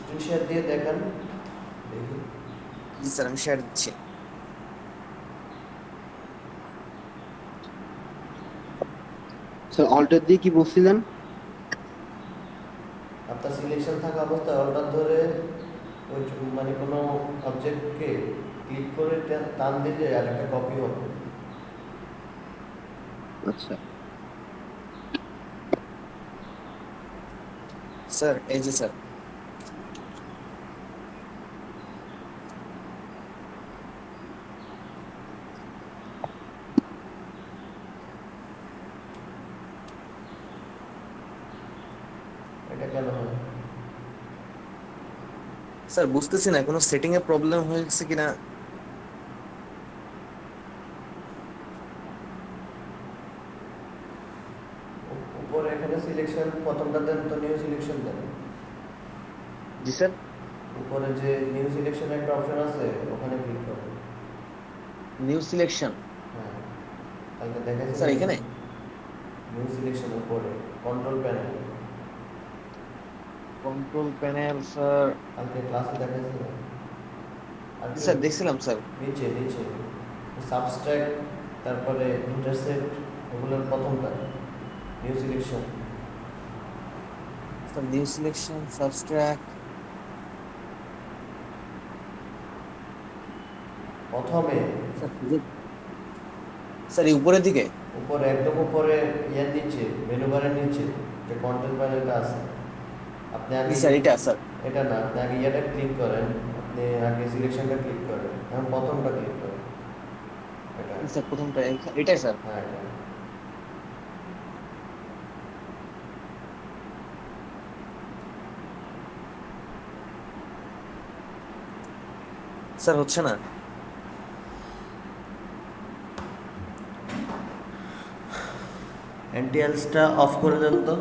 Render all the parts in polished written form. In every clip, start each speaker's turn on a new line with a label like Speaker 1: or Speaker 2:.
Speaker 1: Screen share দিয়ে দেখান দেখি।
Speaker 2: জি স্যার, আমি শেয়ার দিচ্ছি।
Speaker 3: স্যার অল্টার দিয়ে কি বলছিলেন?
Speaker 1: আপনার সিলেকশন থাকা অবস্থায় অল্টার ধরে ওই মানে কোনো অবজেক্টকে ক্লিক করে টান দিলে আর একটা কপি হবে।
Speaker 3: আচ্ছা
Speaker 2: স্যার এই যে স্যার।
Speaker 1: এটা কেন হয়?
Speaker 2: স্যার বুঝতেছি না কোনো সেটিং এ প্রবলেম হয়েছে কিনা।
Speaker 1: উপরে এখানে সিলেকশন প্রথমটা দেন তো, নিউ সিলেকশন দেন।
Speaker 2: জি স্যার।
Speaker 1: উপরে যে নিউ সিলেকশন একটা অপশন আছে ওখানে ক্লিক করুন।
Speaker 2: New selection.
Speaker 1: হ্যাঁ, কালকে দেখাইছি
Speaker 2: স্যার
Speaker 1: না?
Speaker 2: এখানে
Speaker 1: নিউ সিলেকশন উপরে control panel,
Speaker 2: control panel sir.
Speaker 1: কালকে ক্লাসে দেখাইছি না? আর
Speaker 2: জি
Speaker 1: একটু
Speaker 2: স্যার, দেখছিলাম স্যার।
Speaker 1: নিচে নিচে সাবস্ট্রাক্ট, তারপরে ইন্টারসেক্ট, ওগুলোর প্রথমটা new selection.
Speaker 2: Sir new selection subtract.
Speaker 1: প্রথমে
Speaker 2: স্যার স্যার এই উপরের দিকে।
Speaker 1: উপরে একদম উপরে ইয়ার নিচে, মেনু বারের নিচে যে কন্ট্রোল প্যানেলটা আছে, আপনি
Speaker 2: জি
Speaker 1: আগে
Speaker 2: স্যার, এটা স্যার।
Speaker 1: এটা না, আপনি আগে ইয়াটা ক্লিক করেন, আপনি আগে সিলেকশনটা ক্লিক করেন, এখন প্রথমটা ক্লিক করেন। এটা,
Speaker 2: জি স্যার, প্রথমটা এটাই স্যার।
Speaker 1: হ্যাঁ এটা।
Speaker 2: স্যার হচ্ছে না।
Speaker 1: এনটিএলসটা অফ করে দেন তো।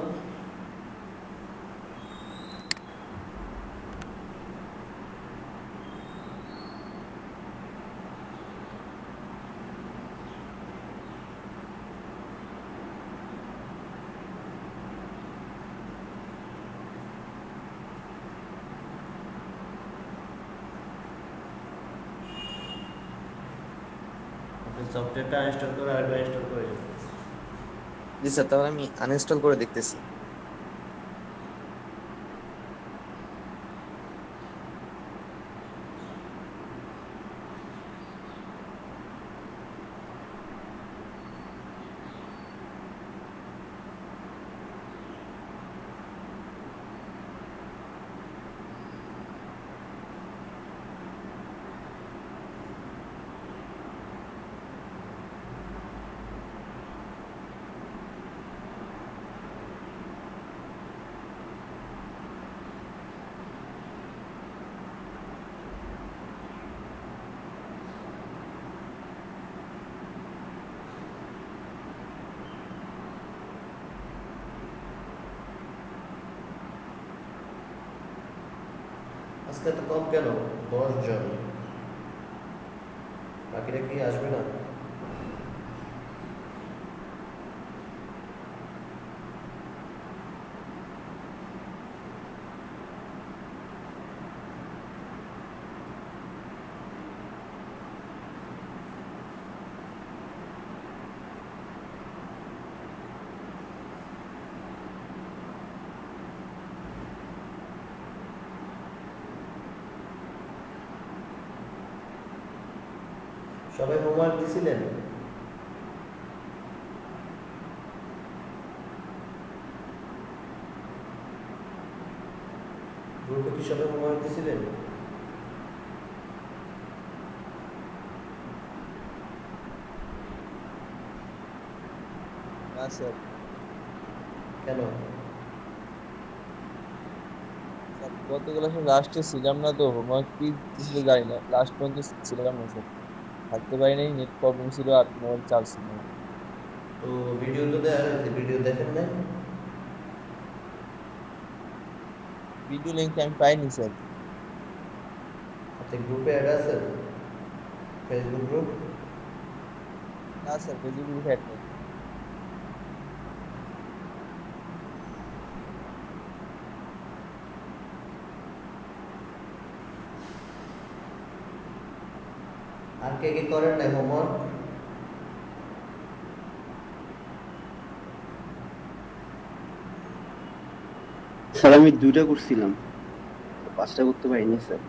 Speaker 1: আপনি সফটওয়্যারটা ইনস্টল করে আরেকবার ইনস্টল করে দিন।
Speaker 2: জি স্যার, তাহলে আমি আনইনস্টল করে দেখতেছি।
Speaker 1: আজকে তো কম কেন? 10 জন, বাকিরা কি আসবে না? সবাই হোমওয়ার্ক দিছিলেন? গ্রুপে কি সবাই হোমওয়ার্ক দিছিলেন?
Speaker 2: না স্যার।
Speaker 1: কেন?
Speaker 2: স্যার গত ক্লাসে লাস্টে ছিলাম না তো, হোমওয়ার্ক কি ছিল জানি না, লাস্ট পর্যন্ত ছিলাম না স্যার। থাকতে পারি নাই, নেট প্রবলেম ছিল আর মোবাইল চার্জ ছিল না।
Speaker 1: তো ভিডিও তো দেওয়া হয়েছে, ভিডিও দেখেন নাই?
Speaker 2: ভিডিও লিঙ্ক আমি পাইনি স্যার।
Speaker 1: আপনি গ্রুপে অ্যাড আছেন? Facebook group?
Speaker 2: না স্যার, ফেসবুক গ্রুপে অ্যাড নেই।
Speaker 1: আর কে কি করেন নাই হোমওয়ার্ক?
Speaker 3: স্যার আমি 2টা করছিলাম, 5টা করতে পারিনি স্যার।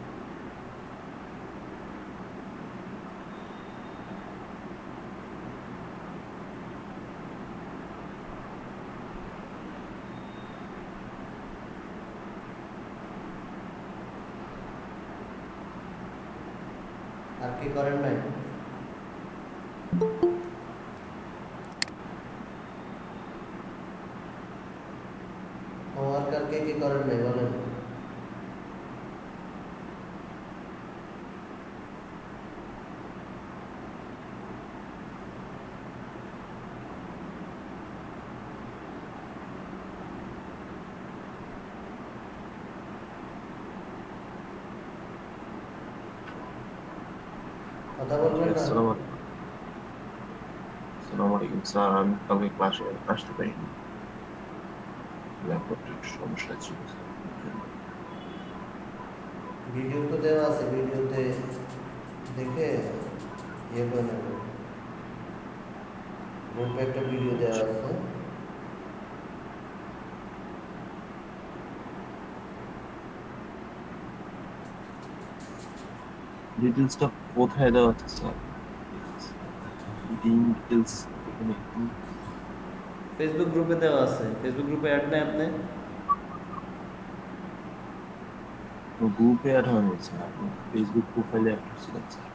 Speaker 1: আর কি করেন নাই? হোমওয়ার্ক আর কে কি করেন নাই বলেন? কথা বলবেন না?
Speaker 4: আসসালামু আলাইকুম স্যার, আমি কালকে ক্লাসে আসতে পারিনি, ল্যাপটপটা একটু সমস্যা ছিল স্যার।
Speaker 1: ভিডিও তো দেওয়া আছে, ভিডিওতে দেখে ইয়ে করে নেবেন। গ্রুপে একটা ভিডিও দেওয়া আছে।
Speaker 4: ডিটেলসটা কোথায় দেওয়া আছে স্যার? ডিটেলস এখানে
Speaker 1: ফেসবুক গ্রুপে দেওয়া আছে। ফেসবুক গ্রুপে অ্যাড নাই আপনি?
Speaker 4: গ্রুপে অ্যাড হয়নি স্যার, ফেসবুক প্রোফাইলে অ্যাড হয়েছিলেন স্যার।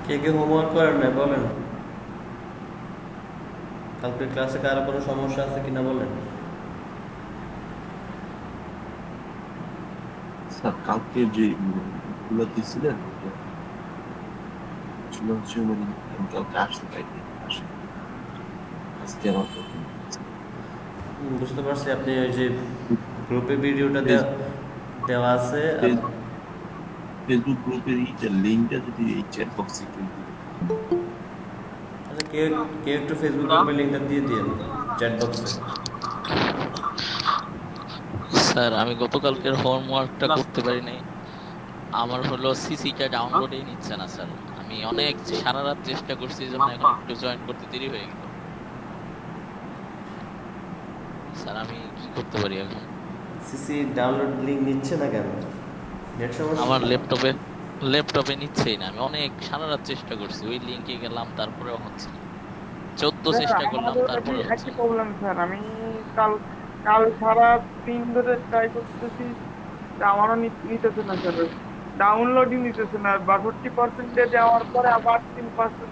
Speaker 1: কে কে হোমওয়ার্ক করেন নাই বলেন? কালকে ক্লাসে কারো কোনো সমস্যা আছে কিনা বলেন?
Speaker 4: স্যার কালকে যে গুলো দিয়েছিলেন ছিল হচ্ছে মানে আমি কালকে আসতে পারিনি, আজকে আমার
Speaker 1: বুঝতে পারছি। আপনি ওই যে গ্রুপে ভিডিওটা দেওয়া আছে।
Speaker 4: ফেসবুক গ্রুপের লিঙ্কটা যদি এই চ্যাট বক্সে একটু
Speaker 1: আচ্ছা, কেউ কেউ একটু ফেসবুক গ্রুপের লিঙ্কটা দিয়ে দিন চ্যাট বক্সে।
Speaker 5: স্যার আমি গতকালকের হোমওয়ার্কটা করতে পারি নাই। আমার হলো সিসিটা ডাউনলোডই নিচ্ছে না স্যার। আমি অনেক সারা রাত চেষ্টা করছি, জন্য এখন একটু জয়েন করতে দেরি হয়ে গেল। স্যার আমি কি করতে পারি এখন?
Speaker 1: সিসি ডাউনলোড লিঙ্ক নিচ্ছে না কেন? নেট সমস্যা?
Speaker 5: আমার ল্যাপটপে নিচ্ছেই না। আমি অনেক সারা রাত চেষ্টা করছি, ওই লিংকে গেলাম তারপরেও হচ্ছে না। 14 চেষ্টা করলাম তারপরে হচ্ছে
Speaker 6: একই
Speaker 5: না।
Speaker 6: Problem sir. আমি কাল কাল সারা দিন ধরে ট্রাই করতেছি, আমারও নিতেছে না স্যার। ডাউনলোডই নিতেছে না। 62% যাওয়ার পরে আবার 3%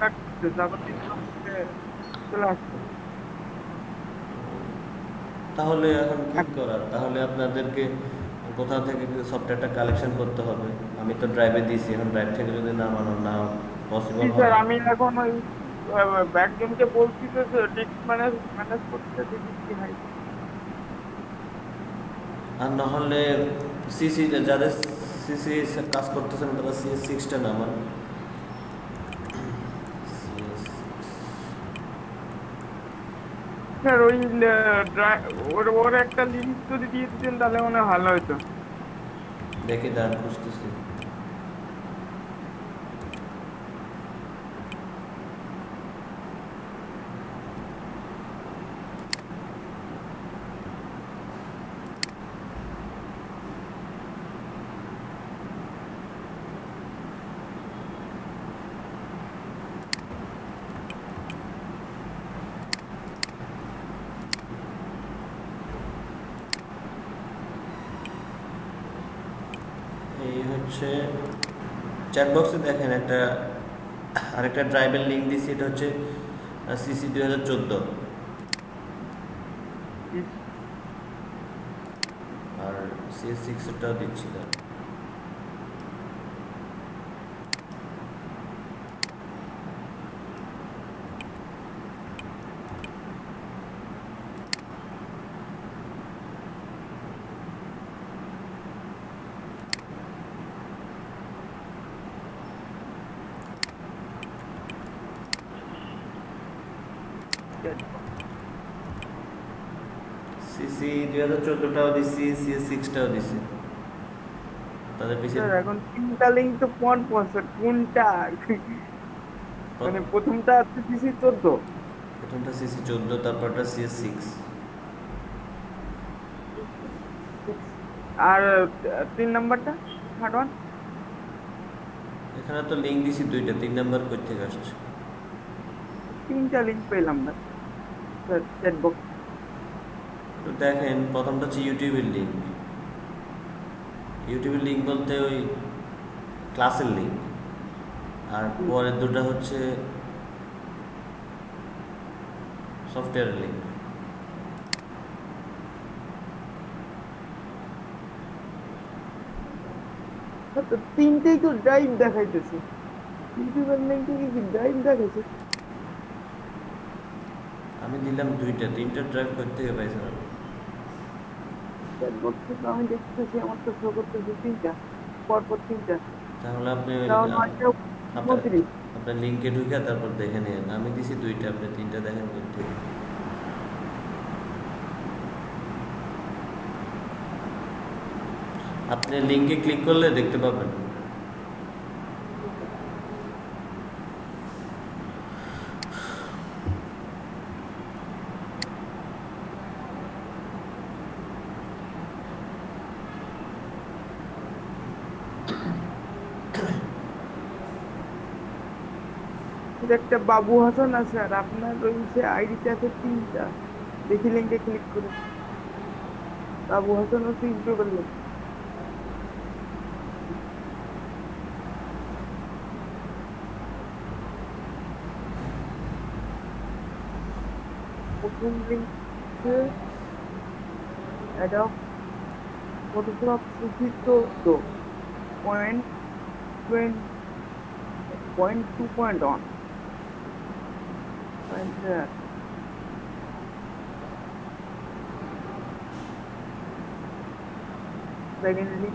Speaker 6: ব্যাক করতেছে, আবার 3% চলে আসছে।
Speaker 1: তাহলে এখন কি করার? তাহলে আপনাদেরকে কোথাও থেকে সফটওয়্যারটা কালেকশন করতে হবে। আমি তো ড্রাইভে দিয়েছি, এখন ড্রাইভ থেকে যদি নামানো না পসিবল
Speaker 6: জি
Speaker 1: হয়।
Speaker 6: স্যার, আমি এখন ওই একজনকে বলছি তো ডিস্ক ম্যানেজ করতে, দেখি কি হয়।
Speaker 1: আর না হলে সিসি যাদের সিসি কাজ করতেছেন তারা CS6টা নামান।
Speaker 6: স্যার ওই ওর একটা লিঙ্ক যদি দিয়ে দিতেন তাহলে মনে হয় ভালো হতো।
Speaker 1: দেখি দাঁড়ান, খুঁজতেছি। হচ্ছে চ্যাট বক্সে দেখেন একটা আরেকটা ড্রাইভের লিঙ্ক দিছি, এটা হচ্ছে সিসি 2014, আর CS6টাও দিচ্ছি না। সিসি 2014টাও দিছি, CS6টাও দিছি। তাদের পিছিয়ে
Speaker 6: স্যার এখন তিনটা লিঙ্ক তো পর পর স্যার, কোনটা মানে প্রথমটা আছে সিসি 14,
Speaker 1: প্রথমটা CC14, তারপরটা CS6।
Speaker 6: আর 3 নাম্বারটা থার্ড ওয়ান।
Speaker 1: এখানে তো লিঙ্ক দিছি দুইটা, 3 নাম্বার কই থেকে আসছে?
Speaker 6: তিনটা লিঙ্ক পেলাম না স্যার চ্যাট বক্স।
Speaker 1: তো দেখেন প্রথমটা হচ্ছে ইউটিউবের লিঙ্ক। ইউটিউবের লিঙ্ক বলতে ওই ক্লাসের লিঙ্ক, আর পরের দুটো হচ্ছে সফটওয়্যারের লিঙ্ক।
Speaker 6: তো তিনটেই তো ড্রাইভ দেখাইতেছে, ইউটিউবের লিঙ্কে কি ড্রাইভ দেখাইছে?
Speaker 1: আমি দিলাম দুইটা, তিনটা ড্রাইভ করতে হবে পাইছেন আপনি?
Speaker 6: চ্যাট বক্সে তো আমি দেখতেছি, আমার তো শো করতেছে তিনটা, পরপর তিনটা।
Speaker 1: তাহলে আপনি
Speaker 6: তাহলে হয়তো
Speaker 1: আপনার
Speaker 6: 29।
Speaker 1: আপনার লিঙ্কে ঢুকে তারপর দেখে নিন। আমি দিছি দুইটা, আপনি তিনটা দেখেন করতে। আপনি লিঙ্কে ক্লিক করলে দেখতে পাবেন।
Speaker 6: এটা একটা বাবু হাসান আছে, আর আপনার রয়েছে আইডিতে আছে তিনটা। দেখি লিঙ্কে ক্লিক করে, বাবু হাসান হচ্ছে ইউটিউবের লিঙ্ক। প্রথম link Adobe Photoshop CC 14 point 2.1 secondly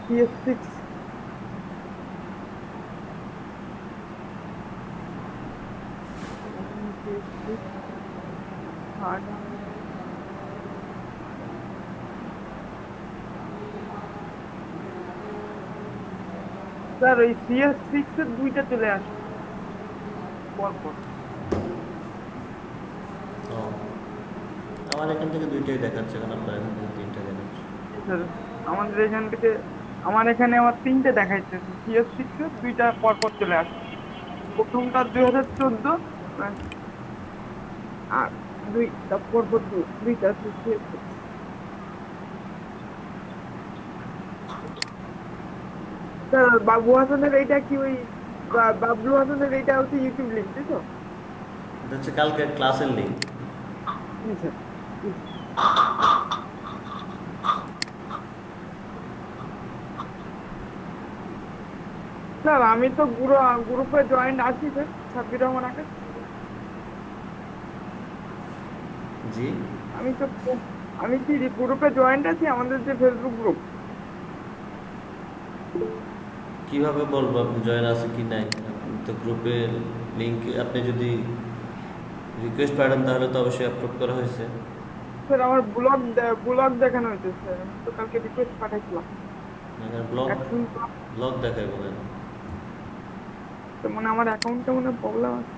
Speaker 6: CS6 third sir ওই CS6 এর দুইটা চলে আসে পরপর।
Speaker 1: ও, আমার এখান থেকে দুইটাই দেখাচ্ছে, কারণ আপনার এখান থেকে তিনটা দেখাচ্ছে।
Speaker 6: স্যার আমাদের এখান থেকে, আমার এখানে আমার তিনটে দেখাইছে, CS6 এর দুইটা পরপর চলে আসে। প্রথমটা 2014, আর দুইটা পরপর দুইটা CS6। স্যার বাবু হাসানের এইটা কি ওই বাবলু হাসানের এইটা হচ্ছে ইউটিউব লিঙ্ক, তাই তো?
Speaker 1: এটা হচ্ছে কালকের ক্লাসের লিঙ্ক।
Speaker 6: জি স্যার। স্যার আমি তো গ্রুপে জয়েন্ট আছি স্যার, সাব্বির রহমান আকাশ।
Speaker 1: জি,
Speaker 6: আমি কি গ্রুপে জয়েন্ট আছি, আমাদের যে ফেসবুক গ্রুপ।
Speaker 1: কিভাবে বলবো আপনি জয়েন আছে কি নাই? আপনি তো গ্রুপের লিঙ্ক, আপনি যদি রিকোয়েস্ট পাঠান তাহলে তো অবশ্যই আপলোড করা হয়েছে।
Speaker 6: স্যার আমার ব্লগ দেখানো হয়েছে স্যার, আমি তো কালকে রিকোয়েস্ট পাঠাইছিলাম।
Speaker 1: এখানে ব্লগ ব্লগ দেখায় বলেন।
Speaker 6: তো মানে আমার অ্যাকাউন্টে মনে প্রবলেম আছে।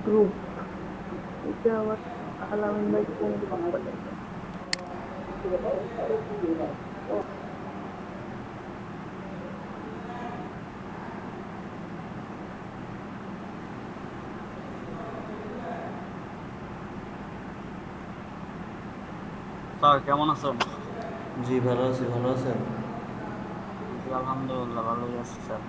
Speaker 6: গ্রুপ এটা আবার আলামিন ভাই কোন গ্রুপ পাঠাইছে?
Speaker 7: স্যার কেমন আছেন?
Speaker 1: জি ভালো আছি, ভালো আছেন?
Speaker 7: জি আলহামদুলিল্লাহ ভালোই আছি স্যার।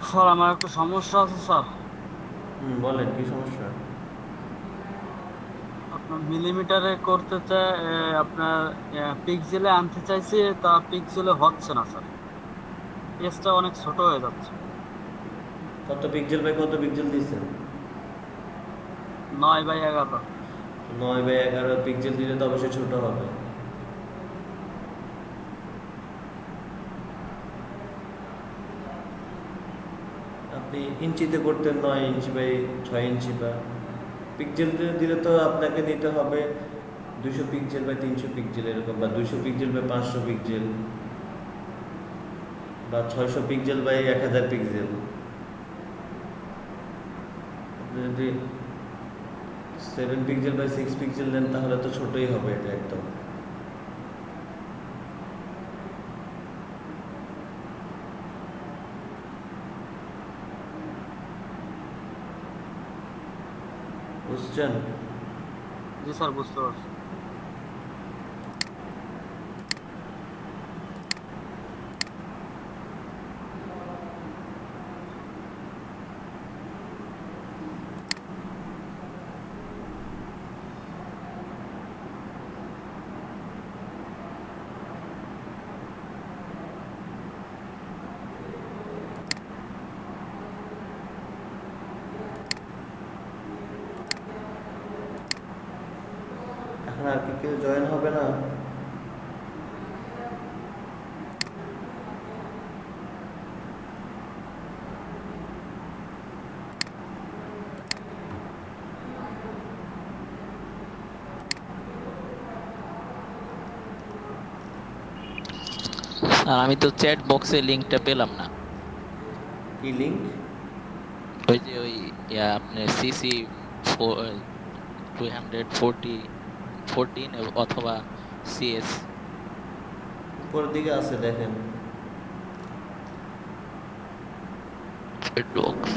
Speaker 7: স্যার আমার একটু সমস্যা আছে স্যার।
Speaker 1: বলেন কি সমস্যা?
Speaker 7: আপনার মিলিমিটারে করতে চাই, আপনার পিক্সেলে আনতে চাইছি, তা পিক্সেলে হচ্ছে না স্যার। পেজটা অনেক ছোট হয়ে যাচ্ছে।
Speaker 1: কত পিক্সেল বাই কত পিক্সেল দিচ্ছেন?
Speaker 7: 9/11।
Speaker 1: 9/11 পিক্সেল দিলে তো অবশ্যই ছোট হবে। আপনি ইঞ্চিতে করতেন 9 ইঞ্চি বাই 6 ইঞ্চি বা পিক্সেল দিলে তো আপনাকে নিতে হবে 200 পিক্সেল বা 300 পিক্সেল এরকম, বা 200 পিক্সেল বা 500 পিক্সেল, বা 600 পিক্সেল বাই 1000 পিক্সেল। আপনি যদি 7 পিক্সেল বাই 6 পিক্সেল নেন তাহলে তো ছোটই হবে এটা একদম। বুঝছেন?
Speaker 7: জি স্যার বুঝতে পারছি।
Speaker 1: এখন আর কি কেউ জয়েন হবে না?
Speaker 5: আর আমি তো চ্যাট বক্সে লিংকটা পেলাম না।
Speaker 1: কি লিংক?
Speaker 5: ওই যে ওই আপনার সিসি 214 অথবা সিএস।
Speaker 1: উপরের দিকে আছে দেখেন।
Speaker 5: চ্যাট বক্স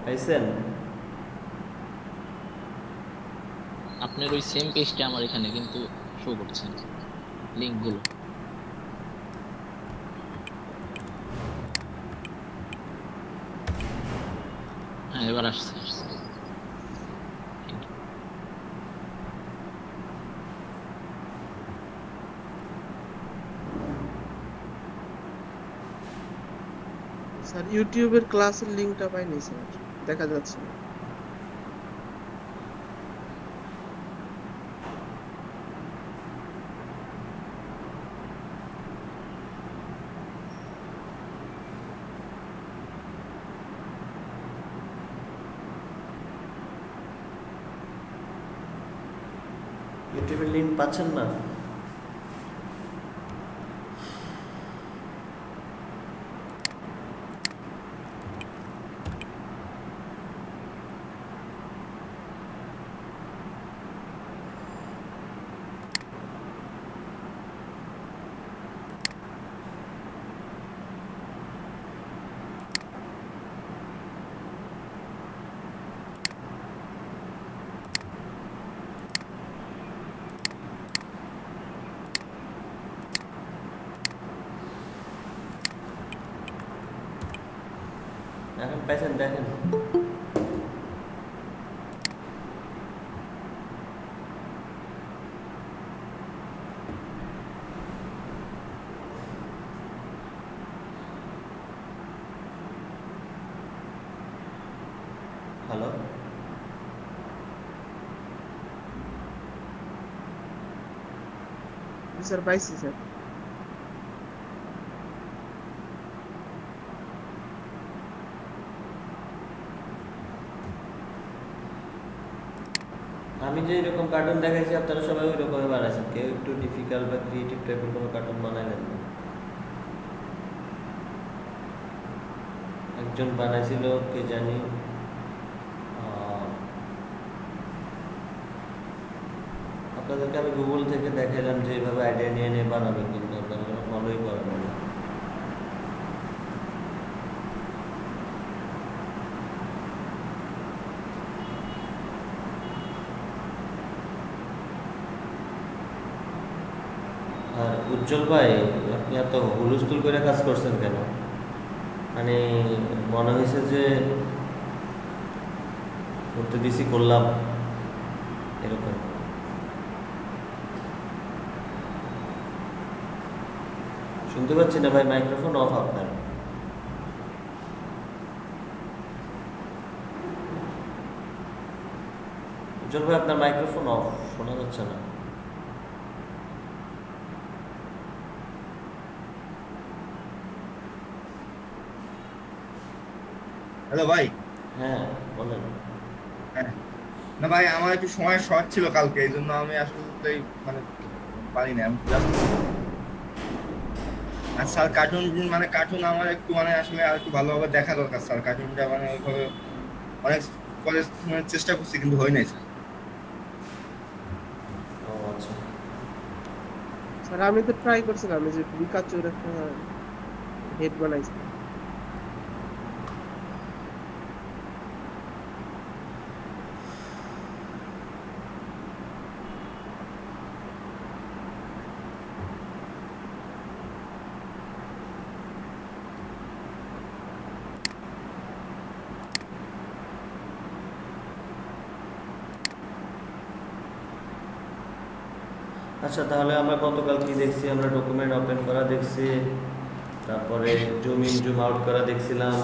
Speaker 1: পাইছেন?
Speaker 5: আপনার ওই সেম পেজটা আমার এখানে কিন্তু শো করছে না লিংকগুলো। হ্যাঁ এবার আসছে।
Speaker 8: স্যার ইউটিউবের ক্লাসের লিংকটা পাইনি স্যার, দেখা যাচ্ছে না।
Speaker 1: ইউটিউবের লিংক পাচ্ছেন না? এখন পাইছেন দেখেন। হ্যালো,
Speaker 8: স্যার পাইছি স্যার।
Speaker 1: আমি যে এরকম কার্টুন দেখাইছি আপনারা সবাই ওই রকমই বানাইছেন, কেউ একটু ডিফিকাল্ট বা ক্রিয়েটিভ টাইপের কোনো কার্টুন বানাইলেন না। একজন বানাইছিল কে জানি, আপনাদেরকে আমি গুগল থেকে দেখাইলাম যে এইভাবে আইডিয়া নিয়ে নিয়ে বানাবেন, কিন্তু আপনারা কোনো ফলোই করেন না। আর উজ্জ্বল ভাই, আপনি এত হুলস্থুল করে কাজ করছেন কেন? মানে মনে হয়েছে যে করতে দিছি করলাম এরকম। শুনতে পাচ্ছি না ভাই, মাইক্রোফোন অফ আপনার। উজ্জ্বল ভাই, আপনার মাইক্রোফোন অফ, শোনা যাচ্ছে না।
Speaker 9: হ্যালো ভাই।
Speaker 1: হ্যাঁ বলেন।
Speaker 9: হ্যাঁ। না ভাই, আমার একটু সময় শর্ট ছিল কালকে, এই জন্য আমি আসলে মানে পারি না। আমি just- আর স্যার কার্টুন আমার একটু মানে আসলে আর একটু ভালোভাবে দেখা দরকার স্যার। কার্টুনটা মানে ওইভাবে অনেক পরে মানে চেষ্টা করছি, কিন্তু হয় নাই স্যার।
Speaker 1: ও আচ্ছা।
Speaker 8: স্যার আমি তো ট্রাই করছিলাম, এই যে পিকাচুর একটা হেড বানাইছি।
Speaker 1: আচ্ছা, তাহলে আমরা গতকাল কি দেখছি? আমরা ডকুমেন্ট ওপেন করা দেখছি, তারপরে জুম ইন জুম আউট করা দেখছিলাম,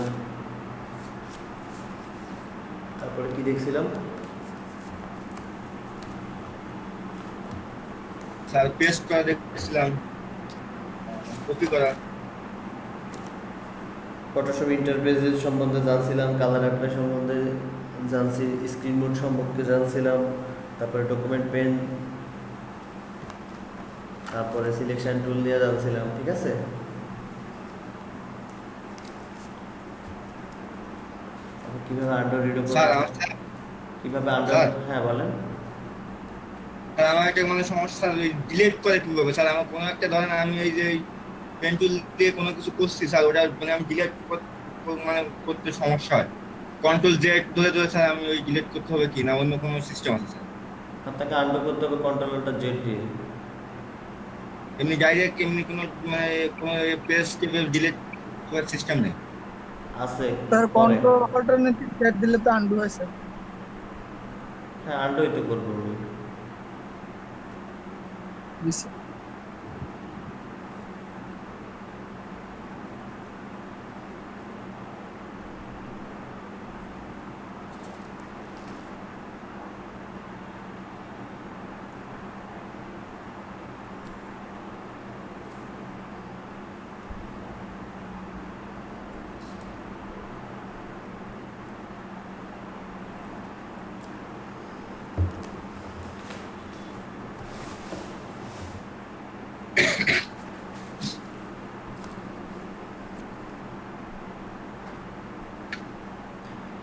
Speaker 1: তারপরে কি দেখছিলাম?
Speaker 9: স্যার পেস্ট করা দেখছিলাম, কপি করা।
Speaker 1: ফটোশপ ইন্টারফেস সম্বন্ধে জানছিলাম, কালার অ্যাপ্লাই সম্বন্ধে জানছি, স্ক্রিন মোড সম্পর্কে জানছিলাম, তারপরে ডকুমেন্ট পেন, তারপরে সিলেকশন টুল দিয়ে জানছিলাম। ঠিক আছে, কিভাবে আন্ডার রিডো
Speaker 9: স্যার
Speaker 1: কিভাবে আন্ডার,
Speaker 9: স্যার।
Speaker 1: হ্যাঁ বলেন।
Speaker 9: স্যার আমার একটা মানে সমস্যা, ডিলিট করে কিভাবে স্যার? আমার কোনো একটা ধরেন আমি এই যে পেন টুল দিয়ে কোনো কিছু করছি স্যার, ওটা মানে আমি ডিলিট মানে করতে সমস্যা হয়। কন্ট্রোল জেড ধরে ধরে স্যার আমি ওই ডিলিট করতে হবে কি না অন্য কোনো সিস্টেম আছে স্যার?
Speaker 1: আপনাকে আন্ডার করতে হবে কন্ট্রোলটা জেড দিয়ে।
Speaker 9: এমনি ডাইরেক্ট এমনি কোনো মানে কোনো পেজ ডিলিট করার সিস্টেম নেই?
Speaker 1: আছে
Speaker 6: স্যার
Speaker 1: পরে।
Speaker 6: কন্ট্রোল অল্টারনেটিভ সেট দিলে তো আন্ডু হয় স্যার।
Speaker 1: হ্যাঁ, আন্ডারই তো করবো আমি।
Speaker 6: জি স্যার।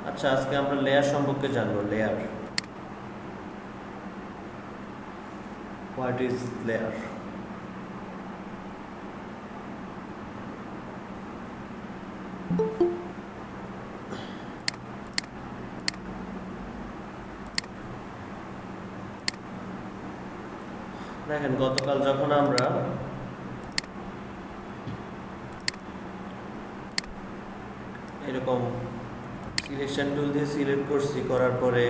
Speaker 1: আচ্ছা, আজকে আমরা লেয়ার সম্পর্কে জানবো। Layer, what is layer? দেখেন, গতকাল যখন আমরা এরকম সিলেকশন টুল দিয়ে সিলেক্ট করছি, করার পরে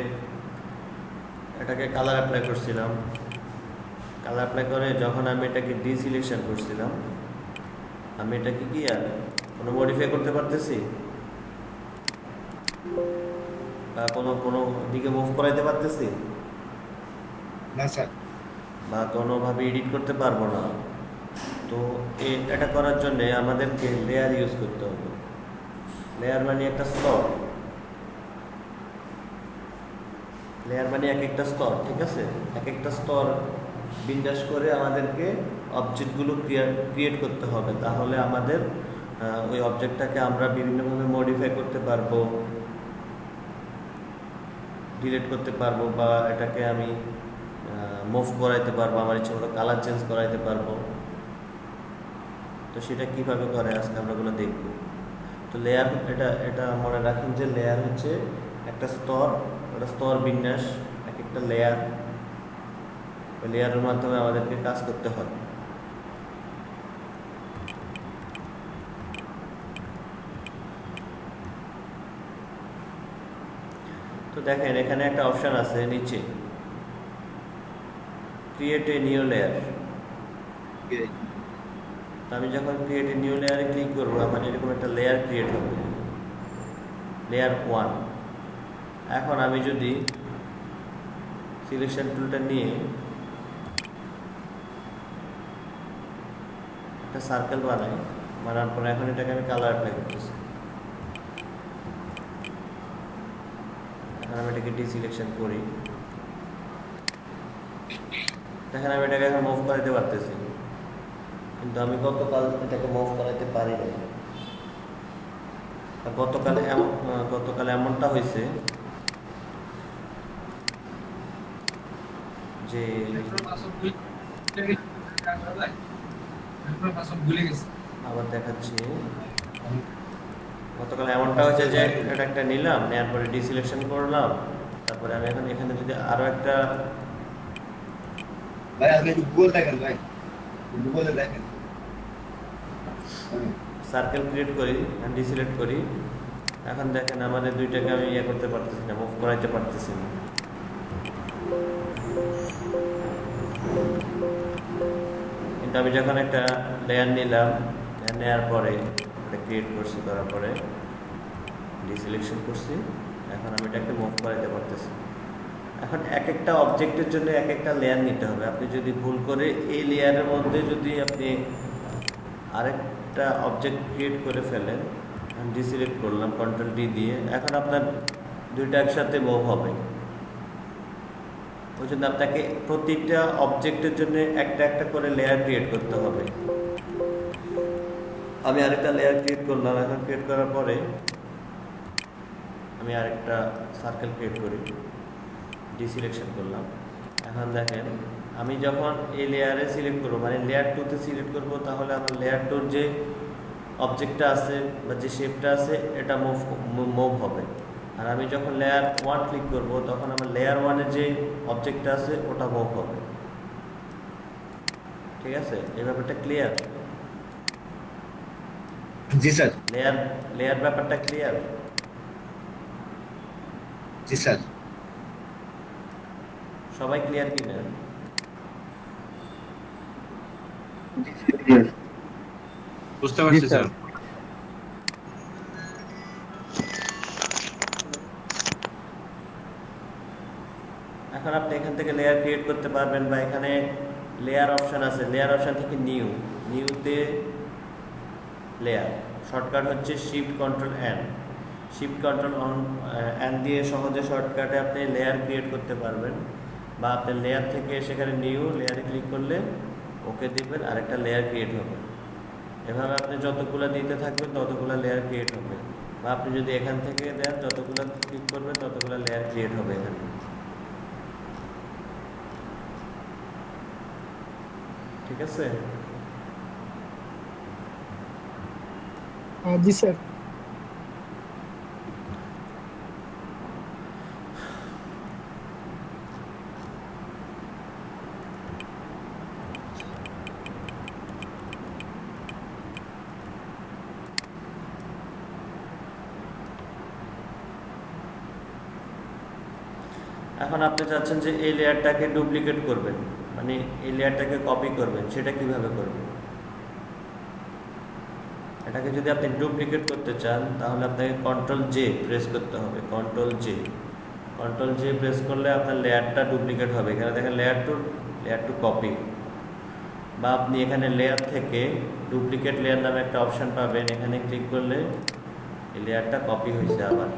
Speaker 1: এটাকে কালার অ্যাপ্লাই করছিলাম, কালার অ্যাপ্লাই করে যখন আমি এটাকে ডিসিলেকশন করছিলাম, আমি এটাকে কি আর কোনো মডিফাই করতে পারতেছি বা কোনো দিকে মুভ করাইতে পারতেছি
Speaker 9: না স্যার।
Speaker 1: বা কোনোভাবে এডিট করতে পারবো না। তো এটা করার জন্যে আমাদেরকে লেয়ার ইউজ করতে হবে। লেয়ার মানে একটা স্তর, লেয়ার মানে এক একটা স্তর। ঠিক আছে, এক একটা স্তর বিন্যাস করে আমাদেরকে অবজেক্টগুলো ক্রিয়েট করতে হবে। তাহলে আমাদের ওই অবজেক্টটাকে আমরা বিভিন্নভাবে মডিফাই করতে পারবো, ডিলিট করতে পারবো, বা এটাকে আমি মুভ করাইতে পারবো, আমার ইচ্ছে মতো কালার চেঞ্জ করাইতে পারবো। তো সেটা কিভাবে করে আজকে আমরা ওগুলো দেখব। তো লেয়ার, এটা মনে রাখেন যে লেয়ার হচ্ছে একটা স্তর, একটা স্তর বিন্যাস, এক একটা লেয়ার, ওই লেয়ারের মাধ্যমে আমাদেরকে কাজ করতে হয়। তো দেখেন এখানে একটা অপশন আছে নিচে, ক্রিয়েট এ নিউ লেয়ার। আমি যখন ক্রিয়েট এ নিউ লেয়ারে ক্লিক করবো, আমার এরকম একটা লেয়ার ক্রিয়েট হবে, লেয়ার 1। এখন আমি যদি সিলেকশন টুলটা নিয়ে একটা সার্কেল বানাই, বানানোর পরে এখন এটাকে আমি কালার অ্যাপ্লাই করতেছি। এখন আমি এটাকে ডিসিলেকশন করি, দেখেন আমি এটাকে এখন মুভ করাইতে পারতেছি, কিন্তু আমি গতকাল এটাকে মুভ করাইতে পারি নাই। গতকাল এমনটা হয়েছে যে আবার দেখাচ্ছি, গতকাল এমনটা হয়েছে যে এটা একটা নিলাম, নেওয়ার পরে ডিসিলেকশন করলাম, তারপরে আমি এখন এখানে যদি আরো একটা
Speaker 9: ভাই আগে একটু গুগল দেখেন, ভাই গুগলে দেখেন,
Speaker 1: সার্কেল ক্রিয়েট করি, ডিসিলেক্ট করি, এখন দেখেন আমাদের দুইটাকে আমি ইয়ে করতে পারতেছি না, মুভ করাইতে পারতেছি না। কিন্তু আমি যখন একটা লেয়ার নিলাম, লেয়ার নেওয়ার পরে এটা ক্রিয়েট করছি, করার পরে ডিসিলেকশন করছি, এখন আমি এটাকে মুভ করাইতে পারতেছি। এখন এক একটা অবজেক্টের জন্য এক একটা লেয়ার নিতে হবে। আপনি যদি ভুল করে এই লেয়ারের মধ্যে যদি আপনি আরেকটা অবজেক্ট ক্রিয়েট করে ফেলেন, ডিসিলেক্ট করলাম কন্ট্রোল ডি দিয়ে, এখন আপনার দুইটা একসাথে মুভ হবে। ওই জন্য আপনাকে প্রতিটা অবজেক্টের জন্য একটা একটা করে লেয়ার ক্রিয়েট করতে হবে। আমি আরেকটা লেয়ার ক্রিয়েট করলাম, এখন ক্রিয়েট করার পরে আমি আরেকটা সার্কেল ক্রিয়েট করি, ডিসিলেকশন করলাম। এখন দেখেন আমি যখন এই লেয়ারে সিলেক্ট করবো, মানে লেয়ার 2-তে সিলেক্ট করবো, তাহলে আমার লেয়ার 2-র যে অবজেক্টটা আছে বা যে শেপটা আছে এটা মুভ হবে। আর আমি যখন লেয়ার 1 ক্লিক করব, তখন আমার লেয়ার 1-এর যে অবজেক্টটা আছে ওটা মুভ হবে। ঠিক আছে, এই ব্যাপারটা ক্লিয়ার?
Speaker 9: জি স্যার।
Speaker 1: লেয়ার ব্যাপারটা ক্লিয়ার?
Speaker 9: জি স্যার।
Speaker 1: সবাই ক্লিয়ার কিনা?
Speaker 10: বুঝতে পারছি স্যার।
Speaker 1: এখন আপনি এখান থেকে লেয়ার ক্রিয়েট করতে পারবেন, বা এখানে লেয়ার অপশন আছে, লেয়ার অপশন থেকে নিউতে লেয়ার, শর্টকাট হচ্ছে shift control N. Shift control N দিয়ে সহজে শর্টকাটে আপনি লেয়ার ক্রিয়েট করতে পারবেন, বা আপনি লেয়ার থেকে সেখানে নিউ লেয়ারে ক্লিক করলে ওকে দিবেন, আরেকটা লেয়ার ক্রিয়েট হবে। এভাবে আপনি যতগুলো দিতে থাকবেন ততগুলো লেয়ার ক্রিয়েট হবে, বা আপনি যদি এখান থেকে দেন যতগুলো ক্লিক করবেন ততগুলো লেয়ার ক্রিয়েট হবে এখানে। ঠিক আছে?
Speaker 11: জি স্যার।
Speaker 1: এখন আপনি চাচ্ছেন যে এই লেয়ারটাকে ডুপ্লিকেট করবেন, মানে এই লেয়ারটাকে কপি করবেন, সেটা কিভাবে করবেন? এটাকে যদি আপনি ডুপ্লিকেট করতে চান তাহলে আপনাকে কন্ট্রোল জে প্রেস করতে হবে। কন্ট্রোল জে প্রেস করলে আপনার লেয়ারটা ডুপ্লিকেট হবে। এখানে দেখেন লেয়ার টু কপি, বা আপনি এখানে লেয়ার থেকে ডুপ্লিকেট লেয়ার নামে একটা অপশন পাবেন, এখানে ক্লিক করলে এই লেয়ারটা কপি হয়েছে আবার।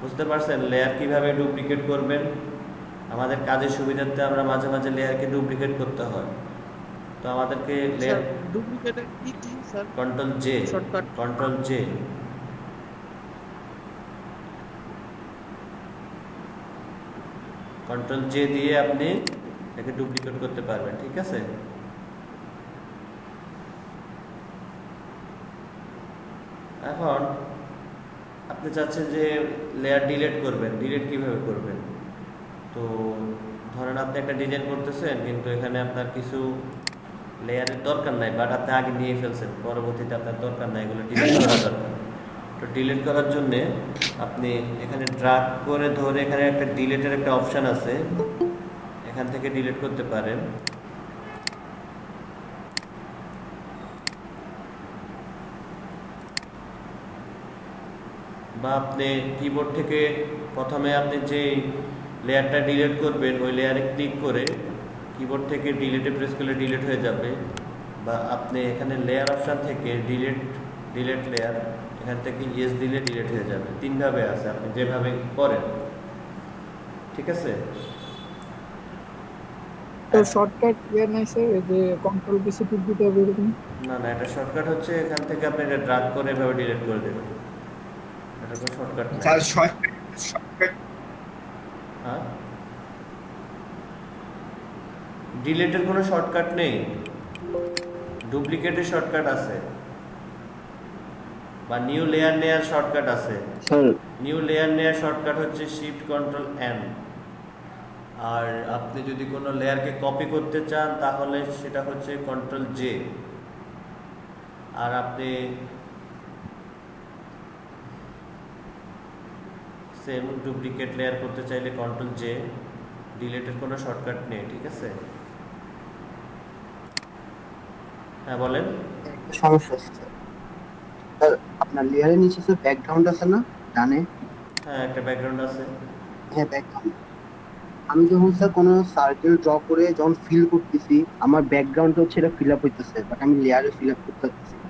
Speaker 1: বুঝতে পারছেন লেয়ার কিভাবে ডুপ্লিকেট করবেন? আমাদের কাজের সুবিধার্থে আমরা মাঝে মাঝে লেয়ারকে ডুপ্লিকেট করতে হয়, তো আমাদেরকে লেয়ার
Speaker 8: ডুপ্লিকেটের কি কি sir?
Speaker 1: Control J control J দিয়ে আপনি এটাকে ডুপ্লিকেট করতে পারবেন, ঠিক আছে? এখন আপনি চাচ্ছেন যে লেয়ার ডিলিট করবেন, ডিলিট কিভাবে করবেন? তো ধরেন আপনি একটা ডিজাইন করতেছেন, কিন্তু এখানে আপনার কিছু লেয়ারের দরকার নাই, বাট আপনি আগে নিয়ে ফেলছেন, পরবর্তীতে আপনার দরকার নাই, এগুলো ডিলিট করা দরকার। তো ডিলিট করার জন্য আপনি এখানে ড্রাগ করে ধরে এখানে একটা ডিলিটের একটা অপশান আছে, এখান থেকে ডিলিট করতে পারেন। বা আপনি কিবোর্ড থেকে প্রথমে আপনি যে লেয়ারটা ডিলিট করবেন ওই লেয়ারে ক্লিক করে কিবোর্ড থেকে ডিলিটে প্রেস করলে ডিলিট হয়ে যাবে। বা আপনি এখানে লেয়ার অপশান থেকে ডিলিট লেয়ার, এখান থেকে ইয়েস দিলে ডিলিট হয়ে যাবে। তিনভাবে আছে, আপনি যেভাবে করেন, ঠিক আছে?
Speaker 11: তো শর্টকাট ইয়ে নাই স্যার, এই যে কন্ট্রোল বেশি টিপ দিতে হবে এরকম?
Speaker 1: না না, এটা শর্টকাট হচ্ছে এখান থেকে আপনি এটা ড্রাগ করে এভাবে ডিলিট করে দেবেন, এটা কোনো শর্টকাট না।
Speaker 9: স্যার শর্টকাট
Speaker 1: হ্যাঁ, ডিলিটের কোনো শর্টকাট নেই, ডুপ্লিকেটের শর্টকাট আছে, বা নিউ লেয়ার নেয়ার শর্টকাট আছে।
Speaker 3: স্যার
Speaker 1: নিউ লেয়ার নেয়ার শর্টকাট হচ্ছে শিফট কন্ট্রোল এন। আর আপনি যদি কোনো লেয়ারকে কপি করতে চান তাহলে সেটা হচ্ছে কন্ট্রোল জে। আর আপনি সেম ডুপ্লিকেট লেয়ার করতে চাইলে কন্ট্রোল জে। ডিলিটের কোনো শর্টকাট নেই, ঠিক আছে? হ্যাঁ বলেন।
Speaker 3: একটা সমস্যা আছে স্যার। স্যার আপনার লেয়ারের নিচে স্যার ব্যাকগ্রাউন্ড আছে না ডানে?
Speaker 1: হ্যাঁ, একটা ব্যাকগ্রাউন্ড আছে।
Speaker 3: হ্যাঁ ব্যাকগ্রাউন্ড। আমি যখন স্যার কোনো সার্কেল ড্র করে যখন ফিল করতেছি, আমার ব্যাকগ্রাউন্ড হচ্ছে এটা ফিল আপ হইতেছে, বাট আমি লেয়ারে ফিল আপ করতে পারতেছি না।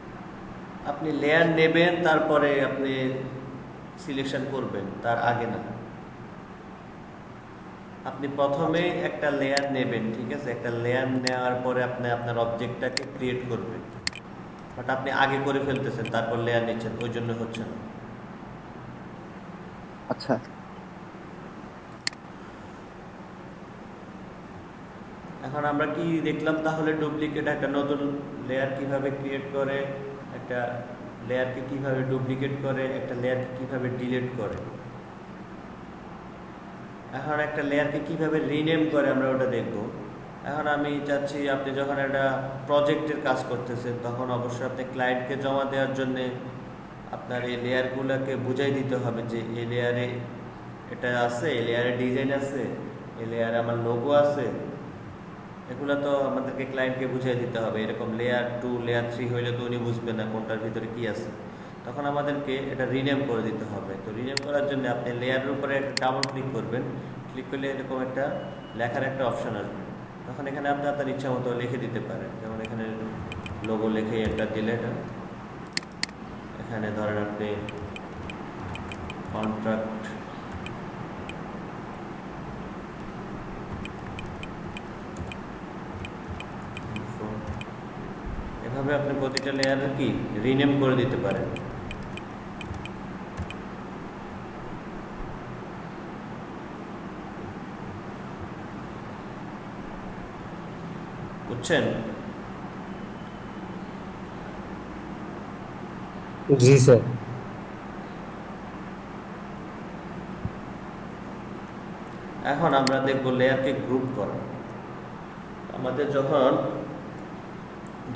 Speaker 1: আপনি লেয়ার নেবেন, তারপরে আপনি সিলেকশন করবেন, তার আগে না। আপনি প্রথমে একটা লেয়ার নেবেন, ঠিক আছে? একটা লেয়ার নেওয়ার পরে আপনি আপনার অবজেক্টটাকে ক্রিয়েট করবেন, বাট আপনি আগে করে ফেলতেছেন, তারপর লেয়ার নিচ্ছেন, ওই জন্য হচ্ছে না।
Speaker 3: আচ্ছা
Speaker 1: এখন আমরা কি দেখলাম তাহলে? ডুপ্লিকেট একটা নতুন লেয়ার কিভাবে ক্রিয়েট করে, একটা লেয়ারকে কিভাবে ডুপ্লিকেট করে, একটা লেয়ারকে কিভাবে ডিলিট করে। এখন একটা লেয়ারকে কিভাবে রিনেম করে আমরা ওটা দেখব। এখন আমি চাচ্ছি আপনি যখন একটা প্রজেক্টের কাজ করতেছেন তখন অবশ্যই আপনি ক্লায়েন্টকে জমা দেওয়ার জন্য আপনার এই লেয়ারগুলোকে বুঝাই দিতে হবে যে এই লেয়ারে এটা আছে, এই লেয়ারে ডিজাইন আছে, এই লেয়ারে আমার লোগো আছে। এগুলো তো আমাদেরকে ক্লায়েন্টকে বুঝিয়ে দিতে হবে। এরকম লেয়ার 2 লেয়ার 3 হইলে তো উনি বুঝবেন না কোনটার ভিতরে কি আছে, তখন আমাদেরকে এটা রিনেম করে দিতে হবে। তো রিনেম করার জন্য আপনি লেয়ারের উপরে একটা ডাবল ক্লিক করবেন, ক্লিক করলে এরকম একটা লেখার একটা অপশন আসবে, তখন এখানে আপনি আপনার ইচ্ছা মতো লিখে দিতে পারেন। যেমন এখানে লোগো লিখে এন্টার দিলে এটা এখানে ধরেন আপনি কন্ট্রাক্ট এভাবে আপনি প্রতিটা লেয়ারে কি রিনেম করে দিতে পারেন। বুঝছেন?
Speaker 11: জি স্যার।
Speaker 1: এখন আমরা দেখব লেয়ারকে গ্রুপ করা। আমাদের যখন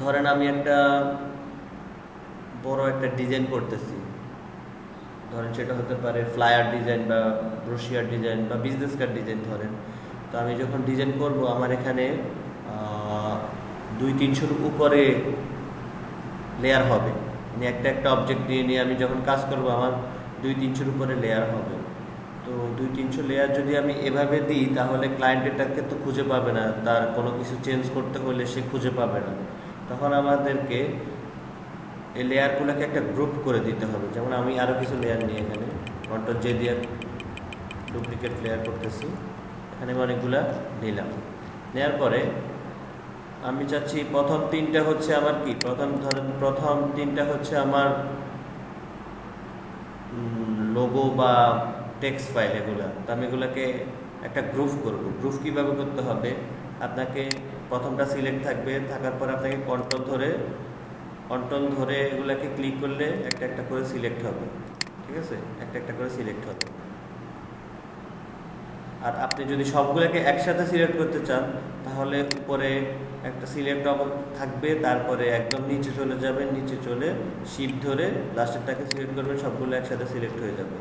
Speaker 1: ধরেন আমি একটা বড় একটা ডিজাইন করতেছি, ধরেন সেটা হতে পারে ফ্লায়ার ডিজাইন বা ব্রোশিয়ার ডিজাইন বা বিজনেস কার্ড ডিজাইন ধরেন। তো আমি যখন ডিজাইন করব আমার এখানে 200-300 উপরে লেয়ার হবে, মানে একটা একটা অবজেক্ট নিয়ে আমি যখন কাজ করব আমার 200-300 উপরে লেয়ার হবে। তো 200-300 লেয়ার যদি আমি এভাবে দিই তাহলে ক্লায়েন্টেরটাকে তো খুঁজে পাবে না, তার কোনো কিছু চেঞ্জ করতে হলে সে খুঁজে পাবে না। তখন আমাদেরকে এই লেয়ারগুলোকে একটা গ্রুপ করে দিতে হবে। যেমন আমি আরও কিছু লেয়ার নিয়ে এখানে কন্ট্রোল জে দিয়ে ডুপ্লিকেট লেয়ার করতেছি, এখানে আমি অনেকগুলা নিলাম। নেওয়ার পরে আমি চাচ্ছি প্রথম 3টা হচ্ছে আমার কি, প্রথম 3টা হচ্ছে আমার লোগো বা টেক্সট ফাইল এগুলা। তো আমি এগুলাকে একটা গ্রুপ করব। গ্রুপ কিভাবে করতে হবে, আপনাকে প্রথমটা সিলেক্ট থাকবে, থাকার পর আপনাকে কন্ট্রোল ধরে এগুলাকে ক্লিক করলে একটা একটা করে সিলেক্ট হবে, ঠিক আছে, একটা একটা করে সিলেক্ট হবে। আর আপনি যদি সবগুলোকে একসাথে সিলেক্ট করতে চান তাহলে উপরে একটা সিলেক্ট থাকবে, তারপরে একদম নিচে চলে যাবেন, নিচে চলে শিফট ধরে লাস্টেরটাকে সিলেক্ট করবেন, সবগুলো একসাথে সিলেক্ট হয়ে যাবে।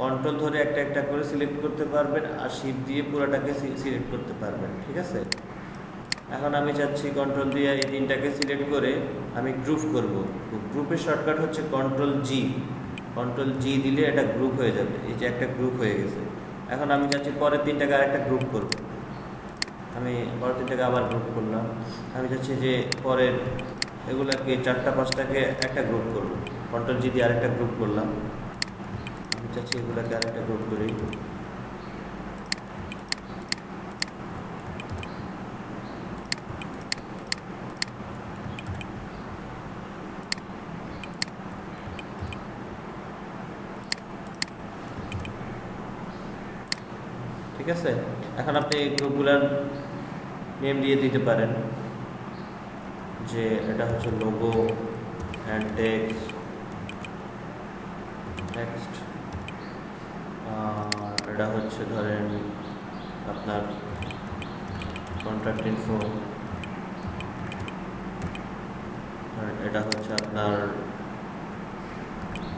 Speaker 1: কন্ট্রোল ধরে একটা একটা করে সিলেক্ট করতে পারবেন আর শিফট দিয়ে পুরোটাকে সিলেক্ট করতে পারবেন, ঠিক আছে। এখন আমি চাচ্ছি কন্ট্রোল দিয়ে এই তিনটাকে সিলেক্ট করে আমি গ্রুপ করব। গ্রুপের শর্টকাট হচ্ছে কন্ট্রোল জি দিলে এটা গ্রুপ হয়ে যাবে। এই যে একটা গ্রুপ হয়ে গেছে। এখন আমি চাচ্ছি পরের তিনটাকে আরেকটা গ্রুপ করব। আমি পরের তিনটাকে আবার গ্রুপ করলাম। আমি চাচ্ছি যে পরের এগুলাকে 4টা 5টাকে একটা গ্রুপ করব। কন্ট্রোল জি দিয়ে আরেকটা গ্রুপ করলাম। আমি চাচ্ছি এগুলাকে আরেকটা গ্রুপ করি। ঠিক আছে, এখন আপনি এই গ্রুপগুলার নেম দিয়ে দিতে পারেন যে এটা হচ্ছে লোগো অ্যান্ড টেক্সট, এটা হচ্ছে ধরেন আপনার কন্ট্রাক্ট ইনফো, এটা হচ্ছে আপনার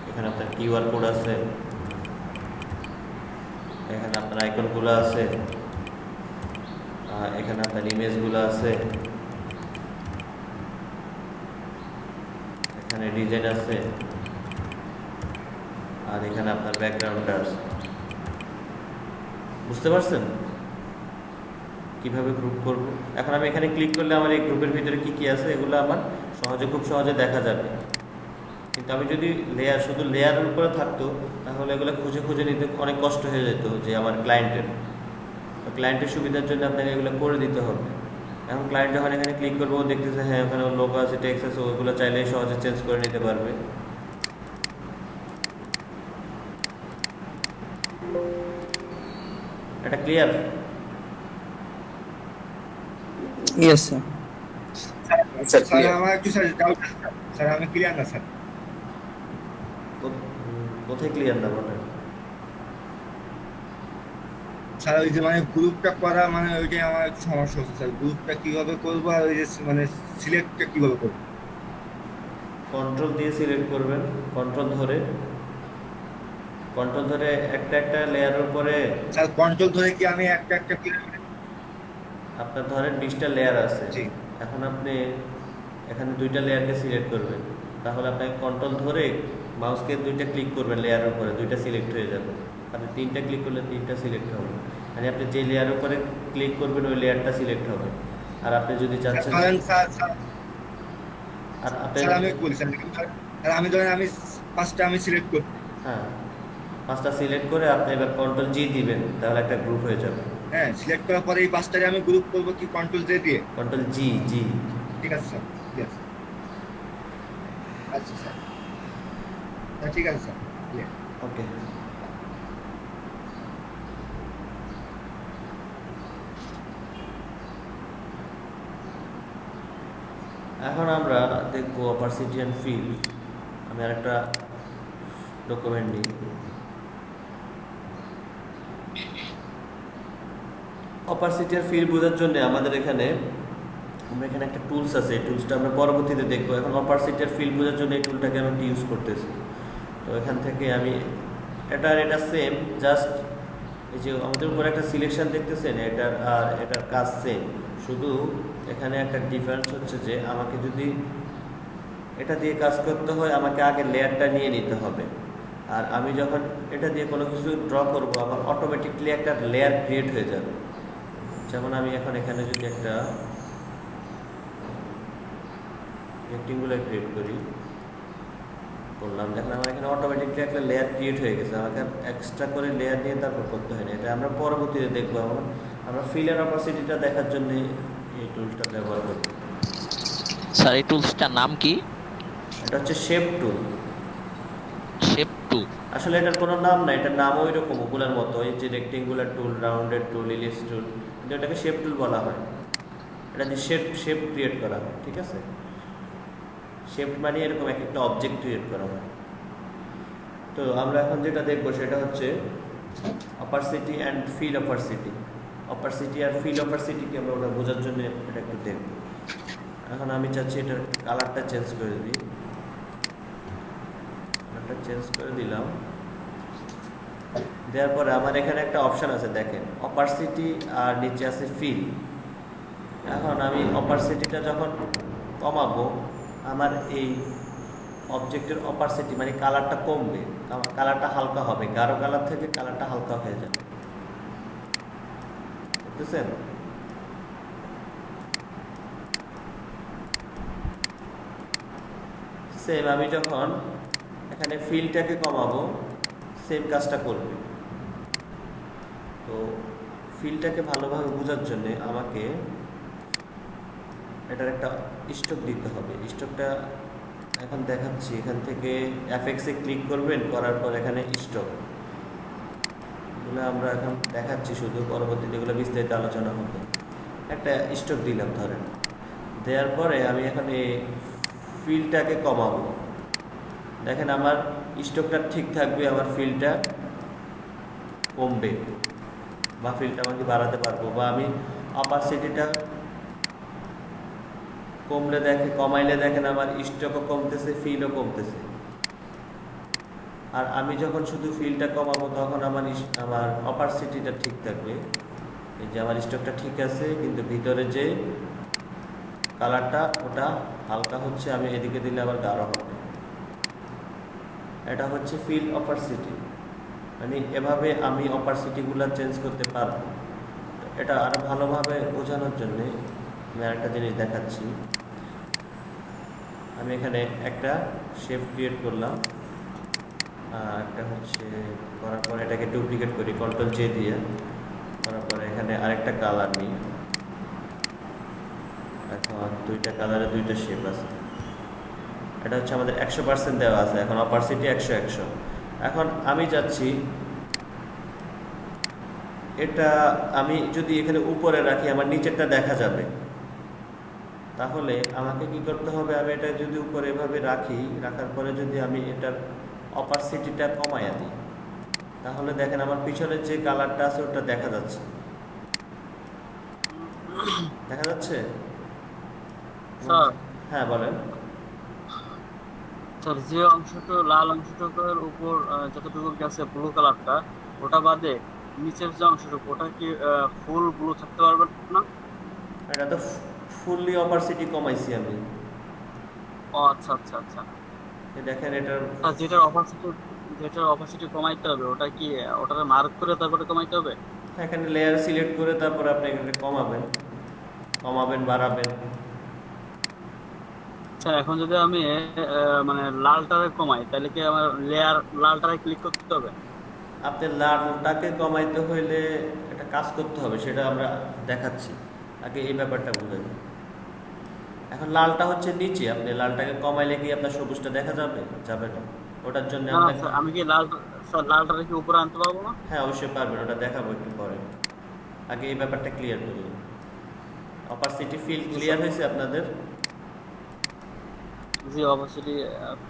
Speaker 1: এখানে আপনার কিউআর কোড আছে, এখানে আপনার আইকনগুলো আছে, এখানে আপনার ইমেজগুলো আছে, এখানে ডিজাইন আছে, আর এখানে আপনার ব্যাকগ্রাউন্ডটা আছে। বুঝতে পারছেন কিভাবে গ্রুপ করব? এখন আমি এখানে ক্লিক করলে আমার এই গ্রুপের ভিতরে কি কি আছে এগুলো আমার খুব সহজে দেখা যাবে। কিন্তু আমি যদি শুধু লেয়ারের উপরে থাকতো তাহলে এগুলো খুঁজে খুঁজে নিতে অনেক কষ্ট হয়ে যেত যে আমার ক্লায়েন্টের সুবিধার জন্য আপনাকে এগুলো করে দিতে হবে। এখন ক্লায়েন্ট যখন এখানে ক্লিক করবো দেখতেছে হ্যাঁ ওখানে লোগো আছে, টেক্সট আছে, ওইগুলো চাইলে সহজে চেঞ্জ করে নিতে পারবে। এটা ক্লিয়ার?
Speaker 11: Yes sir.
Speaker 9: স্যার আমার একটু স্যার ডাউট আছে স্যার, আমি ক্লিয়ার না স্যার।
Speaker 1: কোথায় ক্লিয়ার না বলেন?
Speaker 9: স্যার ওই যে মানে গ্রুপটা করা মানে ওইটাই আমার একটু সমস্যা হচ্ছে স্যার। গ্রুপটা কিভাবে করবো আর ওই যে মানে সিলেক্টটা কিভাবে করবো?
Speaker 1: কন্ট্রোল দিয়ে সিলেক্ট করবেন, কন্ট্রোল ধরে একটা একটা লেয়ারের উপরে।
Speaker 9: স্যার কন্ট্রোল ধরে কি আমি একটা একটা
Speaker 1: আপনার ধরেন 20টা লেয়ার আছে, এখন আপনি এখানে 2টা লেয়ারকে সিলেক্ট করবেন, তাহলে আপনাকে কন্ট্রোল ধরে মাউসকে 2টা ক্লিক করবেন, লেয়ারের উপরে 2টা সিলেক্ট হয়ে যাবে। আপনি 3টা ক্লিক করলে 3টা সিলেক্ট হবে, মানে আপনি যে লেয়ারের উপরে ক্লিক করবেন ওই লেয়ারটা সিলেক্ট হবে। আর আপনি যদি চাচ্ছেন আর আপনি
Speaker 9: আমি বলছেন আর আমি ধরেন আমি 5টা আমি সিলেক্ট করব,
Speaker 1: হ্যাঁ 5টা সিলেক্ট করে আপনি এবার কন্ট্রোল জি দিবেন, তাহলে একটা গ্রুপ হয়ে যাবে।
Speaker 9: হ্যাঁ সিলেক্ট করার পরে এই 5টারে আমি গ্রুপ করব কি কন্ট্রোল জে দিয়ে?
Speaker 1: কন্ট্রোল জি।
Speaker 9: ঠিক আছে স্যার, ঠিক আছে। আচ্ছা স্যার, ঠিক আছে স্যার,
Speaker 1: ওকে। এখন আমরা দেখবো অপারসিটি অ্যান্ড ফিল। আমি আরেকটা ডকুমেন্ট নিই। অপারসিটি আর ফিল বোঝার জন্য আমরা এখানে একটা টুলস আছে, এই টুলসটা আমরা পরবর্তীতে দেখবো। এখন অপারসিটি আর ফিল বোঝার জন্য এই টুলটাকে আমি ইউজ করতেছি। তো এখান থেকে আমি এটা সেম, জাস্ট এই যে আমাদের উপরে একটা সিলেকশন দেখতেছেন, এটার কাজ সেম, শুধু এখানে একটা ডিফারেন্স হচ্ছে যে আমাকে যদি এটা দিয়ে কাজ করতে হয় আমাকে আগে লেয়ারটা নিয়ে নিতে হবে। আর আমি যখন এটা দিয়ে কোনো কিছু ড্র করব আমার অটোমেটিকলি একটা লেয়ার ক্রিয়েট হয়ে যাবে। যেমন আমি এখন এখানে যদি একটা রেক্টেঙ্গুলার ক্রিয়েট করলাম, দেখেন আমার এখানে অটোমেটিকলি একটা লেয়ার ক্রিয়েট হয়ে গেছে, আমাকে এক্সট্রা করে লেয়ার নিয়ে তারপর করতে হয় না। এটা আমরা পরবর্তীতে দেখবো। আমরা ফিল এর অপারসিটিটা দেখার জন্য এই টুলটা ব্যবহার করব।
Speaker 5: স্যার এই টুলসটার নাম কি?
Speaker 1: এটা হচ্ছে শেপ টুল।
Speaker 5: শেপ টুল টু।
Speaker 1: আসলে এটার কোনো নাম না, এটার নাম ওই রকম ওগুলোর মতো, এই যে রেক্টেঙ্গুলার টুল, রাউন্ডেড টুল, ইলিপস টুল, কিন্তু এটাকে শেপ টুল বলা হয়। এটা দিয়ে শেপ ক্রিয়েট করা হয়, ঠিক আছে? শেপ মানে এরকম এক একটা অবজেক্ট ক্রিয়েট করা হয়। তো আমরা এখন যেটা দেখবো সেটা হচ্ছে অপারসিটি অ্যান্ড ফিল অপারসিটি। অপারসিটি আর ফিল অপারসিটিকে আমরা ওটা বোঝার জন্য এটা একটু দেখবো। এখন আমি চাচ্ছি এটার কালারটা চেঞ্জ করে দিই। কালারটা চেঞ্জ করে দিলাম। দেওয়ার পরে আমার এখানে একটা অপশান আছে, দেখেন অপারসিটি আর নিচে আছে ফিল। এখন আমি অপারসিটিটা যখন কমাবো, আমার এই অবজেক্টের অপারসিটি মানে কালারটা কমবে, কালারটা হালকা হবে, গাঢ় কালার থেকে কালারটা হালকা হয়ে যাবে, বুঝতেছেন? সেম আমি যখন এখানে ফিলটাকে কমাবো, সেম কাজটা করবে। তো ফিলটাকে ভালোভাবে বোঝার জন্য আমাকে এটার একটা স্টক দিতে হবে। স্টকটা এখন দেখাচ্ছি, এখান থেকে এফএক্সে ক্লিক করবেন, করার পর এখানে স্টক, এগুলো আমরা এখন দেখাচ্ছি শুধু, পরবর্তীতে এগুলো বিস্তারিত আলোচনা হবে। একটা স্টক দিলাম ধরেন, দেওয়ার পরে আমি এখন এই ফিলটাকে কমাবো। দেখেন আমার স্টকটা ঠিক থাকবে, আমার ফিলটা কমবে, বা ফিলটা আমাকে বাড়াতে পারবো, বা আমি অপারসিটিটা কমলে কমাইলে দেখেন আমার স্টকও কমতেছে, ফিলও কমতেছে। আর আমি যখন শুধু ফিলটা কমাবো তখন আমার অপারসিটিটা ঠিক থাকবে। এই যে আমার স্টকটা ঠিক আছে, কিন্তু ভিতরে যে কালারটা ওটা হালকা হচ্ছে, আমি এদিকে দিলে আবার গাঢ় হবে। এটা হচ্ছে ফিল অপারসিটি, মানে এভাবে আমি অপারসিটিগুলো চেঞ্জ করতে পারবো। এটা আরো ভালোভাবে বোঝানোর জন্য আমি আরেকটা জিনিস দেখাচ্ছি। আমি এখানে একটা শেপ ক্রিয়েট করলাম, একটা হচ্ছে করার পর এটাকে ডুপ্লিকেট করি কন্ট্রোল জে দিয়ে, করার পরে এখানে আরেকটা কালার নিই। এখন দুইটা কালারে দুইটা শেপ আছে। এটা হচ্ছে আমাদের 100% দেওয়া আছে, এখন অপারসিটি 100। এখন আমি যাচ্ছি এটা আমি যদি এখানে উপরে রাখি আমার নিচেরটা দেখা যাবে, তাহলে আমাকে কি করতে হবে, আমি এটা যদি উপরে এভাবে রাখি, রাখার পরে যদি আমি এটার অপারসিটিটা কমাইয়া দিই, তাহলে দেখেন আমার পিছনের যে কালারটা আছে ওটা দেখা যাচ্ছে। দেখা যাচ্ছে? হ্যাঁ বলেন।
Speaker 7: স্যার যে অংশটা লাল অংশটার উপর যতটুকু গেছে ব্লু কালারটা, ওটা বাদে নিচের যে অংশটুকু ওটা কি ফুল ব্লু থাকতে পারবে না?
Speaker 1: এটা তো ফুললি অপারসিটি কমাইছি আমি।
Speaker 7: ও আচ্ছা আচ্ছা আচ্ছা।
Speaker 1: দেখেন এটার
Speaker 7: যেটার অপারসিটি কমাইতে হবে, ওটা কি ওটাকে মার্ক করে তারপরে কমাইতে হবে?
Speaker 1: এখানে লেয়ার সিলেক্ট করে তারপর আপনি এখানে কমাবেন বাড়াবেন।
Speaker 7: আচ্ছা, এখন যদি আমি মানে লালটারে কমাই, তাহলে কি আমার লেয়ার লালটারে ক্লিক করতে হবে?
Speaker 1: আপনি লালটাকে কমাইতে হইলে একটা কাজ করতে হবে, সেটা আমরা দেখাচ্ছি, আগে এই ব্যাপারটা বুঝে নিন। এখন লালটা হচ্ছে নিচে, আপনি লালটাকে কমাইলে কি আপনার সবুজটা দেখা যাবে? যাবে না। ওটার জন্য
Speaker 7: আমি কি লালটারে কি উপরে আনতে পারবো না?
Speaker 1: হ্যাঁ অবশ্যই পারবেন, ওটা দেখাবো একটু পরে। আগে এই ব্যাপারটা ক্লিয়ার করি। অপারসিটি ফিল ক্লিয়ার হয়েছে আপনাদের?
Speaker 7: জি, অপারসিটি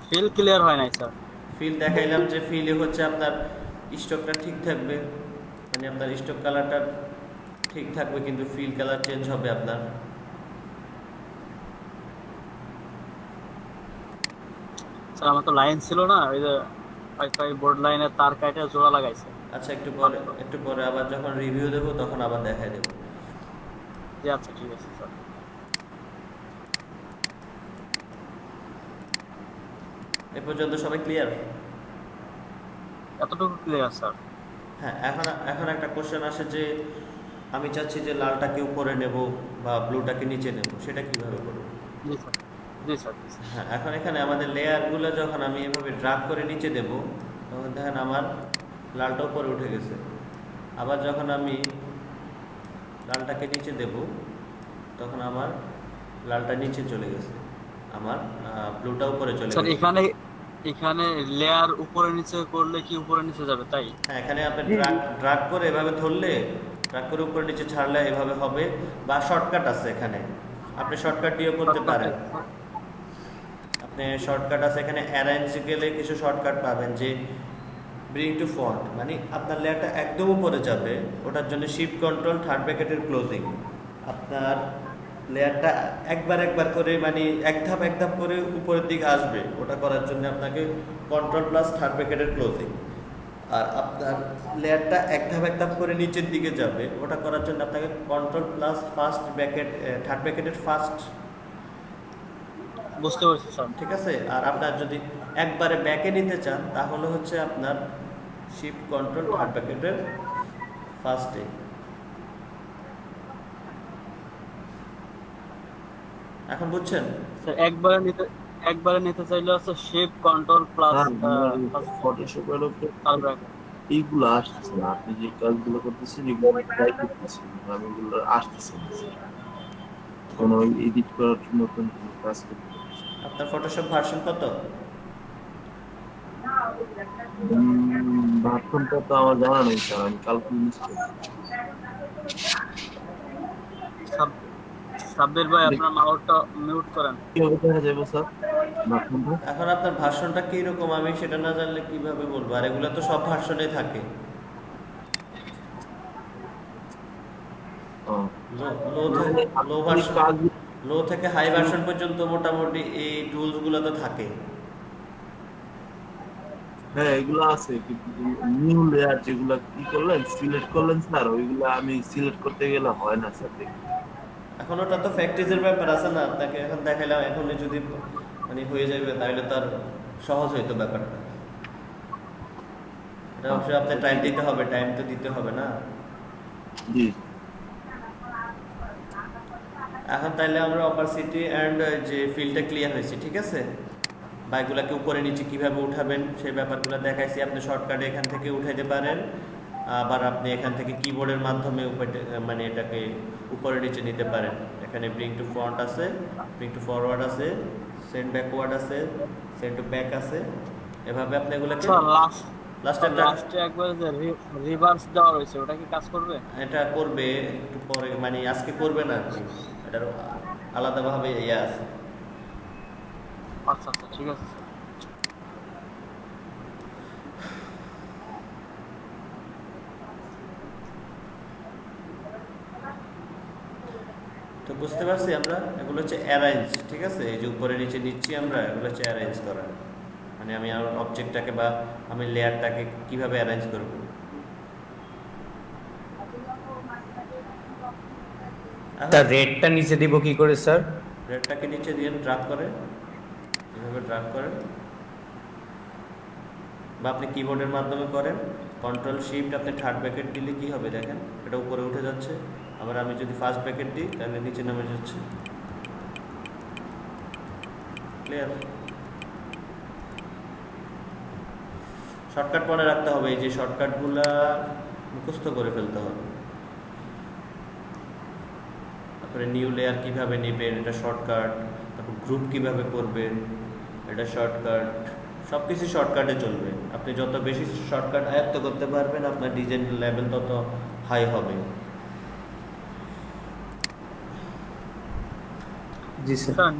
Speaker 7: ফিল ক্লিয়ার হয় নাই স্যার।
Speaker 1: ফিল দেখাইলাম যে ফিলে হচ্ছে আপনার স্টকটা ঠিক থাকবে, মানে আপনার স্টক কালারটা ঠিক থাকবে, কিন্তু ফিল কালার চেঞ্জ হবে আপনার।
Speaker 7: স্যার আমার তো লাইন ছিল না, ওই যে ওয়াইফাই বোর্ড লাইনে তার কাটা জোড়া লাগাইছে।
Speaker 1: আচ্ছা একটু পরে আবার যখন রিভিউ দেবো তখন আবার দেখাই দেবো।
Speaker 7: জি আচ্ছা ঠিক আছে স্যার।
Speaker 1: এ পর্যন্ত সবাই ক্লিয়ার?
Speaker 7: এতটুকু ক্লিয়ার স্যার।
Speaker 1: হ্যাঁ, এখন একটা কোশ্চেন আসে যে আমি চাচ্ছি যে লালটাকে উপরে নেব বা ব্লুটাকে নিচে নেব, সেটা কিভাবে করব?
Speaker 7: জি স্যার। জি স্যার।
Speaker 1: হ্যাঁ, এখন এখানে আমাদের লেয়ারগুলো যখন আমি এভাবে ড্রাগ করে নিচে দেব, তখন দেখেন আমার লালটা উপরে উঠে গেছে। আবার যখন আমি লালটাকে নিচে দেব, তখন আমার লালটা নিচে চলে গেছে, আমার ব্লুটা উপরে চলে গেছে।
Speaker 7: এখানে লেয়ার উপরে নিচে করলে কি উপরে নিচে যাবে তাই?
Speaker 1: হ্যাঁ, এখানে আপনি ড্রাগ করে এভাবে ধরলে, ড্রাগ করে উপরে নিচে ছাড়লে এভাবে হবে, বা শর্টকাট আছে এখানে, আপনি শর্টকাট দিয়েও করতে পারেন। আপনি শর্টকাট আছে এখানে, অ্যারেঞ্জ গেলে কিছু শর্টকাট পাবেন, যে ব্রিং টু ফন্ট, মানে আপনার লেয়ারটা একদম উপরে যাবে, ওটার জন্য শিফট কন্ট্রোল থার্ড ব্র্যাকেটের ক্লোজিং। আপনার লেয়ারটা একবার করে, মানে এক ধাপ করে উপরের দিকে আসবে, ওটা করার জন্য আপনাকে কন্ট্রোল প্লাস থার্ড ব্র্যাকেটের ক্লোজিং। আর আপনার লেয়ারটা এক ধাপ করে নিচের দিকে যাবে, ওটা করার জন্য আপনাকে control plus first bracket third ব্র্যাকেটের ফার্স্ট।
Speaker 7: বুঝতে পারছি স্যার।
Speaker 1: ঠিক আছে। আর আপনার যদি একবারে ব্যাকে নিতে চান তাহলে হচ্ছে আপনার শিফট কন্ট্রোল থার্ড ব্র্যাকেটের ফার্স্টে। এখন বুঝছেন?
Speaker 7: স্যার একবারে নিতে চাইলে হচ্ছে শিফট কন্ট্রোল প্লাস
Speaker 4: ফটোশপের উপরে এইগুলো আসতেছে না, আপনি যে কাজগুলো করতেছেন এগুলো ট্রাই করতেছেন, আমি এগুলো আসতেছে না কোনো এডিট করার নতুন কোনো কাজ করতে।
Speaker 1: আপনার ফটোশপ ভার্সন কত?
Speaker 4: ভার্সনটা তো আমার জানা নেই স্যার, আমি কালকে ইউজ করি।
Speaker 7: সাব্বির ভাই আপনার মাউসটা মিউট করেন।
Speaker 4: কিভাবে দেখা যাবে স্যার ভার্সনটা?
Speaker 1: এখন আপনার ভার্সনটা কি রকম আমি সেটা না জানলে কিভাবে বলবো, আর এগুলো তো সব ভার্সনে থাকে। লো থেকে হাই ভার্সন পর্যন্ত মোটামুটি এই টুলস গুলো তো থাকে।
Speaker 4: হ্যাঁ এগুলো আছে, কিন্তু নিউ লেয়ার যেগুলো কি করলেন সিলেক্ট করলেন স্যার, ওইগুলো আমি সিলেক্ট করতে গেলে হয় না স্যার।
Speaker 1: এখন ওটা তো প্র্যাকটিসের ব্যাপার আছে না, আপনাকে এখন দেখাইলাম, এখনই যদি মানে হয়ে যাবে তাহলে তার সহজ হইতো ব্যাপারটা। এটা অবশ্যই আপনার টাইম দিতে হবে, টাইম তো দিতে হবে না।
Speaker 4: জি।
Speaker 1: এখন তাইলে আমরা অপারসিটি অ্যান্ড যে ফিল্ডটা ক্লিয়ার হয়েছে, ঠিক আছে। বাইকগুলোকে উপরে নিচে কিভাবে উঠাবেন সেই ব্যাপারগুলো দেখাইছি। আপনি শর্টকাটে এখান থেকে উঠাইতে পারেন, আবার আপনি এখান থেকে কিবোর্ডের মাধ্যমে মানে এটাকে উপরে নিচে নিতে পারেন। এখানে ব্রিং টু ফ্রন্ট আছে, ব্রিং টু ফরওয়ার্ড আছে, সেন্ড ব্যাকওয়ার্ড আছে, সেন্ড টু ব্যাক আছে। এভাবে আপনি এগুলোকে
Speaker 7: লাস্টে একবার যে রিভার্স দেওয়া রয়েছে ওটা কি কাজ করবে?
Speaker 1: এটা করবে একটু পরে, মানে আজকে করবে না, এটার আলাদাভাবে ইয়ে আছে।
Speaker 7: আচ্ছা আচ্ছা ঠিক আছে স্যার।
Speaker 1: তো বুঝতে পারছি আমরা, এগুলো হচ্ছে অ্যারেঞ্জ, ঠিক আছে। এই যে উপরে নিচে নিচ্ছি আমরা, এগুলো হচ্ছে অ্যারেঞ্জ করা, মানে আমি আমার অবজেক্টটাকে বা আমি লেয়ারটাকে কিভাবে অ্যারেঞ্জ করব।
Speaker 12: তার রেডটা নিচে দিব কি করে স্যার?
Speaker 1: রেডটাকে নিচে দিয়ে ড্রাগ করে, এভাবে ড্রাগ করেন, বা আপনি কিবোর্ডের মাধ্যমে করেন। কন্ট্রোল শিফট আপনি থার্ড ব্র্যাকেট দিলে কি হবে দেখেন, এটা উপরে উঠে যাচ্ছে। আবার আমি যদি ফার্স্ট ব্র্যাকেট দিই তাহলে নিচে নামে যাচ্ছে। ক্লিয়ার? শর্টকাট মনে রাখতে হবে, এই যে শর্টকাটগুলা মুখস্থ করে ফেলতে হবে। তারপরে নিউ লেয়ার কিভাবে নেবেন, এটা শর্টকাট। তারপর গ্রুপ কিভাবে করবেন, এটা শর্টকাট। সব কিছু শর্টকাটে চলবে। আপনি যত বেশি শর্টকাট আয়ত্ত করতে পারবেন আপনার ডিজাইন লেভেল তত হাই হবে।
Speaker 12: জি স্যার।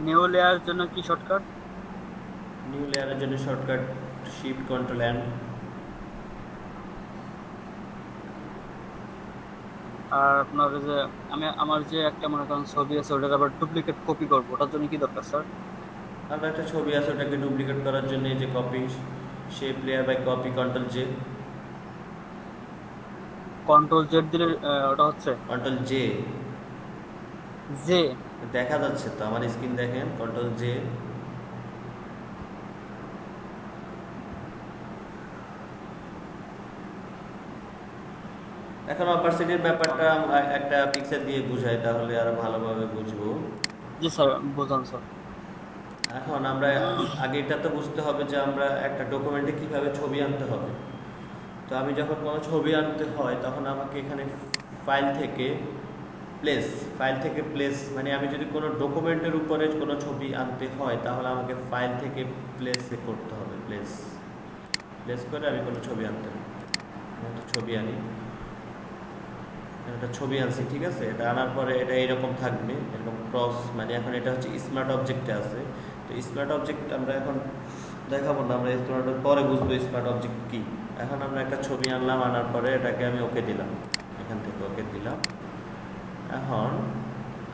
Speaker 7: নিউ লেয়ারের জন্য কি শর্টকাট?
Speaker 1: নিউ লেয়ারের জন্য শর্টকাট শিফট কন্ট্রোল এন।
Speaker 7: আর আপনার যে আমার যে একটা মনে করেন ছবি আছে ওটার আবার ডুপ্লিকেট কপি করবো, ওটার জন্য কি দরকার স্যার?
Speaker 1: আপনার একটা ছবি আছে, ওটাকে ডুপ্লিকেট করার জন্য এই যে copy shape layer by copy, control J.
Speaker 7: Control Z দিলে ওটা হচ্ছে
Speaker 1: কন্ট্রোল জে।
Speaker 7: জে
Speaker 1: দেখা যাচ্ছে তো আমার স্ক্রিন দেখেন, কন্ট্রোল জে। এখন অপারসিটির ব্যাপারটা একটা পিকচার দিয়ে বুঝাই তাহলে আরো ভালোভাবে বুঝবো।
Speaker 7: জি স্যার বুঝান স্যার।
Speaker 1: এখন আমরা আগে এটা তো বুঝতে হবে যে আমরা একটা ডকুমেন্টে কিভাবে ছবি আনতে হবে। তো আমি যখন কোনো ছবি আনতে হয় তখন আমাকে এখানে ফাইল থেকে প্লেস, ফাইল থেকে প্লেস মানে আমি যদি কোনো ডকুমেন্টের উপরে কোনো ছবি আনতে হয় তাহলে আমাকে ফাইল থেকে প্লেসে করতে হবে। প্লেস করে আমি কোনো ছবি আনতে হবে। একটা ছবি আনি, একটা ছবি আনছি, ঠিক আছে। এটা আনার পরে এটা এরকম থাকবে, এরকম ক্রস, মানে এখন এটা হচ্ছে স্মার্ট অবজেক্টে আছে। তো স্মার্ট অবজেক্ট আমরা এখন দেখাবো না, আমরা স্মার্ট পরে বুঝবো স্মার্ট অবজেক্ট কি। এখন আমরা একটা ছবি আনলাম, আনার পরে এটাকে আমি ওকে দিলাম, এখান থেকে ওকে দিলাম। এখন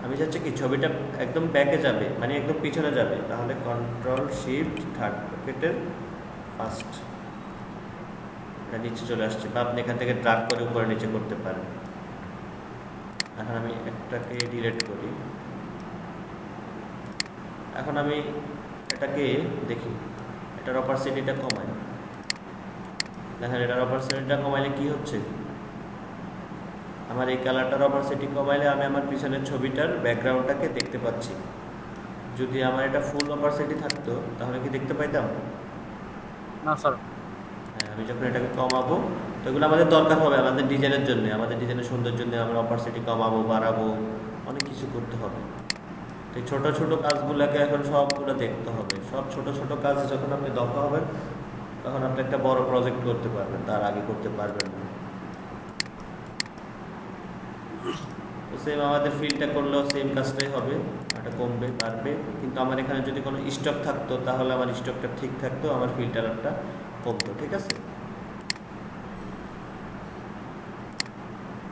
Speaker 1: আমি চাচ্ছি কি ছবিটা একদম ব্যাকে যাবে, মানে একদম পিছনে যাবে, তাহলে কন্ট্রোল শিফট থার্ড ব্র্যাকেটের ফার্স্ট, এটা নিচে চলে আসছে, বা আপনি এখান থেকে ড্রাগ করে উপরে নিচে করতে পারেন। এখন আমি একটাকে ডিলিট করি। এখন আমি এটাকে দেখি, এটার অপারসিটিটা কমাই। দেখেন এটার অপারসিটিটা কমাইলে কি হচ্ছে, আমার এই কালারটার অপারসিটি কমাইলে আমি আমার পিছনের ছবিটার ব্যাকগ্রাউন্ডটাকে দেখতে পাচ্ছি। যদি আমার এটা ফুল অপারসিটি থাকতো তাহলে কি দেখতে পাইতাম
Speaker 7: না স্যার।
Speaker 1: হ্যাঁ, আমি যখন এটাকে কমাবো তো এগুলো আমাদের দরকার হবে আমাদের ডিজাইনের জন্য, আমাদের ডিজাইনের সৌন্দর্যের জন্য আমরা অপারসিটি কমাবো, বাড়াবো, অনেক কিছু করতে হবে। তো এই ছোটো ছোটো কাজগুলোকে এখন সবগুলো দেখতে হবে। সব ছোট ছোট কাজ যখন আপনি দক্ষ হবেন তখন আপনি একটা বড় প্রজেক্ট করতে পারবেন, তার আগে করতে পারবেন না। তো সেম আমাদের ফিলটা করলেও সেম কাজটাই হবে, এটা কমবে বাড়বে। কিন্তু আমার এখানে যদি কোনো স্টক থাকতো তাহলে আমার স্টকটা ঠিক থাকতো, আমার ফিল্টারটা কমতো, ঠিক আছে।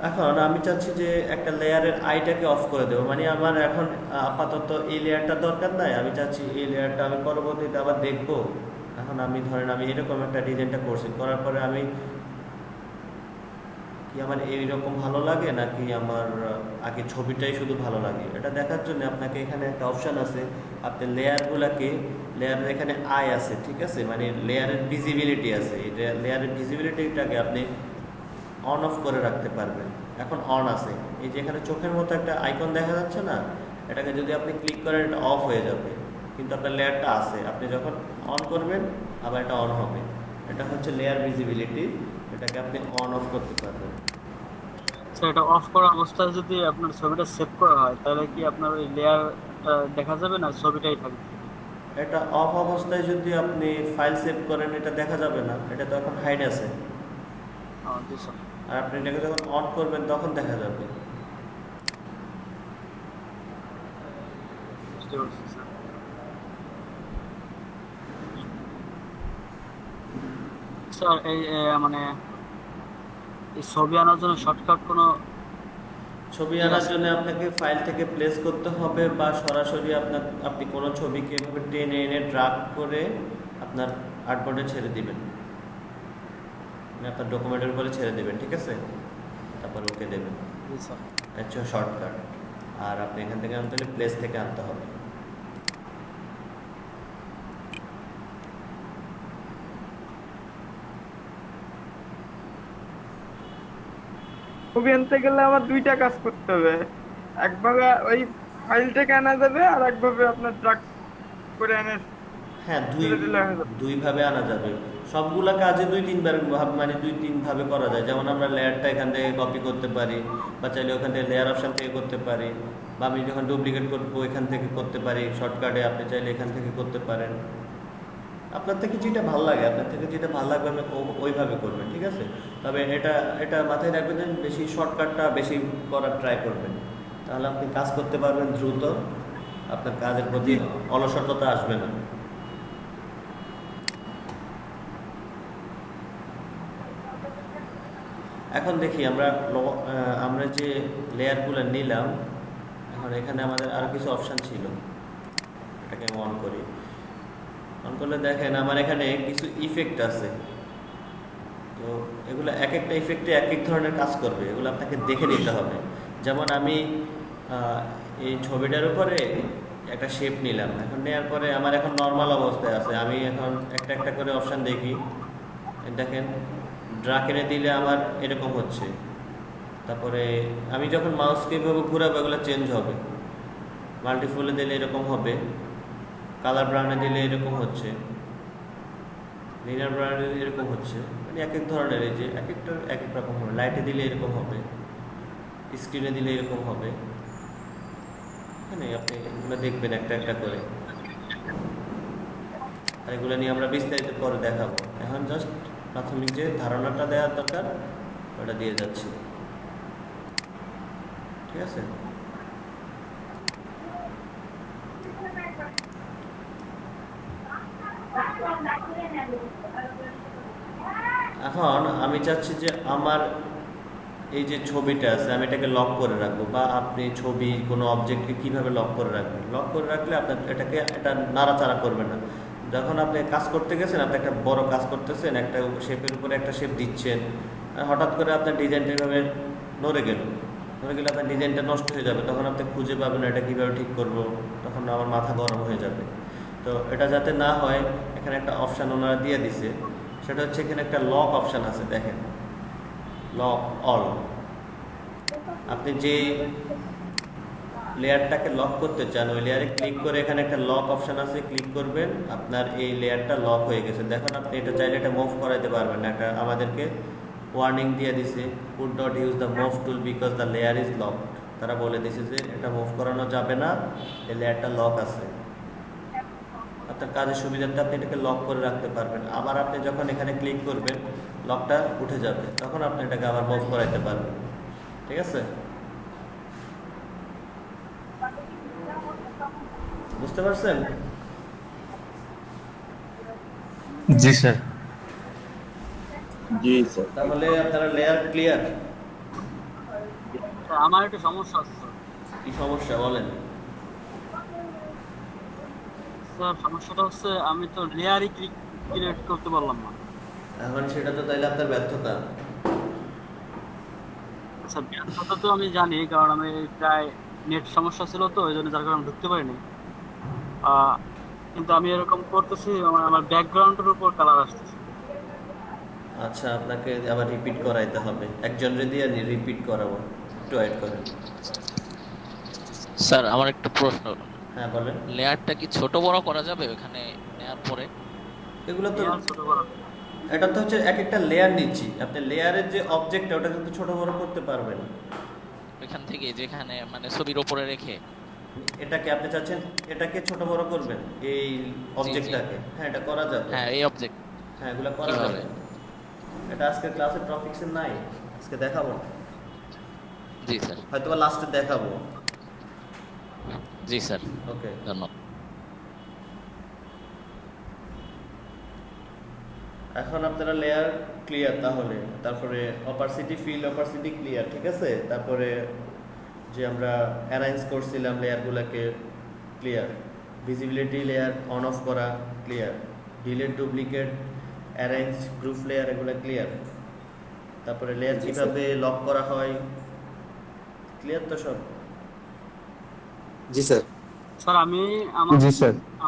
Speaker 1: এখন আমি চাচ্ছি যে একটা লেয়ারের আইটাকে অফ করে দেবো, মানে আমার এখন আপাতত এই লেয়ারটা দরকার নাই, আমি চাচ্ছি এই লেয়ারটা আমি পরবর্তীতে আবার দেখবো। এখন আমি ধরেন আমি এরকম একটা ডিজাইনটা করছি, করার পরে আমি কি আমার এইরকম ভালো লাগে নাকি আমার আগে ছবিটাই শুধু ভালো লাগে, এটা দেখার জন্য আপনাকে এখানে একটা অপশান আছে, আপনি লেয়ারগুলোকে, লেয়ারের এখানে আই আছে, ঠিক আছে, মানে লেয়ারের ভিজিবিলিটি আছে, এই লেয়ারের ভিজিবিলিটিটাকে আপনি অন অফ করে রাখতে পারবেন। এখন অন আছে, এই যে এখানে চোখের মতো একটা আইকন দেখা যাচ্ছে না, এটাকে যদি আপনি ক্লিক করেন এটা অফ হয়ে যাবে, কিন্তু আপনার লেয়ারটা আছে, আপনি যখন অন করবেন আবার এটা অন হবে। এটা হচ্ছে লেয়ার ভিজিবিলিটি, এটাকে আপনি অন অফ করতে পারবেন।
Speaker 7: স্যার এটা অফ করা অবস্থায় যদি আপনার ছবিটা সেভ করা হয় তাহলে কি আপনার ওই লেয়ারটা দেখা যাবে না, ছবিটাই থাকবে?
Speaker 1: এটা অফ অবস্থায় যদি আপনি ফাইল সেভ করেন এটা দেখা যাবে না, এটা তো এখন হাইড আছে।
Speaker 7: জি স্যার।
Speaker 1: আর আপনি এটাকে যখন অন করবেন তখন দেখা যাবে।
Speaker 7: বুঝতে পারছি স্যার। স্যার এই মানে এই ছবি আনার জন্য শর্টকাট কোনো?
Speaker 1: ছবি আনার জন্য আপনাকে ফাইল থেকে প্লেস করতে হবে, বা সরাসরি আপনি কোনো ছবিকে এভাবে টেনে এনে ড্রাগ করে আপনার আর্টবোর্ডে ছেড়ে দিবেন, মানে আপনার ডকুমেন্টের উপরে ছেড়ে দেবেন, ঠিক আছে, তারপর ওকে দেবেন। এটা হচ্ছে শর্টকাট। আর আপনি এখান থেকে আনতে হলে প্লেস থেকে আনতে হবে।
Speaker 6: ছবি আনতে গেলে আমার দুইটা কাজ করতে হবে, একভাবে ওই ফাইলটাকে আনা যাবে আর একভাবে আপনার ড্রাগ করে এনে
Speaker 1: হ্যাঁ, দুইভাবে আনা যাবে। সবগুলা কাজে দুই তিন ভাবে করা যায়। যেমন আমরা লেয়ারটা এখান থেকে কপি করতে পারি, বা চাইলে ওখান থেকে লেয়ার অপশন থেকে করতে পারি, বা আমি যখন ডুপ্লিকেট করবো এখান থেকে করতে পারি শর্টকাটে, আপনি চাইলে এখান থেকে করতে পারেন। আপনার থেকে যেটা ভালো লাগে, আপনার থেকে যেটা ভালো লাগবে আপনি ওইভাবে করবেন, ঠিক আছে। তবে এটা মাথায় রাখবেন যে বেশি শর্টকাটটা বেশি করার ট্রাই করবেন, তাহলে আপনি কাজ করতে পারবেন দ্রুত, আপনার কাজের প্রতি অলসতা আসবে না। এখন দেখি আমরা যে লেয়ারগুলো নিলাম, এখন এখানে আমাদের আরও কিছু অপশান ছিল, এটাকে আমি অন করি। অন করলে দেখেন আমার এখানে কিছু ইফেক্ট আছে, তো এগুলো এক একটা ইফেক্টে এক এক ধরনের কাজ করবে, এগুলো আপনাকে দেখে নিতে হবে। যেমন আমি এই ছবিটার উপরে একটা শেপ নিলাম, এখন নেওয়ার পরে আমার এখন নর্মাল অবস্থায় আছে, আমি এখন একটা একটা করে অপশান দেখি, দেখেন ড্রাগ এনে দিলে আমার এরকম হচ্ছে, তারপরে আমি যখন মাউসকে এভাবে ঘুরাবো এগুলো চেঞ্জ হবে, মাল্টিফুলে দিলে এরকম হবে, কালার ব্রাউনে দিলে এরকম হচ্ছে, লিনার ব্রাউনে দিলে এরকম হচ্ছে, মানে এক এক ধরনের, এই যে এক একটার এক এক রকম হবে, লাইটে দিলে এরকম হবে, স্ক্রিনে দিলে এরকম হবে। এখানে আপনি এগুলো দেখবেন একটা একটা করে, আর এগুলো নিয়ে আমরা বিস্তারিত পরে দেখাবো। এখন জাস্ট প্রাথমিক যে ধারণাটা দেওয়ার দরকার ওটা দিয়ে যাচ্ছি, ঠিক আছে? এখন আমি চাচ্ছি যে আমার এই যে ছবিটা আছে আমি এটাকে লক করে রাখবো, বা আপনি ছবি কোনো অবজেক্টকে কিভাবে লক করে রাখবেন। লক করে রাখলে আপনার এটা নাড়াচাড়া করবে না। যখন আপনি কাজ করতে গেছেন, আপনি একটা বড় কাজ করতেছেন, একটা শেপের উপরে একটা শেপ দিচ্ছেন, আর হঠাৎ করে আপনার ডিজাইনটা এভাবে নড়ে গেলে আপনার ডিজাইনটা নষ্ট হয়ে যাবে। তখন আপনি খুঁজে পাবেন এটা কীভাবে ঠিক করব, তখন আমার মাথা গরম হয়ে যাবে। তো এটা যাতে না হয়, এখানে একটা অপশান ওনারা দিয়ে দিছে, সেটা হচ্ছে এখানে একটা লক অপশান আছে, দেখেন লক অল। আপনি যে লেয়ারটাকে লক করতে চান ওই লেয়ারে ক্লিক করে এখানে একটা লক অপশান আছে, ক্লিক করবেন, আপনার এই লেয়ারটা লক হয়ে গেছে। দেখুন আপনি এটা চাইলে এটা মুভ করাইতে পারবেন না। এটা আমাদেরকে ওয়ার্নিং দিয়ে দিছে, could not use the move tool because the layer is locked. তারা বলে দিছে যে এটা মুভ করানো যাবে না, এই লেয়ারটা লক আছে। আপনার কাজের সুবিধার্থে আপনি এটাকে লক করে রাখতে পারবেন। আবার আপনি যখন এখানে ক্লিক করবেন লকটা উঠে যাবে, তখন আপনি এটাকে আবার মুভ করাইতে পারবেন, ঠিক আছে? বুঝতে পারছেন?
Speaker 12: জি স্যার।
Speaker 4: জি স্যার।
Speaker 1: তাহলে আপনারা লেয়ার ক্লিয়ার?
Speaker 7: আমার একটা সমস্যা আছে স্যার।
Speaker 1: কি সমস্যা বলেন?
Speaker 7: স্যার সমস্যাটা হচ্ছে আমি তো লেয়ারই ক্রিয়েট করতে পারলাম না।
Speaker 1: এখন সেটা তো তাইলে আপনার ব্যর্থতা।
Speaker 7: আচ্ছা, ব্যর্থতা তো আমি জানি, কারণ আমি প্রায় নেট সমস্যা ছিল তো ওই জন্য, যার কারণে ঢুকতে পারিনি। কিন্তু আমি এরকম করতেছি, আমার ব্যাকগ্রাউন্ডের উপর কালার আসতেছে।
Speaker 1: আচ্ছা, আপনাকে আবার রিপিট করাইতে হবে, একজন রেডি আর রিপিট করাবো, একটু ওয়েট করেন।
Speaker 5: স্যার আমার একটা প্রশ্ন।
Speaker 1: হ্যাঁ বলেন।
Speaker 5: লেয়ারটা কি ছোট বড় করা যাবে ওখানে নেওয়ার পরে?
Speaker 1: এগুলো তো
Speaker 7: ছোট বড়,
Speaker 1: এটা তো হচ্ছে এক একটা লেয়ার নিচ্ছি, আপনি লেয়ারের যে অবজেক্টটা ওটা কিন্তু ছোট বড় করতে পারবেন
Speaker 5: এখান থেকে যেখানে মানে ছবির উপরে রেখে।
Speaker 1: এটাকে আপনি চাচ্ছেন এটাকে ছোট বড় করবেন এই অবজেক্টটাকে? হ্যাঁ এটা করা যাবে।
Speaker 5: হ্যাঁ এই অবজেক্ট,
Speaker 1: হ্যাঁ এগুলো করা যাবে। এটা আজকে ক্লাসের টপিকসে নাই, আজকে দেখাবো।
Speaker 5: জি স্যার।
Speaker 1: হয়তো বা লাস্টে দেখাবো।
Speaker 5: জি স্যার।
Speaker 1: ওকে,
Speaker 5: ধন্যবাদ।
Speaker 1: এখন আপনারা লেয়ার ক্লিয়ার, তাহলে তারপরে অপারসিটি ফিল অপারসিটি ক্লিয়ার, ঠিক আছে? তারপরে যে আমরা অ্যারেঞ্জ করছিলাম লেয়ারগুলোকে clear, visibility layer on off করা clear, delete duplicate arrange group layer এগুলো ক্লিয়ার। তারপরে লেয়ার কিভাবে লক করা হয় ক্লিয়ার তো সব?
Speaker 12: জি স্যার।
Speaker 7: স্যার আমি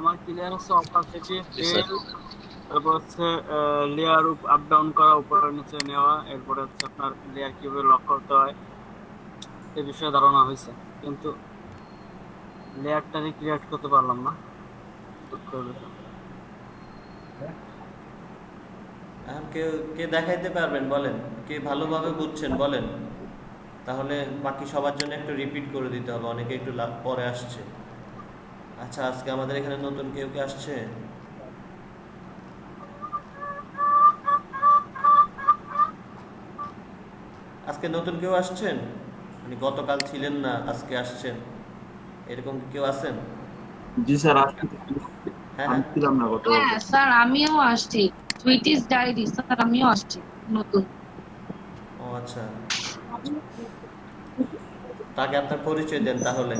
Speaker 7: আমার ক্লিয়ার হচ্ছে অপারসিটি ফিল, তারপর হচ্ছে লেয়ার আপ ডাউন করা, উপরে নিচে নেওয়া, এরপরে হচ্ছে আপনার লেয়ার কিভাবে লক করতে হয় এই বিষয়ে ধারণা হয়েছে, কিন্তু লেয়ারটাকে ক্রিয়েট করতে পারলাম না।
Speaker 1: এখন কে দেখাইতে পারবেন বলেন? কে ভালোভাবে বুঝছেন বলেন? তাহলে বাকি সবার জন্য একটু রিপিট করে দিতে হবে, অনেকে একটু পরে আসছে। আচ্ছা, আজকে আমাদের এখানে নতুন কেউ কি আসছে? আজকে নতুন কেউ আসছেন? মানে গতকাল ছিলেন না, আজকে আসছেন, এরকম কি কেউ আছেন?
Speaker 4: জি স্যার।
Speaker 1: হ্যাঁ
Speaker 4: আমি ছিলাম না গতকাল।
Speaker 13: হ্যাঁ স্যার, আমিও আসছি। সুইটিস ডায়েরি স্যার, আমিও আসছি নতুন।
Speaker 1: ও আচ্ছা, তাকে আপনার পরিচয় দেন তাহলে,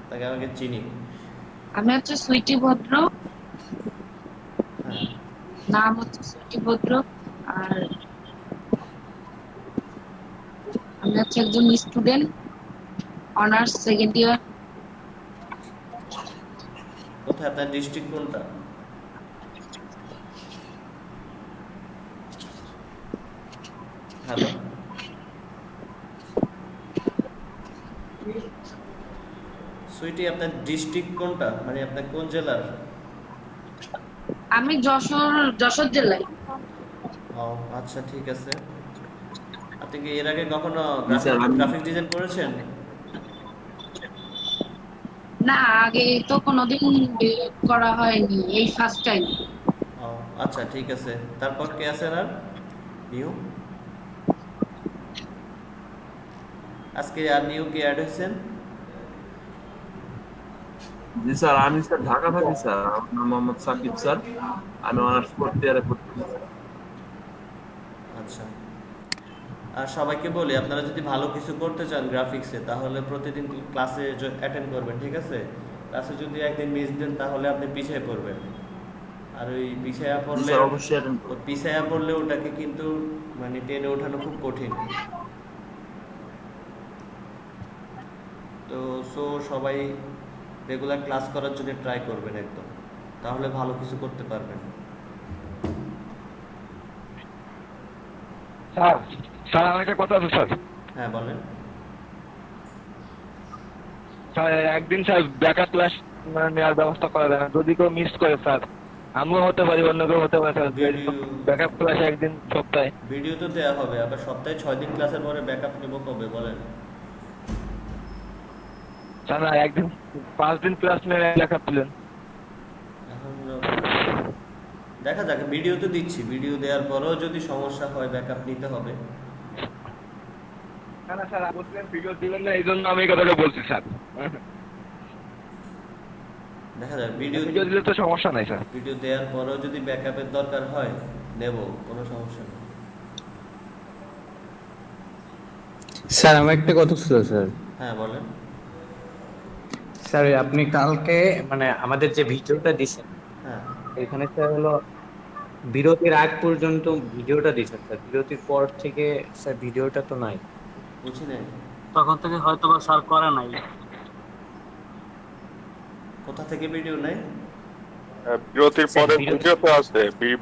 Speaker 1: তাকে আমাকে চিনি।
Speaker 13: আমি হচ্ছে সুইটি ভদ্র,
Speaker 1: হ্যাঁ
Speaker 13: নাম হচ্ছে সুইটি ভদ্র, আর আমি হচ্ছে একজন স্টুডেন্ট, অনার্স সেকেন্ড ইয়ার।
Speaker 1: কোথায় আপনার ডিস্ট্রিক্ট কোনটা? হ্যালো, সুইটি আপনার ডিস্ট্রিক্ট কোনটা, মানে আপনার কোন জেলার?
Speaker 13: আমি যশোর জেলায়।
Speaker 1: ও আচ্ছা, ঠিক আছে। আপনি কি এর আগে কখনো
Speaker 4: জি স্যার, আমি
Speaker 1: গ্রাফিক ডিজাইন করেছেন?
Speaker 13: না, আগে তো কোনোদিন করা হয়নি, এই ফার্স্ট টাইম।
Speaker 1: ও আচ্ছা, ঠিক আছে। তারপর কে আছেন আর নিউ? আজকে আর নিউ কে অ্যাড হয়েছেন?
Speaker 4: জি স্যার, আমি স্যার ঢাকা থাকি স্যার। আমার নাম মোহাম্মদ সাকিব স্যার। আমি অনার্স ফোর্থ ইয়ারে পড়তেছি স্যার।
Speaker 1: আচ্ছা, আর সবাইকে বলি আপনারা যদি ভালো কিছু করতে চান গ্রাফিক্সে তাহলে প্রতিদিন ক্লাসে অ্যাটেন্ড করবেন, ঠিক আছে? ক্লাসে যদি একদিন মিস দেন তাহলে আপনি পিছিয়ে পড়বেন। আর ওই পিছিয়ে
Speaker 4: জি
Speaker 1: পড়লে
Speaker 4: স্যার, অবশ্যই অ্যাটেন্ড করব।
Speaker 1: পিছিয়ে পড়লে ওটাকে কিন্তু মানে টেনে ওঠানো খুব কঠিন। তো সবাই রেগুলার ক্লাস করার জন্য ট্রাই করবেন একদম, তাহলে ভালো কিছু করতে পারবেন।
Speaker 14: স্যার স্যার আমার একটা কথা আছে স্যার।
Speaker 1: হ্যাঁ বলেন।
Speaker 14: স্যার একদিন স্যার ব্যাকআপ ক্লাস নেওয়ার ব্যবস্থা করা যায় না, যদি কেউ মিস করে স্যার। আমিও হতে পারি, অন্য কেউ হতে পারে স্যার। ব্যাকআপ ক্লাস একদিন সপ্তাহে।
Speaker 1: ভিডিও তো দেওয়া হবে, আবার সপ্তাহে 6 দিন ক্লাসের পরে ব্যাকআপ নেব কবে বলেন?
Speaker 14: স্যার না, একদিন 5 দিন ক্লাস নিয়ে ব্যাকআপ দিলেন।
Speaker 1: এখন দেখা যাক, ভিডিও তো দিচ্ছি, ভিডিও দেওয়ার পরেও যদি সমস্যা হয় ব্যাকআপ নিতে হবে।
Speaker 14: না না স্যার, বলছিলেন ভিডিও দিবেন না, এই জন্য আমি এই কথাটা বলছি স্যার।
Speaker 1: দেখা যাক, ভিডিও
Speaker 14: দিলে তো সমস্যা নাই স্যার।
Speaker 1: ভিডিও দেওয়ার পরেও যদি ব্যাকআপের দরকার হয় নেব, কোনো সমস্যা নেই।
Speaker 12: স্যার আমার একটা কথা ছিল স্যার।
Speaker 1: হ্যাঁ বলেন।
Speaker 12: স্যার আপনি কালকে মানে আমাদের যে ভিডিওটা দিছেন,
Speaker 1: হ্যাঁ
Speaker 12: এখানে স্যার হলো বিরতির আগ পর্যন্ত ভিডিওটা দিছেন স্যার, বিরতির পর থেকে স্যার ভিডিওটা তো নাই।
Speaker 1: বুঝি নাই।
Speaker 7: তখন থেকে হয়তো বা স্যার করে নাই।
Speaker 1: কোথা থেকে ভিডিও নাই?
Speaker 15: বিরতির পরে ভিডিও তো আছে,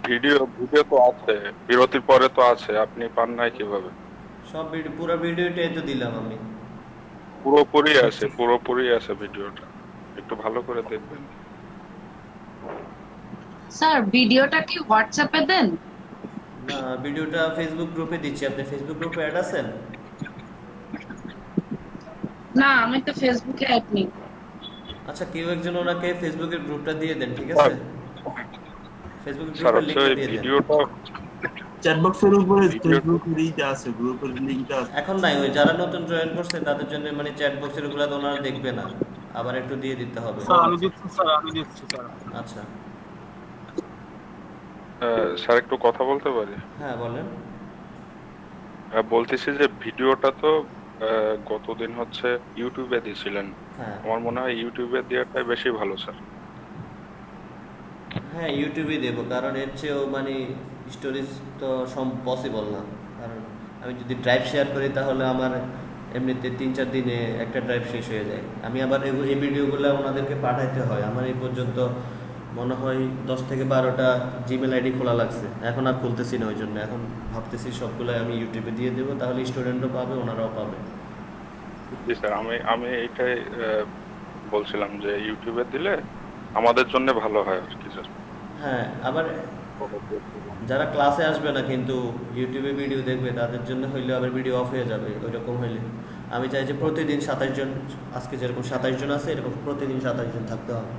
Speaker 15: ভিডিও তো আছে, বিরতির পরে তো আছে, আপনি পান নাই কিভাবে?
Speaker 1: সব ভিডিও, পুরো ভিডিওটাই তো দিলাম আমি।
Speaker 15: পুরোপুরি আছে ভিডিওটা, একটু ভালো করে দেখবেন।
Speaker 13: স্যার ভিডিওটা কি হোয়াটসঅ্যাপে দেন?
Speaker 1: না, ভিডিওটা ফেসবুক গ্রুপে দিচ্ছি। আপনি ফেসবুক গ্রুপে অ্যাড আছেন?
Speaker 13: না, আমি তো ফেসবুকে অ্যাড নেই।
Speaker 1: আচ্ছা, কেউ একজন ওনাকে ফেসবুকের গ্রুপটা দিয়ে দেন, ঠিক আছে? ফেসবুক
Speaker 15: স্যার
Speaker 1: গ্রুপের
Speaker 15: হচ্ছে
Speaker 1: লিংকটা
Speaker 15: ওই
Speaker 1: দিয়ে দেন।
Speaker 15: ভিডিওটা
Speaker 4: চ্যাট বক্সের উপরে ফেসবুকের এইটা আছে, গ্রুপের লিংকটা আছে।
Speaker 1: এখন নাই, ওই যারা নতুন জয়েন করছে তাদের জন্য মানে চ্যাট বক্সের ওগুলা তো ওনারা দেখবে না, আবার একটু দিয়ে দিতে হবে।
Speaker 7: স্যার আমি দিচ্ছি স্যার।
Speaker 1: আচ্ছা
Speaker 15: স্যার একটু কথা বলতে পারি?
Speaker 1: হ্যাঁ বলেন।
Speaker 15: বলতেছি যে ভিডিওটা তো গতদিন হচ্ছে ইউটিউবে দিয়েছিলেন,
Speaker 1: হ্যাঁ
Speaker 15: আমার মনে হয় ইউটিউবে দেওয়াটাই বেশি ভালো স্যার।
Speaker 1: হ্যাঁ ইউটিউবে দেবো, কারণ এর চেয়েও মানে স্টোরেজ তো পসিবল না। কারণ আমি যদি ড্রাইভ শেয়ার করি তাহলে আমার এমনিতে 3-4 দিনে একটা ড্রাইভ শেষ হয়ে যায়। আমি আবার এই ভিডিওগুলো ওনাদেরকে পাঠাইতে হয়। আমার এই পর্যন্ত মনে হয় 10 থেকে 12টা জিমেল আইডি খোলা লাগছে, এখন আর খুলতেছি না। ওই জন্য এখন ভাবতেছি সবগুলো আমি ইউটিউবে দিয়ে দেবো, তাহলে স্টুডেন্টও পাবে, ওনারাও পাবে।
Speaker 15: জি স্যার, আমি এইটাই বলছিলাম যে ইউটিউবে দিলে আমাদের জন্য ভালো হয় আর কি স্যার।
Speaker 1: হ্যাঁ, আবার যারা ক্লাসে আসবে না কিন্তু ইউটিউবে ভিডিও দেখবে তাদের জন্য হইলে আবার ভিডিও অফ হয়ে যাবে। ওইরকম হইলে আমি চাই যে প্রতিদিন 27 জন, আজকে যেরকম 27 জন আছে এরকম প্রতিদিন 27 জন থাকতে হবে।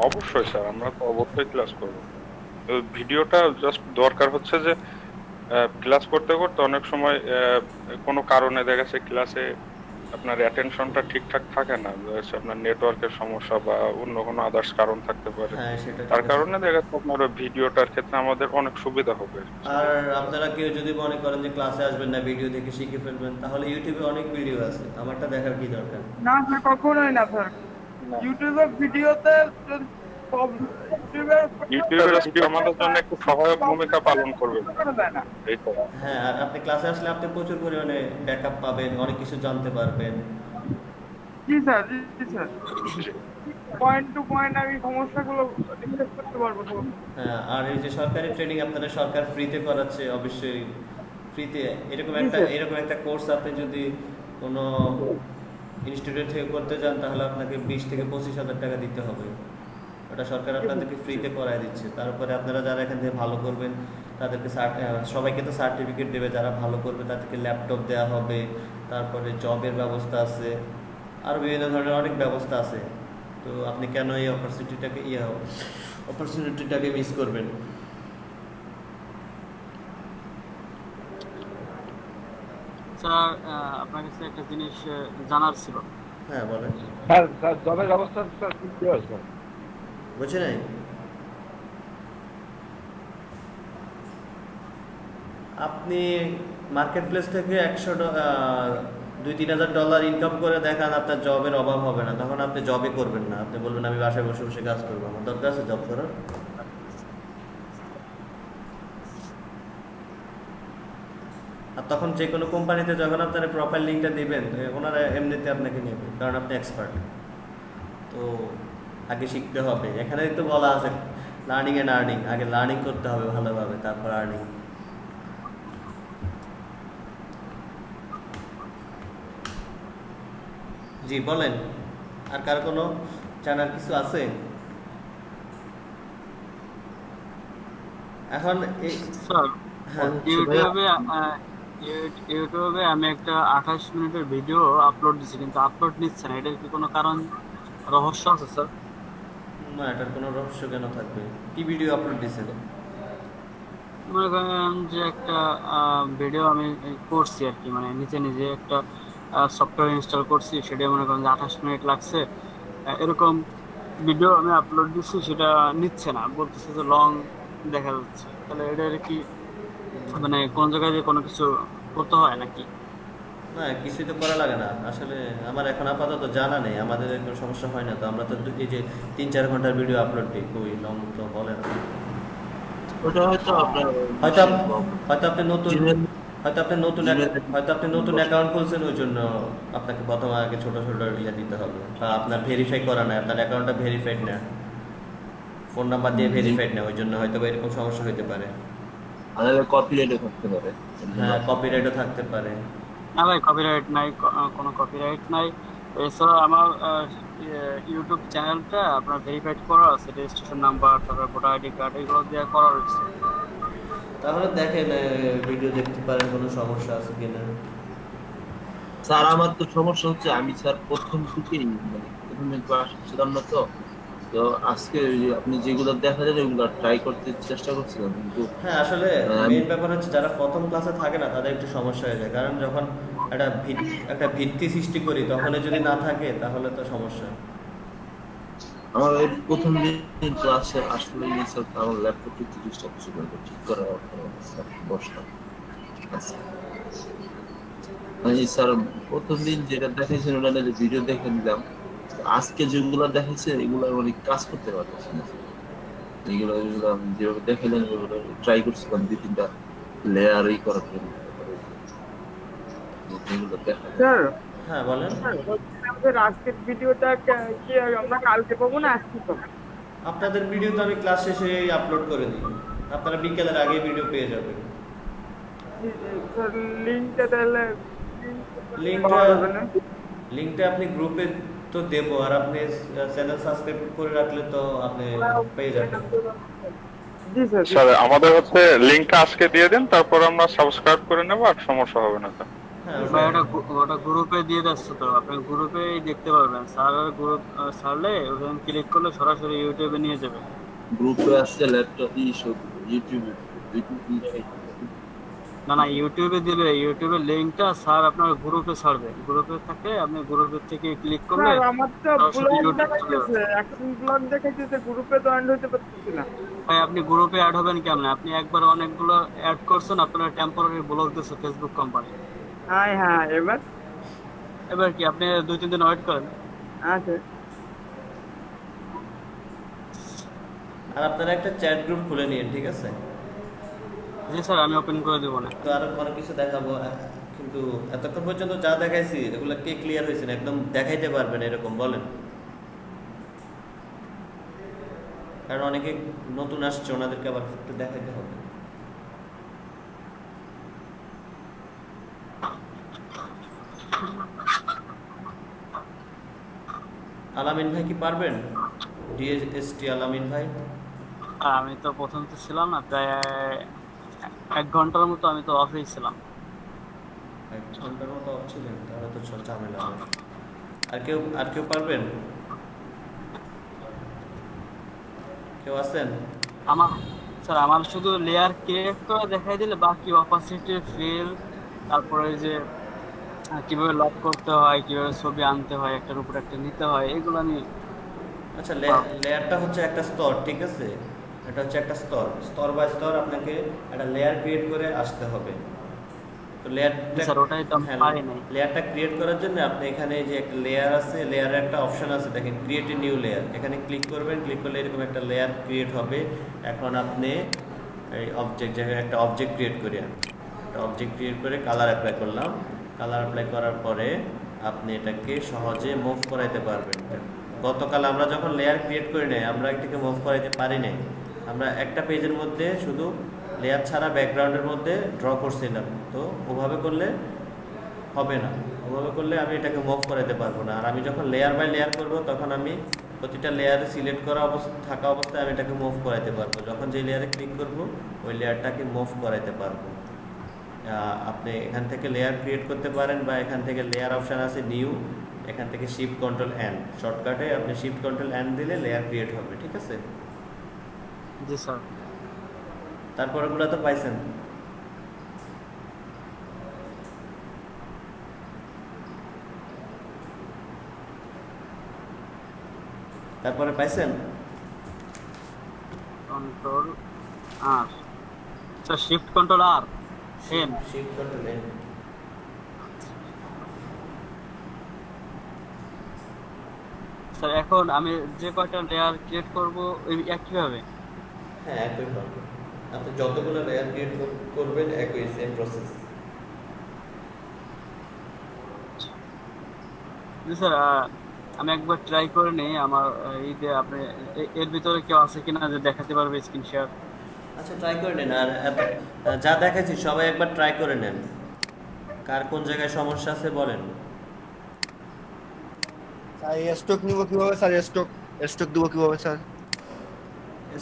Speaker 15: অবশ্যই স্যার, আমরা তো অবশ্যই ক্লাস করবো। ভিডিওটা জাস্ট দরকার হচ্ছে যে ক্লাস করতে করতে অনেক সময় কোনো কারণে দেখা যাচ্ছে ক্লাসে আপনার অ্যাটেনশনটা ঠিকঠাক থাকে না, আপনার নেটওয়ার্কের সমস্যা বা অন্য কোনো আদার্স কারণ থাকতে পারে। তার কারণে দেখা যাচ্ছে আপনার ভিডিওটার ক্ষেত্রে আমাদের অনেক সুবিধা হবে।
Speaker 1: আর আপনারা কেউ যদি মনে করেন যে ক্লাসে আসবেন না, ভিডিও দেখে শিখে ফেলবেন, তাহলে ইউটিউবে অনেক ভিডিও আছে, আমারটা দেখার কি দরকার?
Speaker 6: না স্যার, কখনোই না স্যার। ইউটিউবের ভিডিওতে
Speaker 15: ইউটিউবের ভিডিও আমাদের জন্য একটু সহায়ক ভূমিকা পালন করবে।
Speaker 1: হ্যাঁ, আর আপনি ক্লাসে আসলে আপনি প্রচুর পরিমাণে ব্যাকআপ পাবেন, অনেক কিছু জানতে পারবেন।
Speaker 6: জি স্যার, পয়েন্ট টু পয়েন্ট আমি সমস্যাগুলো ডিসকাস করতে পারবো।
Speaker 1: হ্যাঁ, আর এই যে সরকারি ট্রেনিং আপনারা সরকার ফ্রিতে করাচ্ছে, অবশ্যই ফ্রিতে এরকম একটা কোর্স আপনি যদি কোনো ইনস্টিটিউট থেকে করতে চান তাহলে আপনাকে 20 থেকে 25,000 টাকা দিতে হবে। ওটা সরকার আপনাদেরকে ফ্রিতে করায় দিচ্ছে। তারপরে আপনারা যারা এখান থেকে ভালো করবেন তাদেরকে সবাইকে তো সার্টিফিকেট দেবে, যারা ভালো করবে তাদেরকে ল্যাপটপ দেওয়া হবে, তারপরে জবের ব্যবস্থা আছে, আরও বিভিন্ন ধরনের অনেক ব্যবস্থা আছে। তো আপনি কেন এই অপরচুনিটিটাকে মিস করবেন?
Speaker 7: স্যার আপনার কাছে একটা জিনিস জানার ছিল।
Speaker 1: হ্যাঁ বলেন।
Speaker 14: স্যার জবের ব্যবস্থা স্যার কি হয়েছে?
Speaker 1: বুঝে নাই? আপনি মার্কেট প্লেস থেকে $2,000-3,000 ইনকাম করে দেখান, আপনার জবের অভাব হবে না, তখন আপনি জবই করবেন না। আপনি বলবেন আমি বাসায় বসে বসে কাজ করবো, আমার দরকার আছে জব করার? আর তখন যে কোনো কোম্পানিতে যখন আপনারা প্রোফাইল লিঙ্কটা দিবেন, ওনারা এমনিতে আপনাকে নেবে, কারণ আপনি এক্সপার্ট। তো আগে শিখতে হবে, এখানে তো বলা আছে লার্নিং অ্যান্ড আর্নিং, আগে লার্নিং করতে হবে ভালোভাবে, তারপর আর্নিং। জি বলেন, আর কার কোনো জানার কিছু আছে? এখন
Speaker 7: স্যার ইউটিউবে আমি একটা 28 মিনিটের ভিডিও আপলোড দিচ্ছি, কিন্তু আপলোড নিচ্ছে না। এটার কি কোনো কারণ, রহস্য আছে স্যার?
Speaker 1: না, এটার কোনো রহস্য কেন থাকবে? কি ভিডিও আপলোড দিয়েছেন?
Speaker 7: মনে করেন যে একটা ভিডিও আমি করছি আর কি, মানে নিজে নিজে একটা সফটওয়্যার ইনস্টল করছি, সেটা মনে করেন যে 28 মিনিট লাগছে, এরকম ভিডিও আমি আপলোড দিচ্ছি, সেটা নিচ্ছে না, বলতেছে যে লং দেখা যাচ্ছে। তাহলে এটার কি মানে কোন জায়গায় যে কোনো কিছু করতে হয় নাকি?
Speaker 1: না, কিছুই তো করা লাগে না আসলে। আমার এখন আপাতত জানা নেই, আমাদের কোনো সমস্যা হয় না তো। আমরা তো এই যে 3-4 ঘন্টার ভিডিও আপলোড দিই, কই লং তো বলে না।
Speaker 4: ওটা হয়তো আপনার
Speaker 1: হয়তো আপনি নতুন অ্যাকাউন্ট খুলছেন, ওই জন্য আপনাকে প্রথমে আগে ছোট ছোট দিতে হবে, বা আপনার ভেরিফাই করা নাই, আপনার অ্যাকাউন্টটা ভেরিফাইড না, ফোন নাম্বার দিয়ে ভেরিফাইড না, ওই জন্য হয়তো এরকম সমস্যা হতে পারে।
Speaker 4: কপিরাইটও থাকতে পারে।
Speaker 1: হ্যাঁ, কপিরাইটও থাকতে পারে।
Speaker 7: না ভাই, কপিরাইট নাই, কোনো কপিরাইট নাই। এছাড়া আমার ইউটিউব চ্যানেলটা আপনার ভেরিফাইড করা আছে, রেজিস্ট্রেশন নাম্বার, তারপর ভোটার আইডি কার্ড, এগুলো দিয়ে করা রয়েছে।
Speaker 1: তাহলে দেখেন ভিডিও দেখতে পারেন কোনো সমস্যা আছে কিনা।
Speaker 4: স্যার আমার তো সমস্যা হচ্ছে, আমি স্যার প্রথম থেকেই মানে প্রথমে ক্লাস ছিলাম না তো, তো আজকে আপনি যেগুলো দেখালেন ওগুলো ট্রাই করতে চেষ্টা করছিলাম, কিন্তু
Speaker 1: হ্যাঁ আসলে মেইন ব্যাপার হচ্ছে যারা প্রথম ক্লাসে থাকে না তাদের একটু সমস্যা হয়ে যায়, কারণ যখন একটা ভিত্তি সৃষ্টি করি তখন যদি না থাকে তাহলে তো সমস্যা।
Speaker 4: আমার এই প্রথম দিন ক্লাসে আসলে স্যার আমার ল্যাপটপে 30টা কিছু ঠিক করা স্যার বসলাম। স্যার প্রথম দিন যেটা দেখাইছেন ওটা ভিডিও দেখে নিলাম, আজকে যেগুলো দেখাইছে এগুলো অনেক কাজ করতে পারতেছি না। এগুলো আমি যেভাবে দেখাইলেন ওগুলো ট্রাই করছিলাম 2-3টা লেয়ার করার জন্য।
Speaker 6: স্যার
Speaker 1: হ্যাঁ বলেন।
Speaker 6: আমাদের আজকের ভিডিওটা কি আমরা কালকে পাবো না আজকে পাবো?
Speaker 1: আপনাদের ভিডিও তো আমি ক্লাস শেষে আপলোড করে দিই, আপনারা বিকেলের আগে ভিডিও পেয়ে যাবেন।
Speaker 6: স্যার লিংকটা তাহলে
Speaker 1: লিংকটা আপনি গ্রুপে তো দেবো, আর আপনি চ্যানেল সাবস্ক্রাইব করে রাখলে তো আপনি পেয়ে যাবেন।
Speaker 15: স্যার আমাদের হচ্ছে লিংকটা আজকে দিয়ে দেন, তারপর আমরা সাবস্ক্রাইব করে নেব, আর সমস্যা হবে না স্যার।
Speaker 7: ভাই ওটা গ্রুপে দিয়ে যাচ্ছে, তো আপনি গ্রুপেই দেখতে পারবেন। স্যার গ্রুপ সারলে ওখানে ক্লিক করলে সরাসরি ইউটিউবে নিয়ে যাবে।
Speaker 4: গ্রুপে আসছে ল্যাপটপ ইউটিউবে
Speaker 7: না ইউটিউবে দিলে ইউটিউবের লিংকটা স্যার আপনার গ্রুপে ছাড়বে, গ্রুপে থাকে আপনি গ্রুপের থেকে ক্লিক করলে
Speaker 6: আমার তো ব্লগ দেখাইতেছে, অ্যাকশন ব্লগ দেখাইতেছে, গ্রুপে তো অ্যাড হতে পারতেছি না।
Speaker 7: ভাই আপনি গ্রুপে অ্যাড হবেন কেমনে? আপনি একবার অনেকগুলো অ্যাড করছেন, আপনার টেম্পোরারি ব্লক দিচ্ছে ফেসবুক কোম্পানি।
Speaker 6: হ্যাঁ
Speaker 7: এবার কি আপনি 2-3 দিন ওয়েট করেন।
Speaker 6: আচ্ছা।
Speaker 1: আর আপনারা একটা চ্যাট গ্রুপ খুলে নিন, ঠিক আছে?
Speaker 7: জি স্যার, আমি ওপেন করে দেবো না।
Speaker 1: তো আরো অনেক কিছু দেখাবো, কিন্তু এতক্ষণ পর্যন্ত যা দেখাইছি এগুলো কে ক্লিয়ার হয়েছে না একদম দেখাইতে পারবেন এরকম বলেন? কারণ অনেকে নতুন আসছে, ওনাদেরকে আবার একটু দেখাইতে হবে। আলামিন ভাই কি পারবেন? ডিএসটি আলামিন ভাই।
Speaker 7: আমি তো প্রথম তো ছিলাম না, প্রায় 1 ঘন্টার মতো আমি তো অফেই ছিলাম।
Speaker 1: 1 ঘন্টার মতো অফ ছিলেন, তাহলে তো ঝামেলা নেই। আর কেউ পারবেন? কেউ আছেন?
Speaker 7: আমার শুধু লেয়ার ক্রিয়েট করে দেখাই দিলে বাকি অপাসিটি ফিল, তারপরে যে কিভাবে লক করতে হয়, কিভাবে ছবি আনতে হয়, একটার উপর একটা নিতে হয়, এগুলো আমি
Speaker 1: আচ্ছা, লেয়ারটা হচ্ছে একটা স্তর, ঠিক আছে? এটা হচ্ছে একটা স্তর বাই স্তর আপনাকে একটা লেয়ার ক্রিয়েট করে আসতে হবে। তো লেয়ারটা ক্রিয়েট করার জন্য আপনি এখানে যে একটা লেয়ার আছে, লেয়ারের একটা অপশন আছে, দেখেন ক্রিয়েট এ নিউ লেয়ার, এখানে ক্লিক করবেন। ক্লিক করলে এরকম একটা লেয়ার ক্রিয়েট হবে। এখন আপনি এই জায়গায় একটা অবজেক্ট ক্রিয়েট করি, একটা অবজেক্ট ক্রিয়েট করে কালার অ্যাপ্লাই করলাম। কালার অ্যাপ্লাই করার পরে আপনি এটাকে সহজে মুভ করাইতে পারবেন। গতকাল আমরা যখন লেয়ার ক্রিয়েট করি নাই, আমরা এটাকে মুভ করাইতে পারি নাই। আমরা একটা পেজের মধ্যে শুধু লেয়ার ছাড়া ব্যাকগ্রাউন্ডের মধ্যে ড্র করছিলাম। তো ওভাবে করলে হবে না, ওভাবে করলে আমি এটাকে মুভ করাইতে পারবো না। আর আমি যখন লেয়ার বাই লেয়ার করব, তখন আমি প্রতিটা লেয়ারে সিলেক্ট করা থাকা অবস্থায় আমি এটাকে মুভ করাইতে পারবো। যখন যে লেয়ারে ক্লিক করব, ওই লেয়ারটাকে মুভ করাইতে পারবো। আপনি এখান থেকে লেয়ার ক্রিয়েট করতে পারেন, বা এখান থেকে লেয়ার অপশান আছে নিউ, এখান থেকে শিফট কন্ট্রোল এন, শর্টকাটে আপনি শিফট কন্ট্রোল এন দিলে লেয়ার ক্রিয়েট হবে, ঠিক আছে?
Speaker 7: জি স্যার।
Speaker 1: তারপরেগুলো তো পাইছেন? তারপরে পাইছেন?
Speaker 7: Control R, sir shift control আর N,
Speaker 1: shift control N.
Speaker 7: Sir এখন আমি যে কয়টা লেয়ার ক্রিয়েট করব একইভাবে?
Speaker 1: হ্যাঁ, একইভাবে আপনি যতগুলো লেয়ার ক্রিয়েট করবেন একই সেম প্রসেস।
Speaker 7: জি স্যার, আমি একবার ট্রাই করে নেই। আমার এই যে আপনি এর ভিতরে কেউ আছে কিনা যে দেখাতে পারবে স্ক্রিন শেয়ার?
Speaker 1: আচ্ছা, ট্রাই করে নেন। আর যা দেখাচ্ছি সবাই একবার ট্রাই করে নেন। কার কোন জায়গায় সমস্যা আছে বলেন।
Speaker 9: স্যার স্টক নিব কিভাবে? স্যার স্টক দিব কিভাবে স্যার?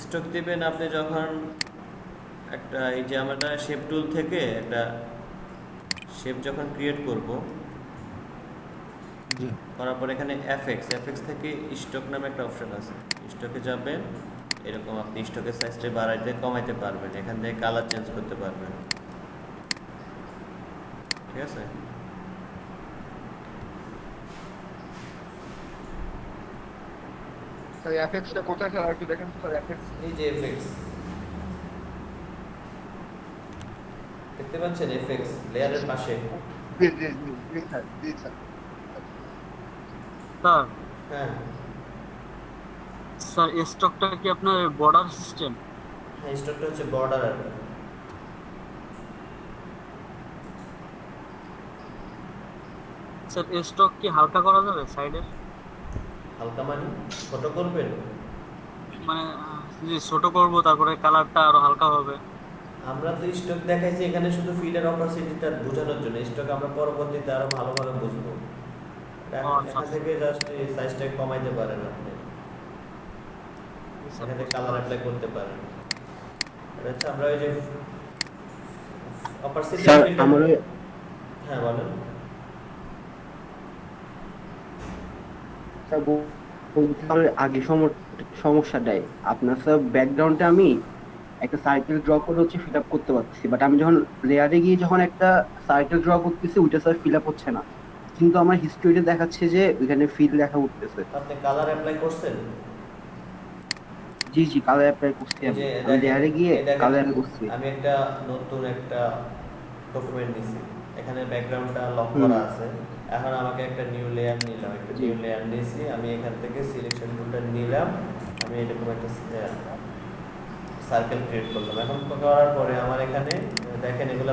Speaker 1: স্টক দিবেন আপনি যখন একটা, এই যে আমরা শেপ টুল থেকে একটা শেপ যখন ক্রিয়েট করব, করার পর এখানে এফএক্স থেকে স্টক নামে একটা অপশন আছে। স্টকে যাবেন, এরকম আপনি স্টকের সাইজটা বাড়াইতে কমাইতে পারবেন। এখান থেকে কালার চেঞ্জ করতে পারবেন, ঠিক আছে?
Speaker 9: স্যার এফএক্সটা কোথায় স্যার একটু দেখেন তো স্যার। এফএক্স,
Speaker 1: এই যে এফএক্স দেখতে পাচ্ছেন, এফএক্স লেয়ারের পাশে।
Speaker 9: জি জি জি স্যার, জি স্যার।
Speaker 7: স্যার,
Speaker 1: হ্যাঁ
Speaker 7: স্যার স্টকটা কি আপনার বর্ডার সিস্টেম?
Speaker 1: হ্যাঁ, স্টকটা হচ্ছে বর্ডার। আর
Speaker 7: স্যার স্টক কি হালকা করা যাবে সাইডের?
Speaker 1: হালকা মানে ছোট করবেন?
Speaker 7: মানে যদি ছোট করব তারপরে কালারটা আরো হালকা হবে।
Speaker 1: আমরা তো স্টক দেখাইছি এখানে শুধু ফিলের অপারসিটিটা বোঝানোর জন্য। স্টক আমরা পরবর্তীতে আরো ভালোভাবে বুঝবো। এখান থেকে জাস্ট এই সাইজটা কমাইতে পারেন আপনি, এখান থেকে কালার অ্যাপ্লাই করতে পারেন। আচ্ছা, আমরা ওই যে অপারসিটি,
Speaker 3: স্যার আমার
Speaker 1: হ্যাঁ বলেন।
Speaker 3: স্যার বলছিলাম আগে সমস্যাটাই আপনার স্যার, ব্যাকগ্রাউন্ডে আমি একটা সার্কেল ড্র করে হচ্ছে ফিল আপ করতে পারতেছি, বাট আমি যখন লেয়ারে গিয়ে যখন একটা সার্কেল ড্র করতেছি, ওইটা স্যার ফিল আপ হচ্ছে না। কিন্তু আমার হিস্ট্রিতে দেখাচ্ছে যে ওইখানে ফিল লেখা উঠতেছে।
Speaker 1: আপনি কালার অ্যাপ্লাই করছেন?
Speaker 3: জি জি, কালার অ্যাপ্লাই করছি। আমি লেয়ারে গিয়ে কালার করছি।
Speaker 1: আমি একটা নতুন একটা ডকুমেন্ট নিছি, এখানে ব্যাকগ্রাউন্ডটা লক করা আছে। এখন আমাকে একটা নিউ লেয়ার নিলাম, একটা নিউ লেয়ার নিয়েছি। আমি এখান থেকে সিলেকশন টুলটা নিলাম, আমি এরকম একটা সার্কেল ক্রিয়েট করলাম। এখন করার পরে আমার এখানে দেখেন এগুলো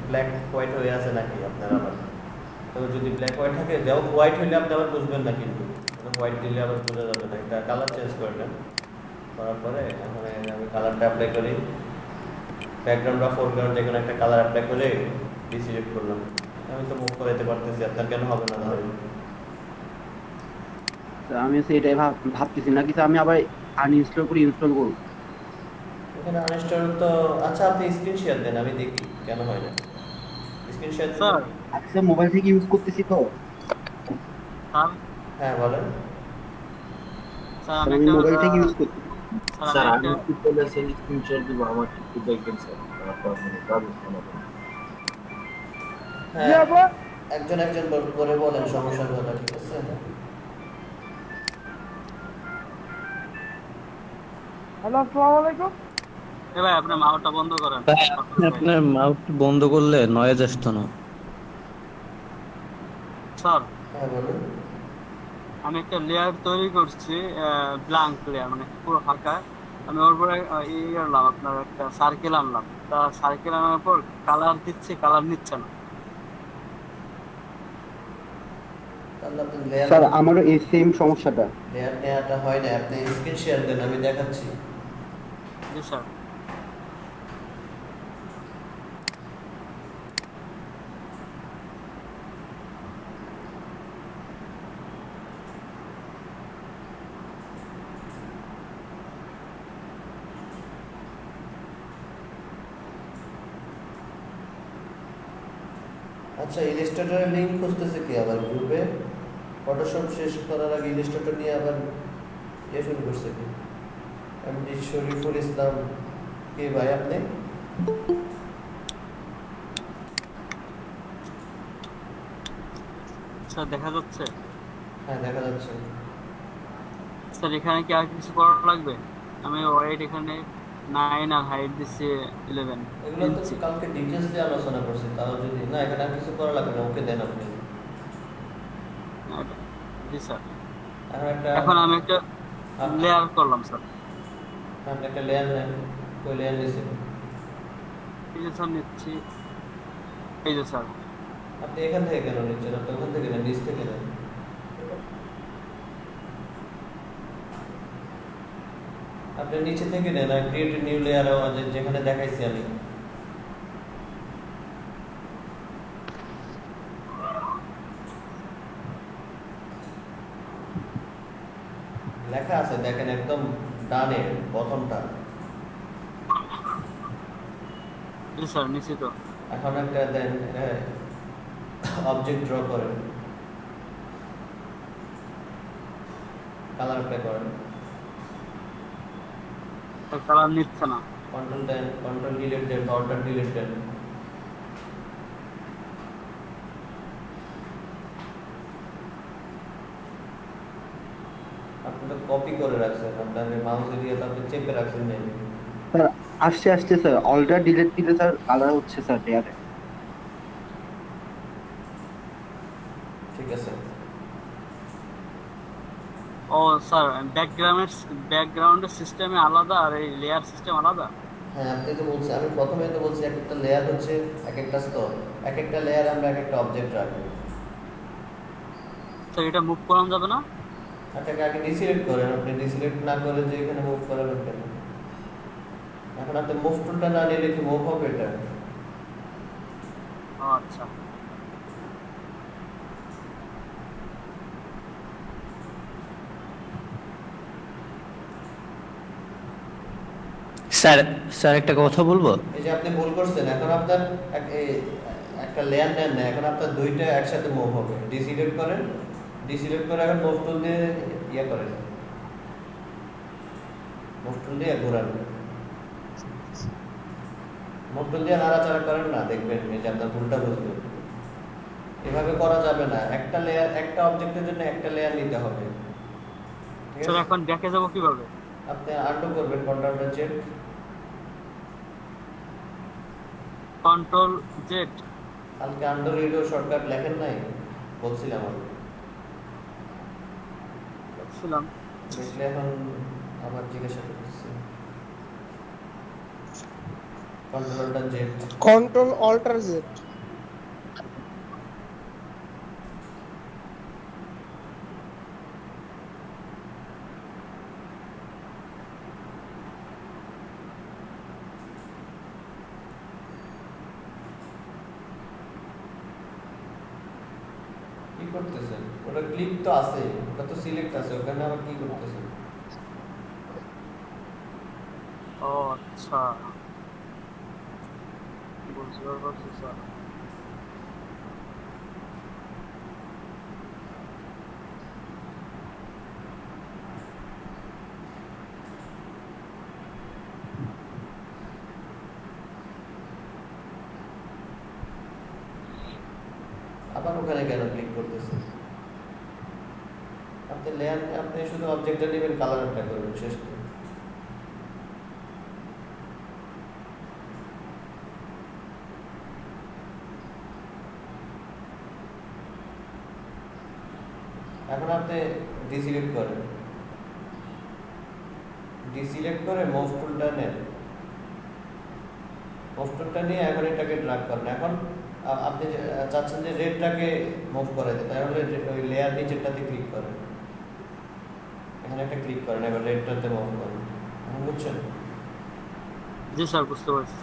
Speaker 1: ব্ল্যাক হোয়াইট হয়ে আছে নাকি আপনার। আবার তো যদি ব্ল্যাক হোয়াইট থাকে, যাও হোয়াইট হইলে আপনি আবার বুঝবেন না, কিন্তু হোয়াইট দিলে আবার বোঝা যাবে না। এটা কালার চেঞ্জ করবেন, করার পরে এখন আমি কালারটা অ্যাপ্লাই করি। ব্যাকগ্রাউন্ড বা ফোরগ্রাউন্ড যে কোনো একটা কালার অ্যাপ্লাই করে ডিসিলেক্ট করলাম। আমি তো মুভ করাইতে পারতেছি, আপনার কেন হবে না? ধরেন
Speaker 3: আমি এটাই ভাবতেছি না, কিন্তু আমি আবার আনইনস্টল করে ইনস্টল করব।
Speaker 1: এখানে আনইনস্টল তো আচ্ছা আপনি স্ক্রিন শেয়ার দেন আমি দেখি কেন হয় না স্ক্রিন শেয়ার
Speaker 7: স্যার
Speaker 3: আচ্ছা মোবাইল থেকে ইউজ করতেছি তো
Speaker 7: স্যার
Speaker 1: হ্যাঁ বলেন
Speaker 7: স্যার
Speaker 3: আমি
Speaker 7: আমি একটা
Speaker 3: মোবাইল থেকে ইউজ করতেছি
Speaker 4: স্যার
Speaker 7: আমি
Speaker 4: আমি
Speaker 7: একটা
Speaker 4: কি বলে সেই স্ক্রিনশট দিব আমার একটু দেখবেন স্যার তারপর মানে কাজ শোনাবেন
Speaker 1: হ্যাঁ একজন করে বলেন সমস্যার কথা ঠিক আছে
Speaker 6: হ্যালো আসসালামু আলাইকুম
Speaker 7: এ ভাই আপনার মাউসটা বন্ধ করেন
Speaker 12: আপনার মাউস বন্ধ করলে নয়েজ আসতো না।
Speaker 7: স্যার
Speaker 1: হ্যাঁ বলুন
Speaker 7: আমি একটা লেয়ার তৈরি করছি ব্ল্যাঙ্ক লেয়ার মানে পুরো ফাঁকা আমি ওর পরে আনলাম আপনার একটা সার্কেল আনলাম তা সার্কেল আনার পর কালার দিচ্ছি কালার নিচ্ছে না
Speaker 1: তাহলে আপনি লেয়ার
Speaker 3: স্যার আমারও এই সেম সমস্যাটা।
Speaker 1: লেয়ার নেওয়াটা হয় না আপনি স্ক্রিন শেয়ার দেন আমি দেখাচ্ছি
Speaker 7: জি স্যার
Speaker 1: আচ্ছা ইলাস্ট্রেটরের লিংক খুঁজতেছে কি আবার গ্রুপে ফটোশপ শেষ করার আগে ইলাস্ট্রেটর নিয়ে আবার শুরু করছে কি এমডি শরীফুল ইসলাম কে ভাই আপনি
Speaker 7: স্যার দেখা যাচ্ছে
Speaker 1: হ্যাঁ দেখা যাচ্ছে
Speaker 7: স্যার এখানে কি আর কিছু করা লাগবে আমি ওয়েট এখানে 9 আর হাইট দিচ্ছি 11
Speaker 1: এগুলো তো কালকে ডিটেইলস দিয়ে আলোচনা করছি তাও যদি না এখানে আর কিছু করা লাগবে না ওকে দেন আপনি
Speaker 7: জি স্যার
Speaker 1: একটা
Speaker 7: এখন আমি একটা লেয়ার করলাম স্যার
Speaker 1: আপনি একটা লেয়ার নেন ওই লেয়ার নিছেন
Speaker 7: এই যে স্যার নিচ্ছি এই যে স্যার
Speaker 1: আপনি এখান থেকে কেন নিচ্ছেন আপনি ওখান থেকে নেন নিচ থেকে নেন আপনি নিচে থেকে নেন আর ক্রিয়েট নিউ লেয়ার যেখানে দেখাইছি আমি লেখা আছে দেখেন একদম ডানে প্রথমটা
Speaker 7: জি স্যার নিচ্ছি তো
Speaker 1: এখন একটা দেন অবজেক্ট ড্র করেন কালার অ্যাপ্লাই করেন
Speaker 7: কালার নিচ্ছে না
Speaker 1: কন্ট্রোল দেন কন্ট্রোল ডিলিট দেন অল্টার ডিলিট দেন আপনি তো কপি করে রাখছেন আপনার মাউস দিয়ে তো আপনি চেপে রাখছেন না
Speaker 3: স্যার আসছে আসছে স্যার অল্টার ডিলিট দিলে স্যার কালার হচ্ছে স্যার লেয়ারে।
Speaker 1: ঠিক আছে
Speaker 7: ও স্যার ব্যাকগ্রাউন্ডের সিস্টেমে আলাদা আর এই লেয়ার সিস্টেম আলাদা
Speaker 1: হ্যাঁ আপনি তো বলছেন আমি প্রথমে তো বলছি এক একটা লেয়ার হচ্ছে এক একটা স্তর এক একটা লেয়ার আমরা এক একটা অবজেক্ট রাখবো
Speaker 7: স্যার এটা মুভ করানো যাবে না
Speaker 1: এটাকে আগে ডিসিলেক্ট করেন আপনি ডিসিলেক্ট না করে যে এখানে মুভ করাবেন কেন এখন আপনি মুভ টুলটা না নিলে কি মুভ হবে এটা
Speaker 7: আচ্ছা
Speaker 12: স্যার স্যার একটা কথা বলবো।
Speaker 1: এই যে আপনি ভুল করছেন এখন আপনার একটা লেয়ার নেন না এখন আপনার দুইটা একসাথে মুভ হবে ডিসিলেক্ট করেন ডিসিলেক্ট করে এখন মুভ টুল দিয়ে ইয়ে করেন মুভ টুল দিয়ে ঘোরান মুভ টুল দিয়ে নাড়াচাড়া করেন না দেখবেন এই যে আপনার ভুলটা বুঝবেন এভাবে করা যাবে না একটা লেয়ার একটা অবজেক্টের জন্য একটা লেয়ার নিতে হবে
Speaker 7: স্যার এখন দেখে যাব কিভাবে
Speaker 1: আপনি আনডু করবেন কন্ট্রোল জেড
Speaker 7: কন্ট্রোল জেড
Speaker 1: কালকে আনডু রিডো শর্টকাট লেখেন নাই বলছিলাম আমি
Speaker 7: বলছিলাম
Speaker 1: দেখলে এখন আবার জিজ্ঞাসা করতেছি কন্ট্রোলটা জেড
Speaker 8: কন্ট্রোল অল্টার জেড
Speaker 1: কি করতেছেন ওটা ক্লিক তো আছে ওটা তো সিলেক্ট আছে ওখানে আবার কি করতেছেন
Speaker 7: ও আচ্ছা, বুঝতে পারছি স্যার।
Speaker 1: আবার ওখানে কেন ক্লিক করতেছেন? আপনি লেয়ার, আপনি শুধু অবজেক্টটা নেবেন, কালার অ্যাপ্লাই করবেন, শেষ তো। এখন আপনি ডিসিলেক্ট করেন, ডিসিলেক্ট করে মাউস টুলটা নেন, মাউস টুলটা নিয়ে এখন এটাকে ড্র্যাগ করেন। এখন আপনি চাচ্ছেন যে রেডটাকে মুভ করে দিতে, তাহলে ওই লেয়ার নিচেরটাতে ক্লিক করেন, এখানে একটা ক্লিক করেন, এবার রেডটাতে মুভ করেন। এখন বুঝছেন?
Speaker 7: জি স্যার, বুঝতে পারছি।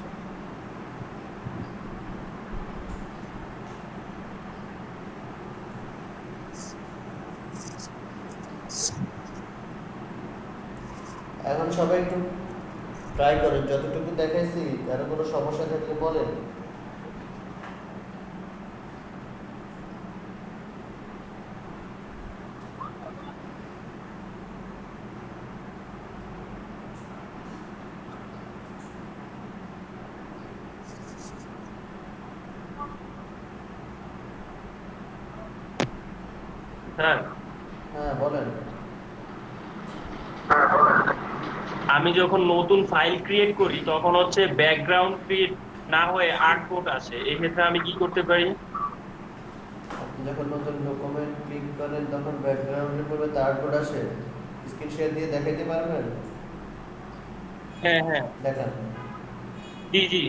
Speaker 1: এখন সবাই একটু ট্রাই করেন, যতটুকু দেখাইছি কারো কোনো সমস্যা থাকলে বলেন।
Speaker 14: স্যার,
Speaker 1: হ্যাঁ বলেন।
Speaker 14: আমি যখন নতুন ফাইল ক্রিয়েট করি তখন হচ্ছে ব্যাকগ্রাউন্ড ক্রিয়েট না হয়ে আর্টবোর্ড আসে, এই ক্ষেত্রে আমি কি করতে পারি?
Speaker 1: আপনি যখন নতুন ডকুমেন্ট ক্লিক করেন তখন ব্যাকগ্রাউন্ডের পূর্বে আর্টবোর্ড আসে, স্ক্রিন শেয়ার দিয়ে দেখাইতে পারবেন?
Speaker 14: হ্যাঁ হ্যাঁ,
Speaker 1: দেখান।
Speaker 14: জি জি।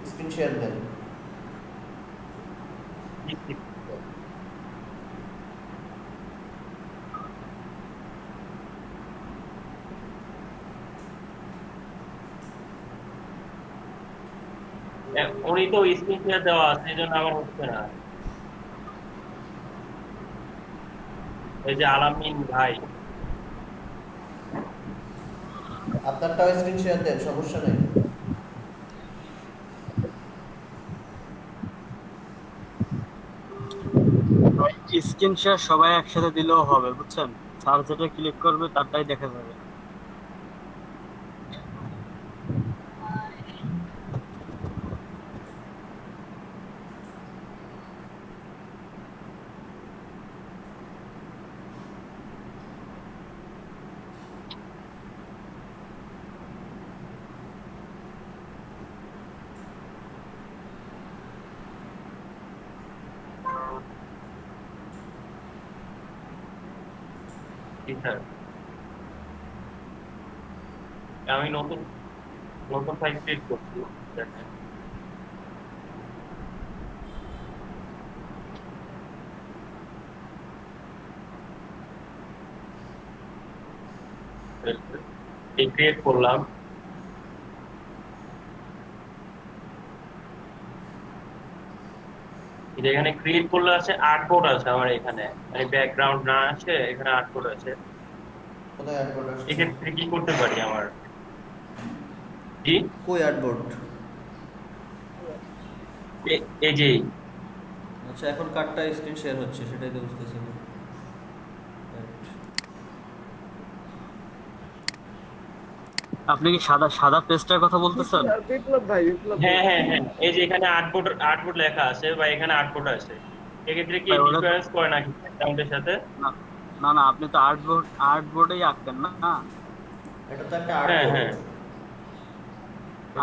Speaker 1: স্ক্রিন শেয়ার দেন।
Speaker 14: উনি তো স্ক্রিন শেয়ার দেওয়া আছে, এই জন্য আমার হচ্ছে না। এই যে আলামিন ভাই,
Speaker 1: আপনারটাও স্ক্রিন শেয়ার দেন, সমস্যা নেই।
Speaker 7: স্ক্রিন শেয়ার সবাই একসাথে দিলেও হবে, বুঝছেন? স্যার যেটা ক্লিক করবে তারটাই দেখা যাবে।
Speaker 14: জি স্যার। আমি নতুন নতুন ফাইল ক্রিয়েট করছি, দেখেন। এই ক্রিয়েট করলাম। এখানে ক্রিয়েট করলে আছে আর্টবোর্ড আছে আমার এখানে, মানে ব্যাকগ্রাউন্ড না আছে, এখানে আর্টবোর্ড আছে।
Speaker 1: কোথায় আর্টবোর্ড আসছে?
Speaker 14: এক্ষেত্রে কি করতে পারি আমার? জি,
Speaker 1: কই আর্টবোর্ড?
Speaker 14: এই যে।
Speaker 1: আচ্ছা, এখন কার্ডটা স্ক্রিন শেয়ার হচ্ছে, সেটাই তো বুঝতেছি না।
Speaker 7: আপনি কি সাদা সাদা পেজটার কথা বলতেছেন?
Speaker 6: বিপ্লব ভাই, বিপ্লব ভাই।
Speaker 14: হ্যাঁ হ্যাঁ হ্যাঁ, এই যে এখানে আর্টবোর্ড লেখা আছে বা এখানে আর্টবোর্ড আছে, এক্ষেত্রে কি
Speaker 7: ভাই, ওটা-
Speaker 14: ডিফারেন্স করে নাকি ব্যাকগ্রাউন্ডের সাথে?
Speaker 7: না না, আপনি তো আর্টবোর্ডেই আঁকতেন না?
Speaker 1: এটা তো একটা
Speaker 14: হ্যাঁ
Speaker 1: আর্টবোর্ড।
Speaker 14: হ্যাঁ,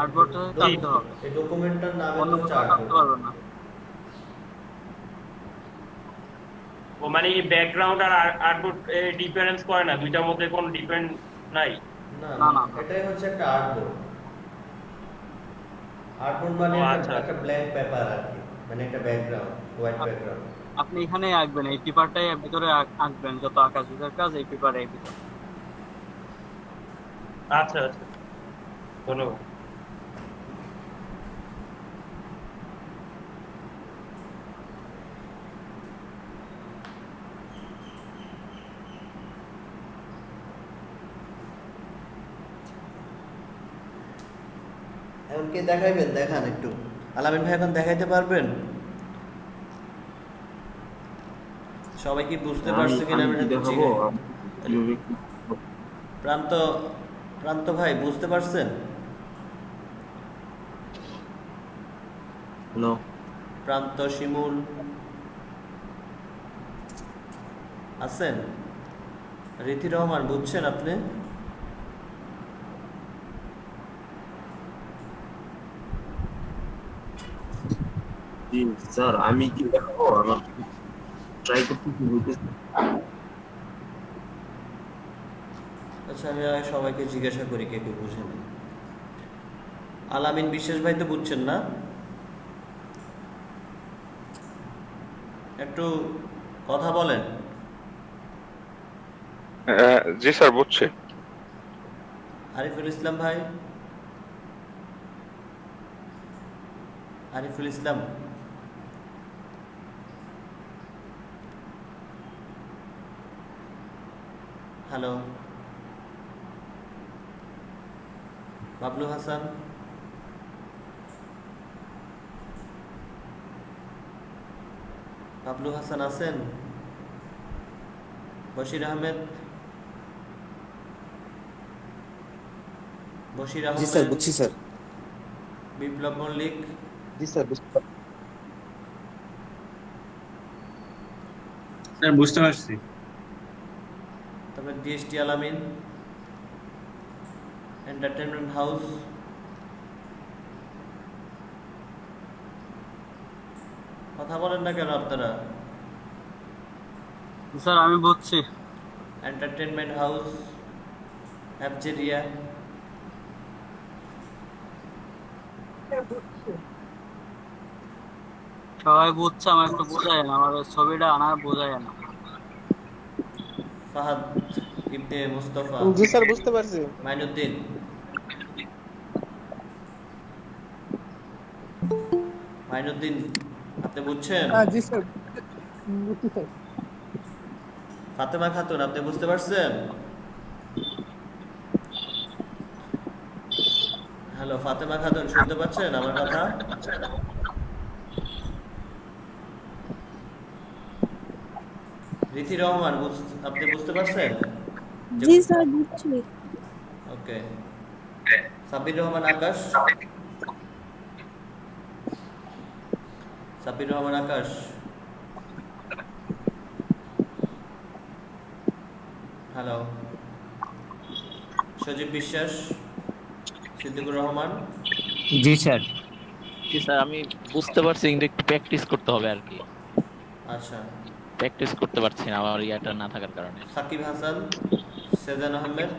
Speaker 7: আর্টবোর্ডটা আঁকতে হবে,
Speaker 1: এই ডকুমেন্টটার নাম
Speaker 7: অন্য
Speaker 1: হচ্ছে
Speaker 7: কোথাও আঁকতে
Speaker 1: আর্টবোর্ড।
Speaker 7: পারবে না।
Speaker 14: ও মানে এই ব্যাকগ্রাউন্ড আর আর্টবোর্ড ডিফারেন্স করে না, দুইটার মধ্যে কোনো ডিফারেন্স নাই?
Speaker 1: না
Speaker 7: না,
Speaker 1: না,
Speaker 7: না।
Speaker 1: এটাই হচ্ছে একটা আর্টবোর্ড। আর্টবোর্ড মানে
Speaker 14: ও,
Speaker 1: একটা
Speaker 14: আচ্ছা।
Speaker 1: একটা ব্ল্যাঙ্ক পেপার আর কি, মানে একটা ব্যাকগ্রাউন্ড, হোয়াইট ব্যাকগ্রাউন্ড।
Speaker 7: আপনি এখানেই আঁকবেন, এই পেপারটাই ভিতরে আঁকবেন, যত আঁকার কাজ এই পেপারের ভিতরে।
Speaker 14: আচ্ছা আচ্ছা, ধন্যবাদ।
Speaker 1: এখন কি দেখাইবেন? দেখান একটু। আলামিন ভাই এখন দেখাইতে পারবেন? সবাই কি বুঝতে পারছে কিনা আমি
Speaker 4: দেখাবো
Speaker 1: প্রান্ত প্রান্ত ভাই বুঝতে পারছেন?
Speaker 4: নো
Speaker 1: প্রান্ত শিমুল আছেন? রীতি রহমান বুঝছেন আপনি?
Speaker 4: জি স্যার আমি কি দেখাবো? আমার ট্রাই করতেছি হইতেছে।
Speaker 1: আচ্ছা আমি আগে সবাইকে জিজ্ঞাসা করি কে কে বুঝেন। আলামিন বিশ্বাস ভাই তো বুঝছেন না? একটু কথা বলেন।
Speaker 15: জি স্যার বুঝছি।
Speaker 1: আরিফুল ইসলাম ভাই, আরিফুল ইসলাম হ্যালো, বাবলু হাসান, বাবলু হাসান আছেন? বশির আহমেদ, বশির
Speaker 16: জি স্যার
Speaker 1: আহমেদ,
Speaker 16: বুঝছি স্যার।
Speaker 1: বিপ্লব মল্লিক,
Speaker 16: জি স্যার বুঝতে
Speaker 10: স্যার বুঝতে পারছি।
Speaker 1: তারপরে ডিএসটি আলামিন, এন্টারটেনমেন্ট হাউস, কথা বলেন না কেন আপনারা?
Speaker 7: স্যার আমি বুঝছি।
Speaker 1: এন্টারটেনমেন্ট হাউস, অ্যাবজেরিয়া,
Speaker 7: সবাই বুঝছে, আমার একটু বোঝায় না, আমার ছবিটা আনার বোঝায় না।
Speaker 1: ফাহাদ ইবনে মুস্তাফা,
Speaker 8: জি স্যার বুঝতে পারছি।
Speaker 1: মাইনুদ্দিন, মাইনুদ্দিন আপনি বুঝছেন?
Speaker 11: জি স্যার বুঝছি স্যার।
Speaker 1: ফাতেমা খাতুন আপনি বুঝতে পারছেন? হ্যালো ফাতেমা খাতুন শুনতে পাচ্ছেন আমার কথা? রীতি রহমান আপনি বুঝতে পারছেন?
Speaker 17: জি স্যার বুঝছি।
Speaker 1: ওকে। সাব্বির রহমান আকাশ, সাব্বির রহমান আকাশ, হ্যালো। সজীব বিশ্বাস, সিদ্দিকুর রহমান,
Speaker 12: জি স্যার।
Speaker 5: জি স্যার আমি বুঝতে পারছি, কিন্তু একটু প্র্যাকটিস করতে হবে আর কি।
Speaker 1: আচ্ছা।
Speaker 5: প্র্যাকটিস করতে পারছি না আমার ইয়াটা না থাকার কারণে।
Speaker 1: সাকিব হাসান, সেজান আহমেদ,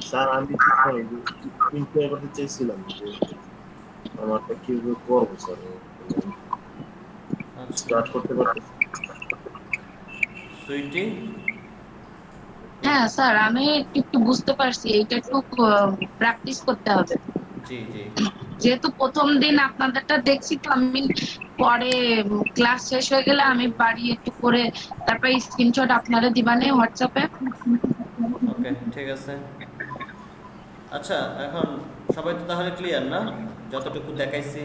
Speaker 4: স্যার আমি চিন্তা করতে চাইছিলাম যে আমারটা কিভাবে করবো স্যার, স্টার্ট করতে পারতেছি।
Speaker 1: সুইটি,
Speaker 13: হ্যাঁ স্যার আমি একটু বুঝতে পারছি, এটা একটু প্র্যাকটিস করতে হবে।
Speaker 1: জি জি।
Speaker 13: যেহেতু প্রথম দিন আপনাদেরটা দেখছি, তো আমি পরে ক্লাস শেষ হয়ে গেলে আমি বাড়ি একটু করে তারপরে স্ক্রিনশট আপনারা দিবানে হোয়াটসঅ্যাপে।
Speaker 1: ওকে ঠিক আছে। আচ্ছা এখন সবাই তো তাহলে ক্লিয়ার না যতটুকু দেখাইছি?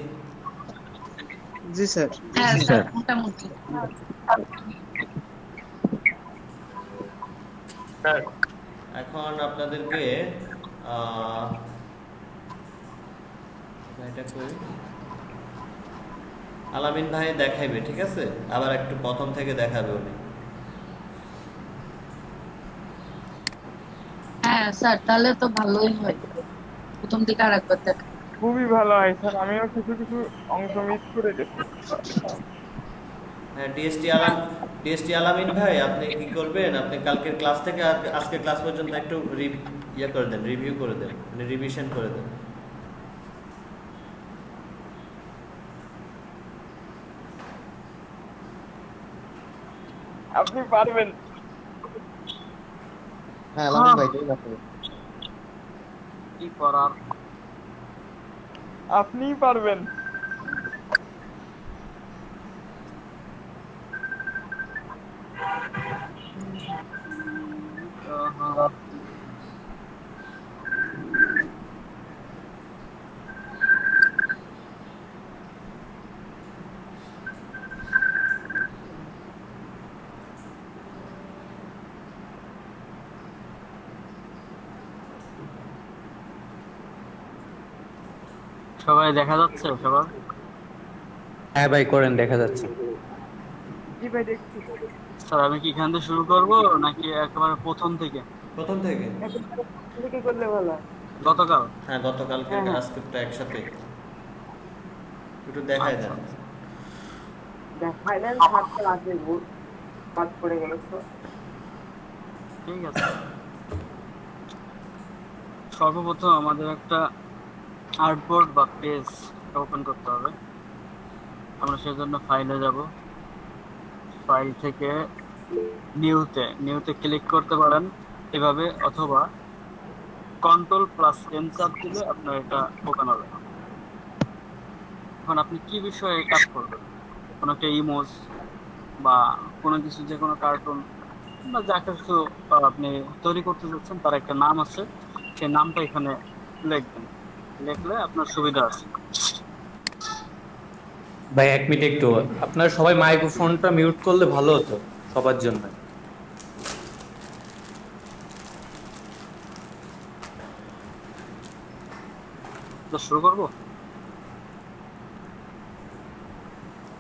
Speaker 8: জি স্যার।
Speaker 13: হ্যাঁ স্যার মোটামুটি।
Speaker 1: এখন আপনাদেরকে আলামিন ভাই দেখাইবে, ঠিক আছে? আবার একটু প্রথম থেকে দেখাবে উনি।
Speaker 13: হ্যাঁ স্যার তাহলে তো ভালোই হয়, প্রথম থেকে আর একবার দেখা।
Speaker 6: খুবই ভালো হয় স্যার, আমিও কিছু কিছু অংশ মিস করে গেছি।
Speaker 1: হ্যাঁ ডিএসটি আলামিন ভাই আপনি কি করবেন, আপনি কালকের ক্লাস থেকে আজকের ক্লাস পর্যন্ত একটু করে দেন, রিভিউ করে দেন, মানে রিভিশন করে দেন।
Speaker 6: আপনি পারবেন।
Speaker 16: হ্যাঁ আলামিন ভাই ঠিক আছে।
Speaker 7: কি করার,
Speaker 6: আপনিই পারবেন।
Speaker 7: সবাই দেখা যাচ্ছে সবার?
Speaker 12: হ্যাঁ ভাই করেন, দেখা যাচ্ছে।
Speaker 6: জি ভাই দেখছি।
Speaker 7: স্যার আমি কি এখান থেকে শুরু করব নাকি একেবারে প্রথম থেকে?
Speaker 1: প্রথম থেকে।
Speaker 6: কি করলে ভালো হয়?
Speaker 7: গতকাল?
Speaker 1: হ্যাঁ গতকালকে
Speaker 6: হ্যাঁ, হ্যাঁ।
Speaker 1: আজকেরটা একসাথে একটু দেখাই দেন।
Speaker 6: দেখাইলেন হাতটা আছে বাদ পড়ে গেল তো।
Speaker 7: ঠিক আছে। সর্বপ্রথম আমাদের একটা আর্টবোর্ড বা পেজ ওপেন করতে হবে। আমরা সেজন্য ফাইলে যাব, ফাইল থেকে নিউতে ক্লিক করতে পারেন এভাবে, অথবা Ctrl+N চাপ দিলে আপনার এটা ওপেন হবে। এখন আপনি কি বিষয়ে কাজ করবেন? কোনো একটা ইমোজ বা কোনো কিছু, যে কোনো কার্টুন বা যা কিছু আপনি তৈরি করতে যাচ্ছেন তার একটা নাম আছে, সেই নামটা এখানে লিখবেন। লিখলে আপনার সুবিধা আছে।
Speaker 12: ভাই 1 মিনিট একটু, আপনারা সবাই মাইক্রোফোনটা মিউট করলে ভালো হতো সবার জন্য।
Speaker 7: তো শুরু করব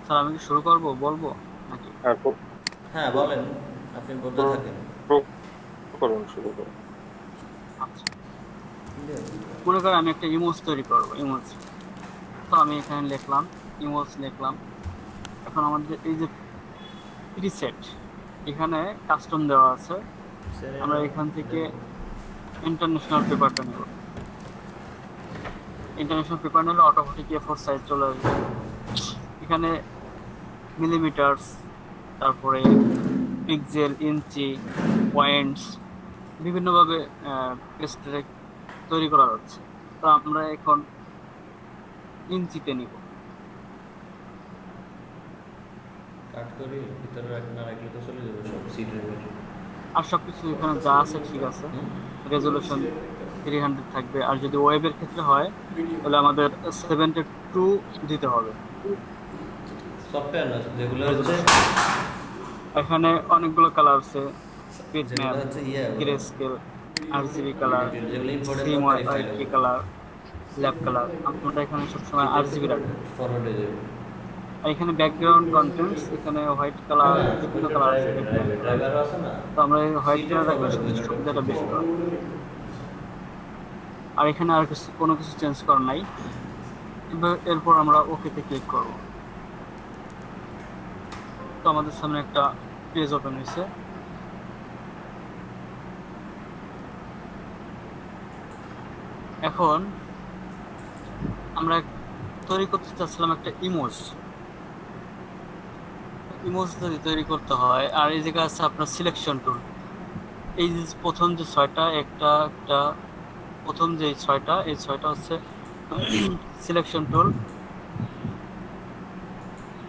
Speaker 7: স্যার? আমি কি শুরু করব, বলবো নাকি?
Speaker 1: হ্যাঁ বলেন, আপনি বলতে থাকেন।
Speaker 15: করুন, শুরু করুন।
Speaker 7: আচ্ছা, মনে করেন আমি একটা ইমোজ তৈরি করব, ইমোজ। তো আমি এখানে লিখলাম ইমোজ, লিখলাম। এখন আমাদের এই যে প্রিসেট, এখানে কাস্টম দেওয়া আছে। আমরা এখান থেকে ইন্টারন্যাশনাল পেপারটা নেব। ইন্টারন্যাশনাল পেপার নিলে অটোমেটিক A4 সাইজ চলে আসবে। এখানে মিলিমিটারস, তারপরে পিক্সেল, ইঞ্চি, পয়েন্টস, বিভিন্নভাবে পেজটা তৈরি করা হচ্ছে। তো আমরা এখন ইঞ্চিতে নিব।
Speaker 1: কাট করি ভিতরে না রাখলে তো চলে যাবে সব সিটের ভিতরে।
Speaker 7: আর সবকিছু এখানে যা আছে ঠিক আছে। রেজলিউশন 300 থাকবে, আর যদি ওয়েবের ক্ষেত্রে হয় তাহলে আমাদের 72 দিতে হবে।
Speaker 1: সফটওয়্যার না যেগুলো হচ্ছে
Speaker 7: এখানে অনেকগুলো কালার আছে, bitmap, grey scale, RGB colour, CMY colour, lab colour. আমরা এখানে সবসময় আরজিবি রাখি।
Speaker 1: ফরওয়ার্ডে যাবে।
Speaker 7: এখানে ব্যাকগ্রাউন্ড কন্টেন্টস, এখানে হোয়াইট কালার, বিভিন্ন কালার আছে। তো আমরা এই হোয়াইট কালার রাখলে সুবিধাটা বেশি পাবো। আর এখানে আর কোনো কিছু চেঞ্জ করার নাই। এরপর আমরা ওকেতে ক্লিক করব। তো আমাদের সামনে একটা পেজ ওপেন হয়েছে। এখন আমরা তৈরি করতে চাচ্ছিলাম একটা ইমোজ। ইমোজ যদি তৈরি করতে হয়, আর এই জায়গায় আছে আপনার সিলেকশন টুল। এই যে প্রথম যে ছয়টা, প্রথম যে ছয়টা, এই ছয়টা হচ্ছে সিলেকশন টুল।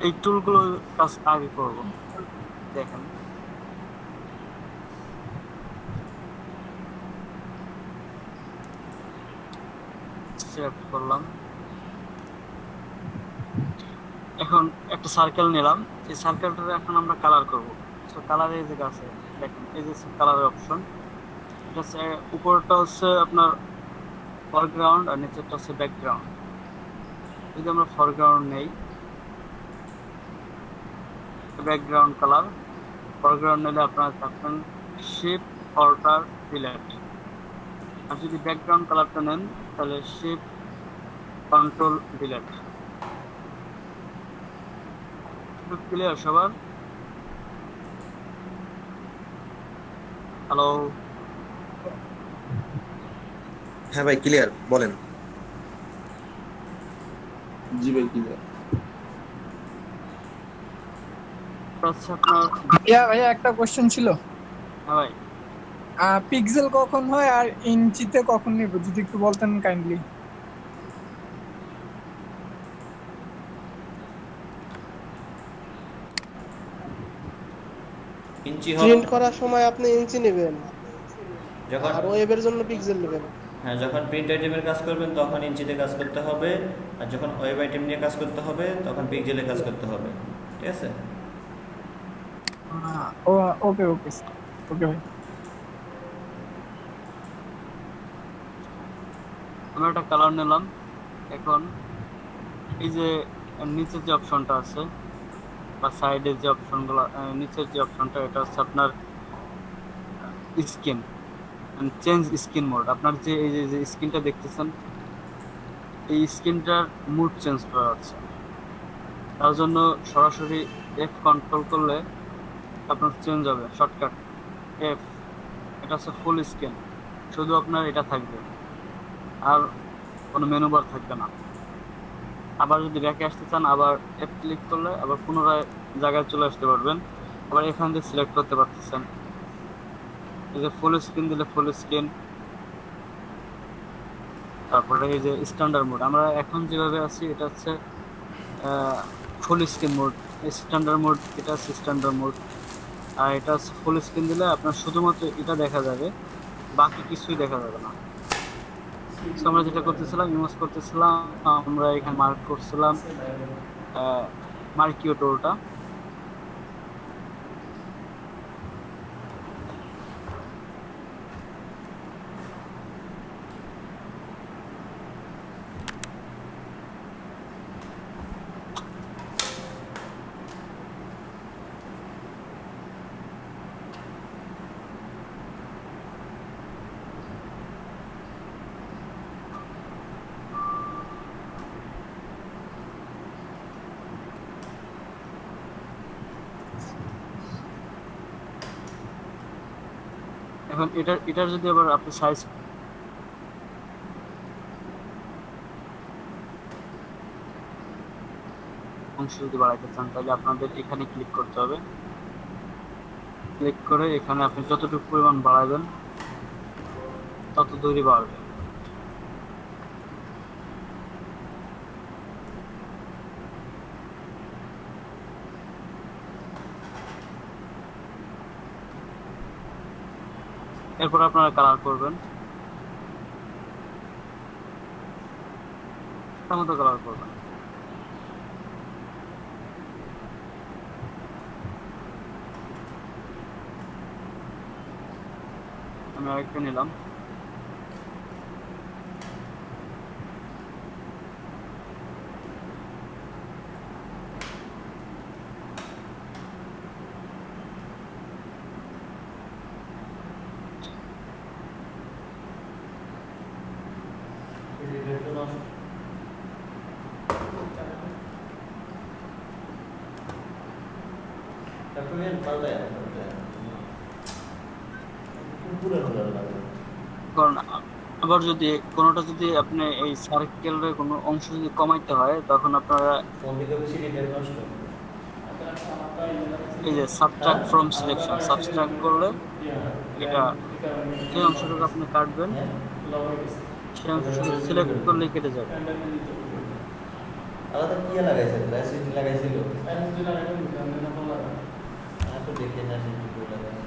Speaker 7: এই টুলগুলো কাজ আগে করব। দেখেন, সিলেক্ট করলাম। এখন একটা সার্কেল নিলাম। এই সার্কেলটা এখন আমরা কালার করব। তো কালারে এই জায়গা আছে, দেখেন এই যে কালারের অপশন। এটা হচ্ছে উপরটা হচ্ছে আপনার ফরগ্রাউন্ড আর নিচেরটা হচ্ছে ব্যাকগ্রাউন্ড। যদি আমরা ফরগ্রাউন্ড নেই, ব্যাকগ্রাউন্ড কালার, ফরগ্রাউন্ড নিলে আপনারা থাকবেন শিফট অল্টার ডিলিট। আর যদি ব্যাকগ্রাউন্ড কালারটা নেন তাহলে শিফট কন্ট্রোল ডিলিট। ক্লিয়ার সবার? হ্যালো?
Speaker 16: হ্যাঁ ভাই ক্লিয়ার, বলেন।
Speaker 4: জি ভাই ক্লিয়ার।
Speaker 11: ভাইয়া একটা কোশ্চেন ছিল।
Speaker 7: হ্যাঁ ভাই।
Speaker 11: পিক্সেল কখন হয় আর ইঞ্চিতে কখন নেব, যদি একটু বলতেন কাইন্ডলি।
Speaker 1: ইঞ্চি
Speaker 8: প্রিন্ট করার সময় আপনি ইঞ্চি নেবেন,
Speaker 1: যখন
Speaker 8: আর ওয়েবের জন্য পিক্সেল নেবেন।
Speaker 1: হ্যাঁ, যখন প্রিন্ট আইটেমের কাজ করবেন তখন ইঞ্চিতে কাজ করতে হবে, আর যখন ওয়েব আইটেম নিয়ে কাজ করতে হবে তখন পিক্সেলে কাজ করতে হবে। ঠিক আছে?
Speaker 11: ওকে ওকে ওকে ভাই।
Speaker 7: আমরা একটা কালার নিলাম। এখন এই যে নিচের যে অপশনটা আছে বা সাইডের যে অপশনগুলো, নিচের যে অপশনটা, এটা হচ্ছে আপনার স্কিন, চেঞ্জ স্কিন মোড। আপনার যে এই যে স্কিনটা দেখতেছেন, এই স্কিনটার মুড চেঞ্জ করা হচ্ছে। তার জন্য সরাসরি এফ কন্ট্রোল করলে আপনার চেঞ্জ হবে। শর্টকাট এফ, এটা হচ্ছে ফুল স্ক্রিন, শুধু আপনার এটা থাকবে, আর কোনো মেনু বার থাকবে না। আবার যদি ব্যাকে আসতে চান, আবার এফ ক্লিক করলে আবার পুনরায় জায়গায় চলে আসতে পারবেন। আবার এখান থেকে সিলেক্ট করতে পারতেছেন। এই যে ফুল স্ক্রিন দিলে ফুল স্ক্রিন, তারপরে এই যে স্ট্যান্ডার্ড মোড, আমরা এখন যেভাবে আছি এটা হচ্ছে full screen mode. Standard mode, এটা হচ্ছে স্ট্যান্ডার্ড মোড। আর এটা হচ্ছে ফুল স্ক্রিন দিলে আপনার শুধুমাত্র এটা দেখা যাবে, বাকি কিছুই দেখা যাবে না। তো আমরা যেটা করতেছিলাম, ইউজ করতেছিলাম, আমরা এখানে মার্ক করছিলাম মার্কিও টোলটা। এখন এটার যদি আবার আপনি সাইজ অংশ যদি বাড়াইতে চান, তাহলে আপনাদের এখানে ক্লিক করতে হবে। ক্লিক করে এখানে আপনি যতটুকু পরিমাণ বাড়াবেন তত দূরই বাড়বে। এরপর আপনারা কালার করবেন, মতো কালার করবেন। আমি আরেকটা নিলাম। কারণ আবার যদি কোনোটা যদি আপনি এই সার্কেলের কোনো অংশ যদি কমাইতে হয়, তখন আপনারা এই যে সাবট্রাক্ট ফ্রম সিলেকশন, সাবট্রাক্ট করলে এটা যে অংশটুকু আপনি কাটবেন সেই অংশটুকু সিলেক্ট করলে কেটে যাবে।
Speaker 1: আলাদা কি লাগাইছে? এসএসডি লাগাইছিল? এসএসডি লাগাইছিল, তো দেখে না এসএসডি লাগাইছে।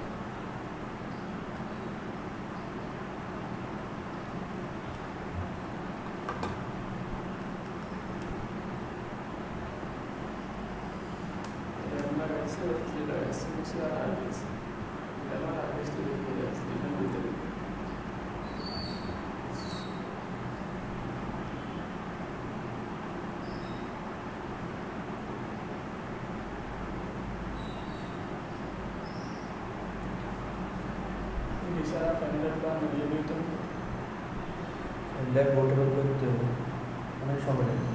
Speaker 1: করতে হবে, অনেক সময় লাগে।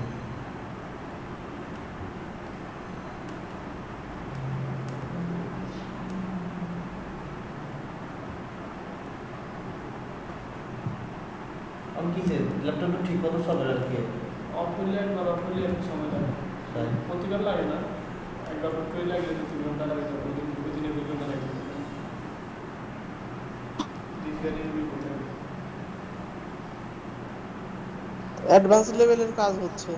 Speaker 1: আমি কি ল্যাপটপটা ঠিক মতো চলে আর কি
Speaker 18: অফ হইলে একবার অফ হইলে একটু সময় লাগে, প্রতিবার লাগে না, একবার অফ করে লাগে 2-3 ঘন্টা লাগে, প্রতিদিনে 2 ঘন্টা লাগে।
Speaker 8: অ্যাডভান্স লেভেলের কাজ হচ্ছে।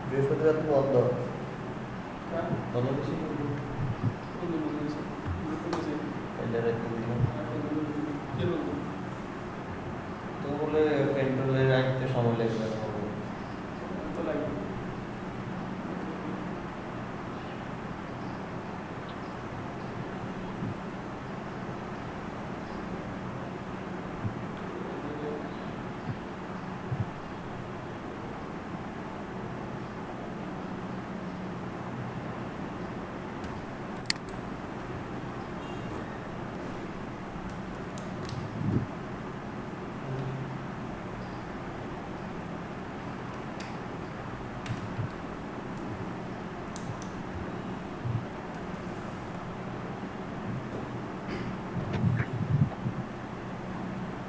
Speaker 1: বৃহস্পতিবার তো বন্ধ, বন্ধ বেশি তো বলে পেট্রোলের রাখতে সময় লাগবে না।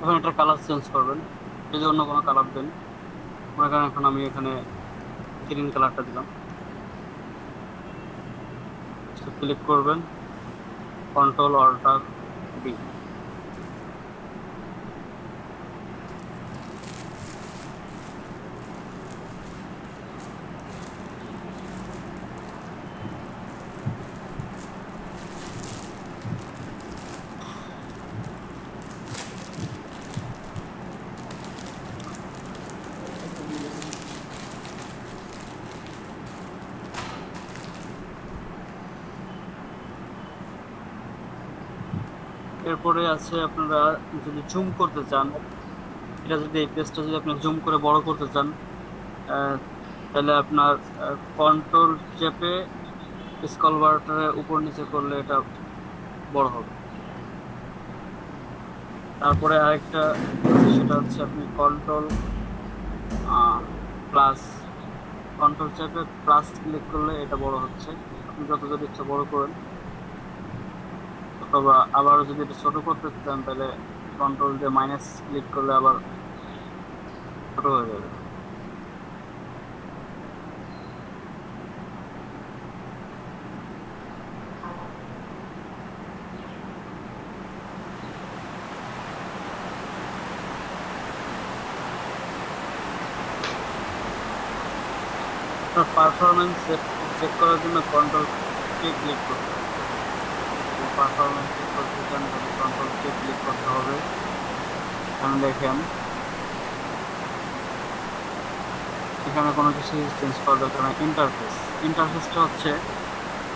Speaker 7: এখন এটা কালার চেঞ্জ করবেন, যদি অন্য কোনো কালার দেন, মনে করেন এখন আমি এখানে গ্রিন কালারটা দিলাম, ক্লিক করবেন, কন্ট্রোল অল্টার ডি। এরপরে আছে আপনারা যদি জুম করতে চান, এটা যদি এই পেজটা যদি আপনি জুম করে বড় করতে চান, তাহলে আপনার কন্ট্রোল চেপে স্ক্রল বারটারে উপর নিচে করলে এটা বড় হবে। তারপরে আরেকটা আছে, সেটা হচ্ছে আপনি কন্ট্রোল প্লাস, কন্ট্রোল চেপে প্লাস ক্লিক করলে এটা বড় হচ্ছে। আপনি যতটা ইচ্ছা বড় করেন, অথবা আবার যদি এটা ছোট করতে চান তাহলে কন্ট্রোল দিয়ে মাইনাস ক্লিক করলে আবার ছোট হয়ে যাবে। পারফরমেন্স চেক করার জন্য কন্ট্রোল কে ক্লিক করতে হবে। পারফরমেন্স চেক করতে চান তাহলে কন্ট্রোল কে ক্লিক করতে হবে। এখানে দেখেন, এখানে কোনো কিছু চেঞ্জ করা দরকার না। ইন্টারফেসটা হচ্ছে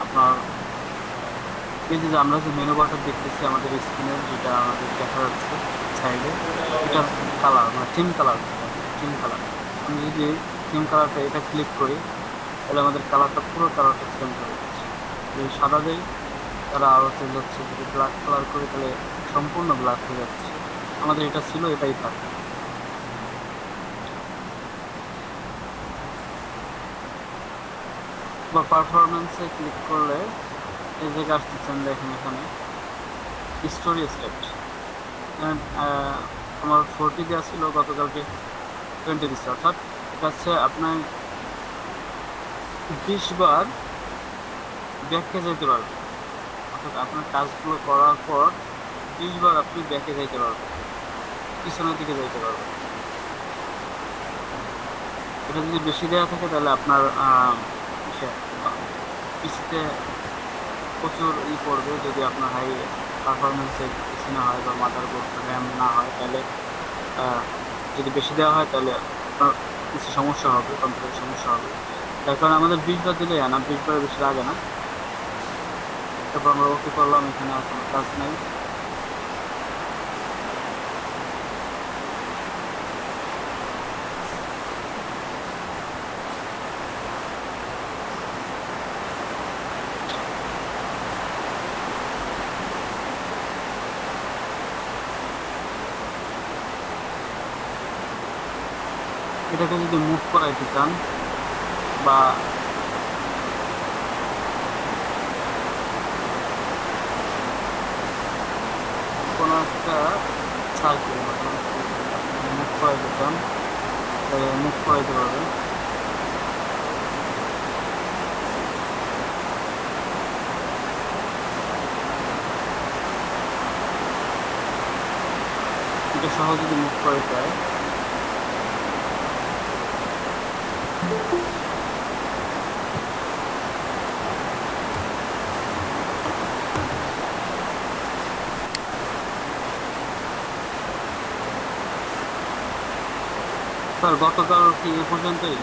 Speaker 7: আপনার এই যে আমরা যে মেনু বারটা দেখতেছি আমাদের স্ক্রিনে, যেটা আমাদের দেখা যাচ্ছে সাইডে, এটা কালার মানে থিম কালার। আমি যদি থিম কালারটা এটা ক্লিক করি তাহলে আমাদের কালারটা, পুরো কালারটা চেঞ্জ হয়ে যাচ্ছে। যদি সাদা দেই তাহলে আরও চেঞ্জ হচ্ছে, যদি ব্ল্যাক কালার করি তাহলে সম্পূর্ণ ব্ল্যাক হয়ে যাচ্ছে। আমাদের এটা ছিল, এটাই থাকে। বা পারফরমেন্সে ক্লিক করলে এই জায়গায় আসতেছেন, দেখেন এখানে স্টোরি স্টেট আমার 40 দেওয়া ছিল, গতকালকে 20 দিচ্ছে। অর্থাৎ এটা হচ্ছে আপনার 20 বার ব্যাকে যেতে পারবেন। অর্থাৎ আপনার কাজগুলো করার পর 20 বার আপনি ব্যাকে যেতে পারবেন, পিছনের দিকে যেতে পারবেন। এটা যদি বেশি দেওয়া থাকে তাহলে আপনার পিসিতে প্রচুর পড়বে। যদি আপনার হাই পারফরমেন্সের পিসি না হয় বা মাদারবোর্ড র্যাম না হয়, তাহলে যদি বেশি দেওয়া হয় তাহলে আপনার কিছু সমস্যা হবে, কম্পিউটারের সমস্যা হবে। তার কারণে আমাদের 20 বার দিলে না, 20 বারের বেশি লাগে না। তারপর আমরা ওকে করলাম, এখানে আর কোনো কাজ নাই। এটাকে যদি মুভ করাইতে চান বা কোনো একটা সার্কেল মুভ করাইতে চান, মুভ করাইতে পারবেন। এটা সহজে যদি মুভ করাইতে হয়, স্যার গতকাল কি এ পর্যন্তই?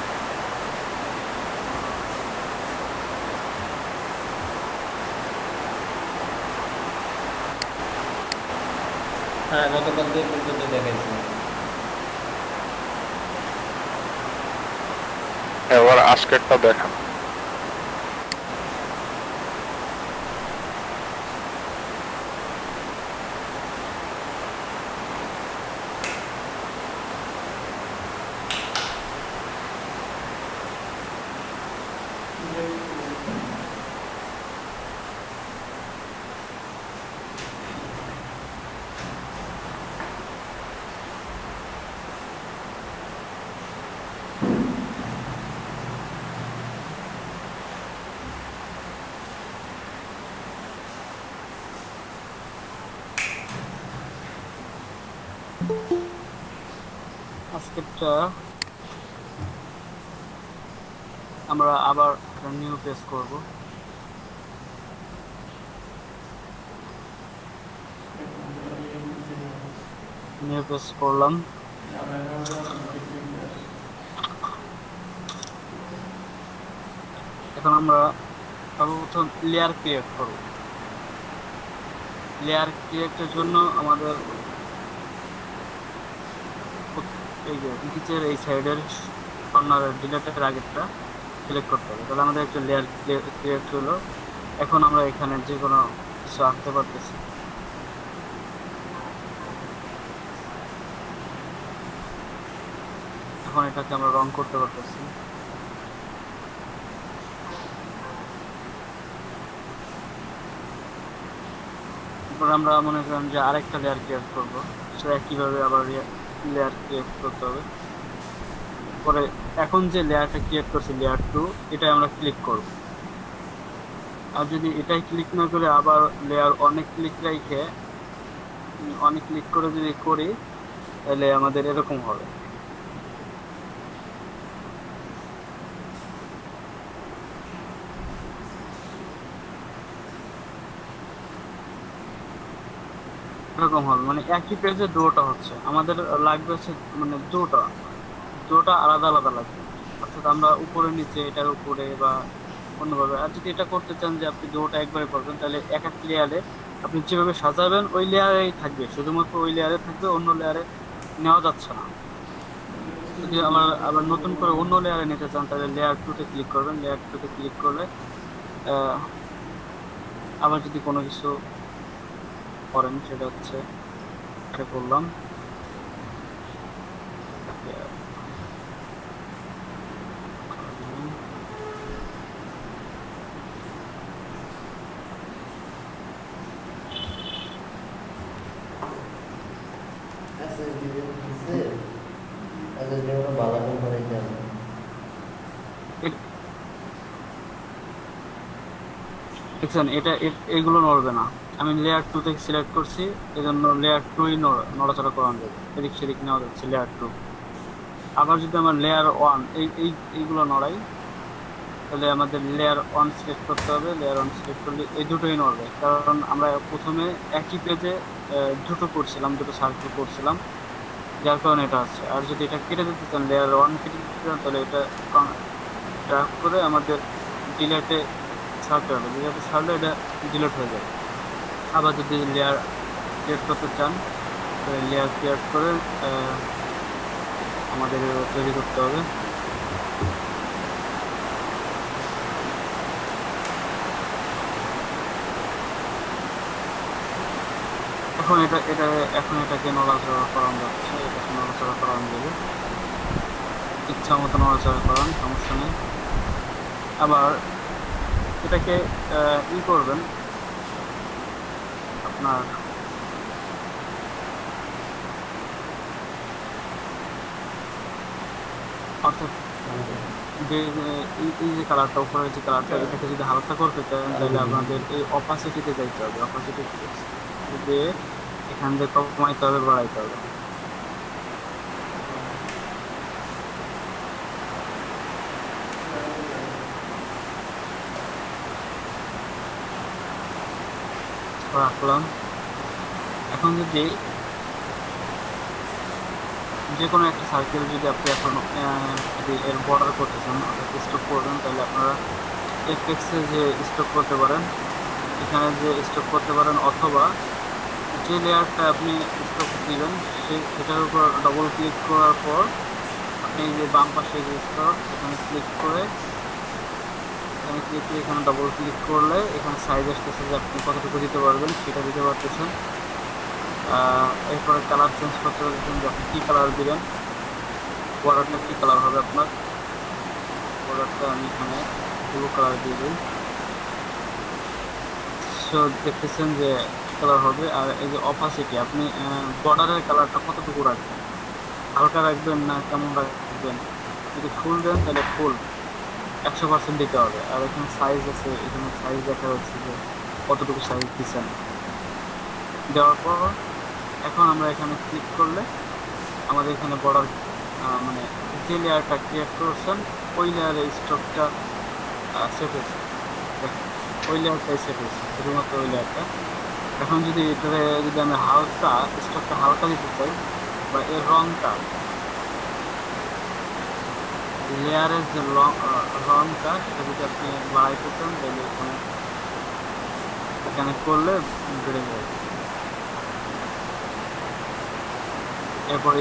Speaker 1: হ্যাঁ, গতকাল তো এই পর্যন্ত দেখাইছি।
Speaker 15: এবার আজকেরটা দেখান।
Speaker 7: আজকেরটা আমরা আবার নিউ পেজ করব। নিউ পেজ করলাম। এখন আমরা সর্বপ্রথম লেয়ার ক্রিয়েট করব। লেয়ার ক্রিয়েটের জন্য আমাদের এই যে নিচের এই সাইডের কর্নারের ডিলেটের আগেরটা সিলেক্ট করতে হবে, তাহলে আমাদের একটা লেয়ার ক্রিয়েট হলো। এখন আমরা এখানে যে কোনো কিছু আঁকতে পারতেছি। এখন এটাকে আমরা রং করতে পারতেছি। এরপর আমরা মনে করেন যে আরেকটা লেয়ার ক্রিয়েট করবো, সেটা একইভাবে আবার লেয়ার ক্রিয়েট করতে হবে। পরে এখন যে লেয়ারটা ক্রিয়েট করছি লেয়ার 2, এটাই আমরা ক্লিক করব। আর যদি এটাই ক্লিক না করে আবার লেয়ার অনেক ক্লিক রেখে অনেক ক্লিক করে যদি করি, তাহলে আমাদের এরকম হবে। এরকম হবে, মানে একই পেজে দুটো হচ্ছে। আমাদের লাগবে হচ্ছে মানে দুটো আলাদা আলাদা লাগবে, অর্থাৎ আমরা উপরে নিচে, এটার উপরে বা অন্যভাবে। আর যদি এটা করতে চান যে আপনি দুটো একবারে করবেন, তাহলে এক এক লেয়ারে আপনি যেভাবে সাজাবেন ওই লেয়ারেই থাকবে, শুধুমাত্র ওই লেয়ারে থাকবে, অন্য লেয়ারে নেওয়া যাচ্ছে না। যদি আবার নতুন করে অন্য লেয়ারে নিতে চান, তাহলে লেয়ার 2-তে ক্লিক করবেন। লেয়ার 2-তে ক্লিক করলে আবার যদি কোনো কিছু করেন, সেটা হচ্ছে এটা করলাম। দেখছেন এটা এগুলো নড়বে না। আমি লেয়ার 2-তে সিলেক্ট করছি, এজন্য লেয়ার 2ই নড়াচড়া করানো যাবে, এদিক সেদিক নেওয়া যাচ্ছে লেয়ার 2। আবার যদি আমার লেয়ার 1 এইগুলো নড়াই, তাহলে আমাদের লেয়ার 1 সিলেক্ট করতে হবে। লেয়ার 1 সিলেক্ট করলে এই দুটোই নড়বে, কারণ আমরা প্রথমে একই পেজে দুটো করছিলাম, দুটো সার্কেল করছিলাম, যার কারণে এটা আছে। আর যদি এটা কেটে দিতে চান, লেয়ার 1 কেটে দিতে চান, তাহলে এটা ড্র্যাগ করে আমাদের ডিলেটে ছাড়তে হবে। ডিলেটে ছাড়লে এটা ডিলেট হয়ে যাবে। আবার যদি লেয়ার ক্রিয়েট করতে চান, তাহলে লেয়ার ক্রিয়েট করে আমাদের তৈরি করতে হবে। এখন এটাকে নড়াচড়া করানো যাচ্ছে, এটাকে নড়াচড়া করানো যাবে, ইচ্ছা মতো নড়াচড়া করান, সমস্যা নেই। আবার এটাকে করবেন আপনার অর্থাৎ এই যে কালারটা, উপরের যে কালারটা, এটাকে যদি হালকা করতে চান, তাহলে আপনাদের এই অপাসিটিতে যাইতে হবে। অপাসিটি দিয়ে এখান থেকে কমাইতে হবে, বাড়াইতে হবে। রাখলাম। এখন যদি যে কোনো একটা সার্কেল যদি আপনি এখন যদি এর বর্ডার করতে চান, অর্থাৎ স্টক করবেন, তাহলে আপনারা এফেক্টসে যে স্টক করতে পারেন, এখানে যে স্টক করতে পারেন, অথবা যে লেয়ারটা আপনি স্টক দিবেন সেটার উপর ডবল ক্লিক করার পর আপনি যে বাম পাশে যে স্টক, এখানে ক্লিক করে এখানে ডবল ক্লিক করলে এখানে সাইজ আসতেছে যে আপনি কতটুকু দিতে পারবেন, সেটা দিতে পারতেছেন। এরপরে কালার চেঞ্জ করতে পারতেছেন যে আপনি কী কালার দিবেন, বর্ডারটা কী কালার হবে আপনার। বর্ডারটা আমি এখানে ব্লু কালার দিয়ে দিই। সো দেখতেছেন যে কালার হবে। আর এই যে অপাসিটি, আপনি বর্ডারের কালারটা কতটুকু রাখবেন, হালকা রাখবেন না কেমন রাখবেন। যদি ফুল দেন তাহলে ফুল 100% দিতে হবে। আর এখানে সাইজ আছে, এখানে সাইজ দেখা যাচ্ছে যে কতটুকু সাইজ দিচ্ছেন। দেওয়ার পর এখন আমরা এখানে ক্লিক করলে আমাদের এখানে বর্ডার মানে যে লেয়ারটা ক্রিয়েট করছেন ওই লেয়ারের স্টকটা সেট হয়েছে। দেখেন ওই লেয়ারটাই সেট হয়েছে, শুধুমাত্র ওই লেয়ারটা। এখন যদি এটাতে যদি আমি হালকা স্টকটা হালকা দিতে চাই বা এর রংটা লেয়ারের যে রংটা সেটা যদি আপনি বাড়াইতে চান তাহলে এখানে করলে বেড়ে যাবে। এরপরে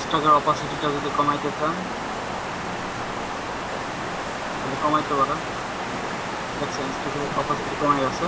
Speaker 7: স্টকের অপাসিটিটা যদি কমাইতে চান তাহলে কমাইতে পারেন। দেখছেন স্টকের অপাসিটি কমে গেছে।